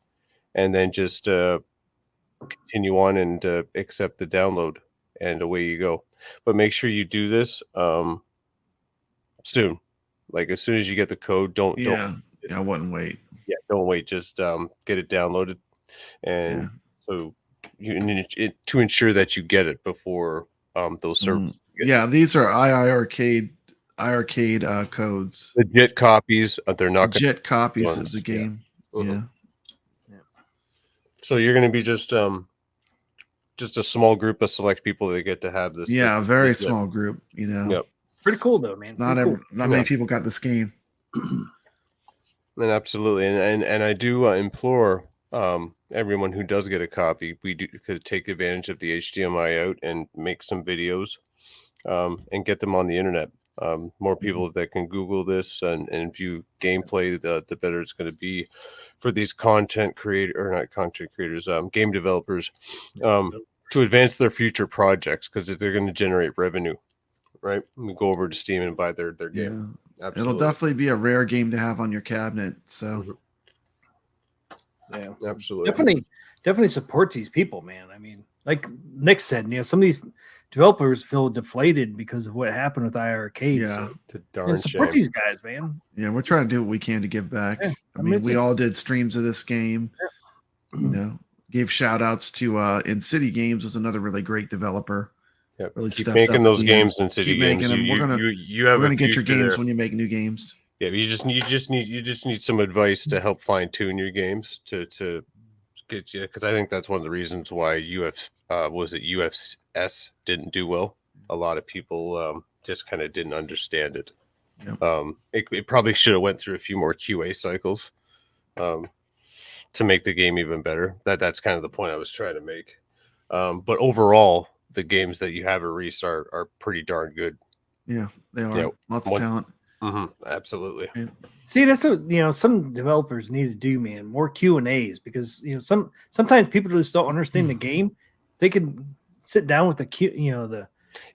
Speaker 4: and then just continue on and accept the download, and away you go. But make sure you do this soon, like as soon as you get the code. Don't
Speaker 3: I wouldn't wait.
Speaker 4: Yeah, don't wait. Just get it downloaded, and so to ensure that you get it before those servers.
Speaker 3: Yeah, these are iiRcade codes.
Speaker 4: Legit copies. They're not
Speaker 3: legit copies of the game. Yeah.
Speaker 4: So you're going to be just a small group of select people that get to have this.
Speaker 3: Yeah, a very small group. You know.
Speaker 4: Yep.
Speaker 1: Pretty cool though, man.
Speaker 3: Not many people got this game.
Speaker 4: And absolutely, and I do implore everyone who does get a copy, could take advantage of the HDMI out and make some videos and get them on the internet. More people that can Google this and view gameplay, the better it's going to be for these game developers to advance their future projects, because they're going to generate revenue, right? We go over to Steam and buy their game. Absolutely.
Speaker 3: It'll definitely be a rare game to have on your cabinet. So
Speaker 1: yeah,
Speaker 4: absolutely.
Speaker 1: Definitely supports these people, man. I mean, like Nick said, some of these developers feel deflated because of what happened with iiRcade.
Speaker 3: Yeah,
Speaker 1: so,
Speaker 4: it's a darn
Speaker 1: support
Speaker 4: shame.
Speaker 1: these guys, man.
Speaker 3: Yeah, we're trying to do what we can to give back.
Speaker 1: Yeah,
Speaker 3: I mean, we all did streams of this game.
Speaker 1: Yeah.
Speaker 3: Gave shout outs to In City Games was another really great developer.
Speaker 4: Yep.
Speaker 3: Really
Speaker 4: keep making those games in City Games.
Speaker 3: We're gonna get your games when you make new games.
Speaker 4: Yeah, you just need some advice to help fine tune your games to get you, because I think that's one of the reasons why UFS didn't do well. A lot of people just kind of didn't understand it. Yep. It probably should have went through a few more QA cycles to make the game even better. That's kind of the point I was trying to make. But overall, the games that you have at Restart are pretty darn good.
Speaker 3: Yeah, they are. Lots of talent.
Speaker 4: Absolutely.
Speaker 3: Yeah.
Speaker 1: See, that's what some developers need to do, man. More Q&As, because sometimes people just don't understand the game. They can sit down with the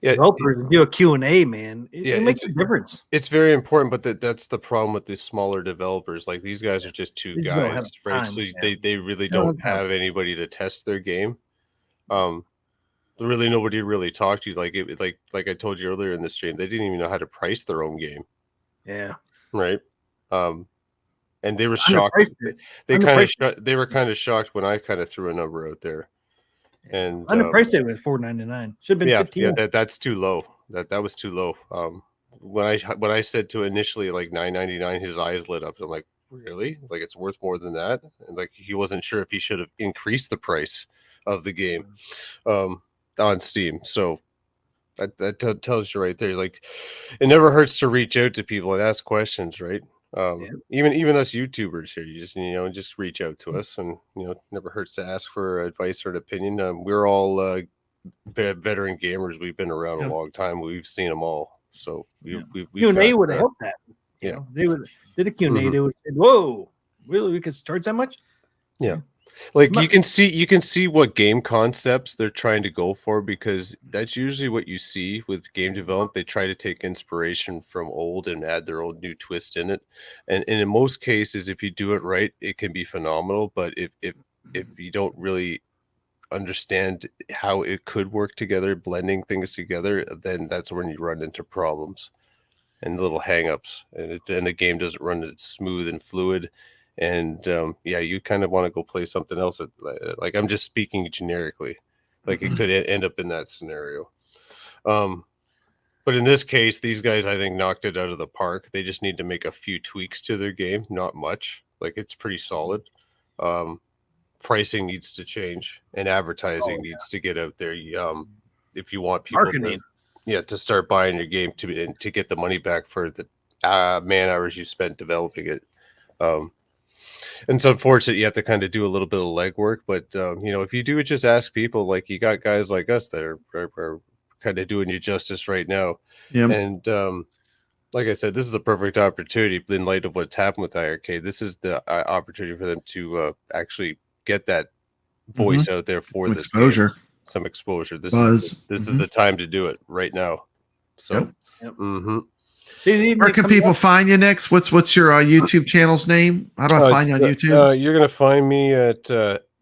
Speaker 1: developers and do a Q&A, man. It makes a difference.
Speaker 4: It's very important, but that's the problem with the smaller developers. Like, these guys are just two guys, right? So they really don't have anybody to test their game. Really, nobody really talked to you. Like I told you earlier in the stream, they didn't even know how to price their own game.
Speaker 1: Yeah.
Speaker 4: Right. And they were shocked. They were kind of shocked when I kind of threw a number out there. And
Speaker 1: underpriced it with $4.99. Should have been $15.
Speaker 4: Yeah, that's too low. That was too low. When I said to initially like $9.99, his eyes lit up. I'm like, really? Like, it's worth more than that? And like, he wasn't sure if he should have increased the price of the game on Steam. So that tells you right there. Like, it never hurts to reach out to people and ask questions, right? Even us YouTubers here, you just reach out to us, and never hurts to ask for advice or an opinion. We're all veteran gamers. We've been around a long time. We've seen them all. So
Speaker 1: Q&A would have helped that. They would did a Q&A. They would have said, "Whoa, really? We could charge that much?"
Speaker 4: Yeah. Like, you can see what game concepts they're trying to go for, because that's usually what you see with game development. They try to take inspiration from old and add their own new twist in it. And in most cases, if you do it right, it can be phenomenal. But if you don't really understand how it could work together, blending things together, then that's when you run into problems and little hangups, and the game doesn't run it smooth and fluid. and yeah, you kind of want to go play something else. Like I'm just speaking generically, like it could end up in that scenario. But in this case, these guys, I think, knocked it out of the park. They just need to make a few tweaks to their game, not much. Like it's pretty solid. Pricing needs to change, and advertising needs to get out there. If you want people to start buying your game to get the money back for the man hours you spent developing it. And it's unfortunate you have to kind of do a little bit of legwork, but if you do just ask people, like you got guys like us that are kind of doing you justice right now.
Speaker 3: Yeah.
Speaker 4: And like I said, this is a perfect opportunity in light of what's happened with iiRcade. This is the opportunity for them to actually get that voice out there for
Speaker 3: some
Speaker 4: this
Speaker 3: exposure.
Speaker 4: Game. Some exposure. This
Speaker 3: Buzz.
Speaker 4: is the time to do it right now. So,
Speaker 1: See,
Speaker 3: where can people find you next? What's your YouTube channel's name? How do I find you on YouTube?
Speaker 4: You're gonna find me at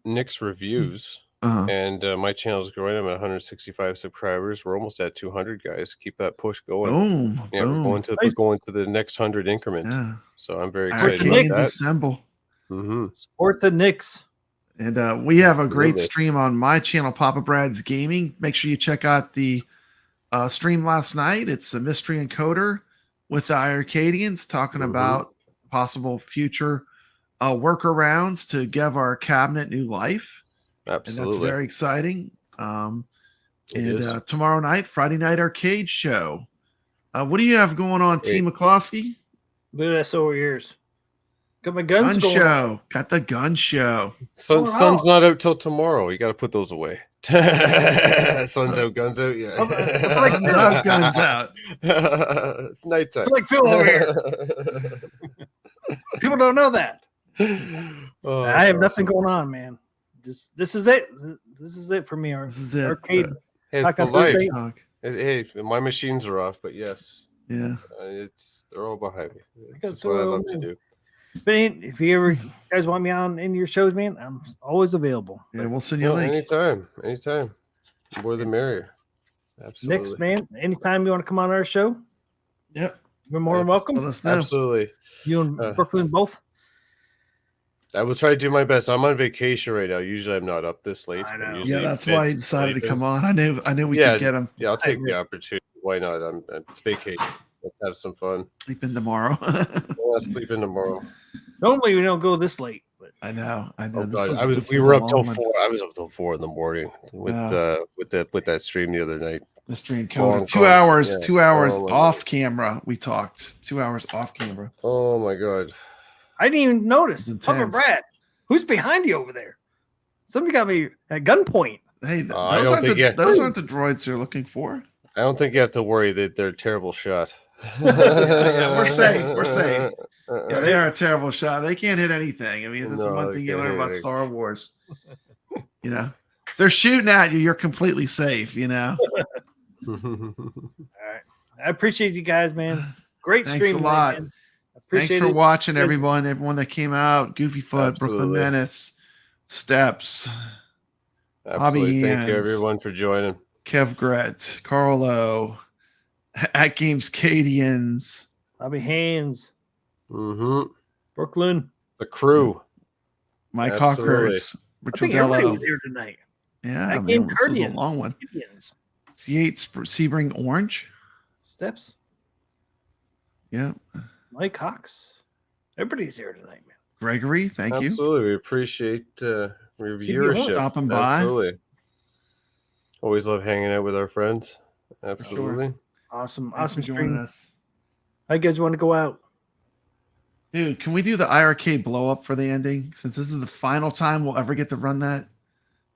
Speaker 4: Nick's Reviews. And my channel's growing. I'm at 165 subscribers. We're almost at 200, guys. Keep that push going.
Speaker 3: Boom.
Speaker 4: Yeah,
Speaker 3: boom.
Speaker 4: we're going to the next 100 increment.
Speaker 3: Yeah.
Speaker 4: So I'm very excited
Speaker 3: Arcadians
Speaker 4: about that.
Speaker 3: Assemble.
Speaker 1: Support the Knicks.
Speaker 3: And we have a great stream on my channel, Papa Brad's Gaming. Make sure you check out the stream last night. It's a mystery encoder with the iiRcadians talking about possible future workarounds to give our cabinet new life.
Speaker 4: Absolutely.
Speaker 3: And that's very exciting. And tomorrow night, Friday Night Arcade Show. What do you have going on, Team McCloskey?
Speaker 1: Look at us over ears. Got my guns
Speaker 3: gun
Speaker 1: going
Speaker 3: show.
Speaker 1: on.
Speaker 3: Got the gun show.
Speaker 4: Sun's not out till tomorrow. You got to put those away. Sun's out, guns out. Yeah.
Speaker 3: Like guns out.
Speaker 4: It's nighttime.
Speaker 1: It's like Phil over here. People don't know that. I have nothing going on, man. This is it. This is it for me.
Speaker 3: This is it.
Speaker 1: Arcade.
Speaker 4: It's the life. Hey, my machines are off, but yes.
Speaker 3: Yeah.
Speaker 4: They're all behind me. That's what I love to do.
Speaker 1: But if you guys want me on any of your shows, man, I'm always available.
Speaker 3: Yeah, we'll send you a link.
Speaker 4: Anytime. The more the merrier. Absolutely.
Speaker 1: Next, man, anytime you want to come on our show,
Speaker 3: yep,
Speaker 1: you're more than welcome.
Speaker 3: Let us know.
Speaker 4: Absolutely.
Speaker 1: You and Brooklyn both.
Speaker 4: I will try to do my best. I'm on vacation right now. Usually I'm not up this late.
Speaker 1: I know.
Speaker 3: Yeah, that's why I decided to come on. I knew we could get him.
Speaker 4: Yeah, I'll take the opportunity. Why not? It's vacation. Let's have some fun.
Speaker 3: Sleep in tomorrow.
Speaker 4: I'll sleep in tomorrow.
Speaker 1: Normally we don't go this late, but
Speaker 3: I know.
Speaker 4: Oh, God. We were up till 4. I was up till 4 in the morning with that stream the other night.
Speaker 3: The stream code. 2 hours. Yeah. 2 hours off camera. We talked. 2 hours off camera.
Speaker 4: Oh my God.
Speaker 1: I didn't even notice. Papa Brad, who's behind you over there? Somebody got me at gunpoint.
Speaker 3: Hey, those aren't the droids you're looking for.
Speaker 4: I don't think you have to worry that they're a terrible shot.
Speaker 3: Yeah, we're safe. We're safe. Yeah, they are a terrible shot. They can't hit anything. I mean, that's the one thing you learn about Star Wars. You know, they're shooting at you. You're completely safe. You know.
Speaker 1: All right. I appreciate you guys, man. Great stream.
Speaker 3: Thanks a lot.
Speaker 1: Man.
Speaker 3: Thanks for watching, everyone. Everyone that came out. Goofyfoot, Brooklyn Menace, Steps.
Speaker 4: Absolutely. Thank you, everyone, for joining.
Speaker 3: Kev Gret, Carlo, atgames,
Speaker 1: Bobby Hands. Brooklyn.
Speaker 4: The crew.
Speaker 3: Mike Hawkers.
Speaker 1: Richard Dello. Was here tonight.
Speaker 3: Yeah, man, this was a long one. C8 Sebring Orange.
Speaker 1: Steps.
Speaker 3: Yeah.
Speaker 1: Mike Cox. Everybody's here tonight, man.
Speaker 3: Gregory, thank you.
Speaker 4: Absolutely. We appreciate your viewership.
Speaker 3: Stopping by.
Speaker 4: Absolutely. Always love hanging out with our friends. Absolutely.
Speaker 1: Sure. Awesome stream. Us. How you guys want to go out?
Speaker 3: Dude, can we do the iiRcade blow up for the ending? Since this is the final time we'll ever get to run that.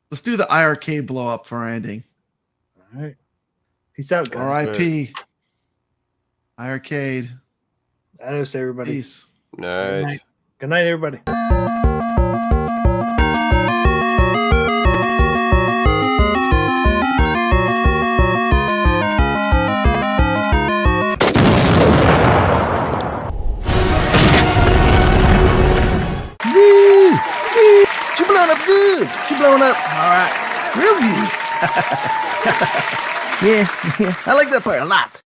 Speaker 3: Let's do the iiRcade blow up for our ending.
Speaker 1: All right. Peace out, guys.
Speaker 3: R.I.P. iiRcade.
Speaker 1: Adios, everybody.
Speaker 3: Peace.
Speaker 4: Nice.
Speaker 1: Good night, everybody.
Speaker 2: She blowing up good. She blowing up.
Speaker 1: All right.
Speaker 2: Real good. Yeah, I like that part a lot.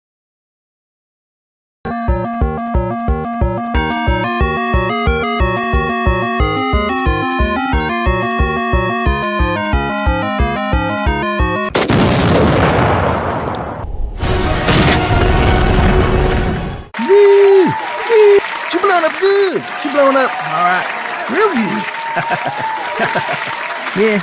Speaker 2: blowing up.
Speaker 1: All right.
Speaker 2: Real good. Yeah.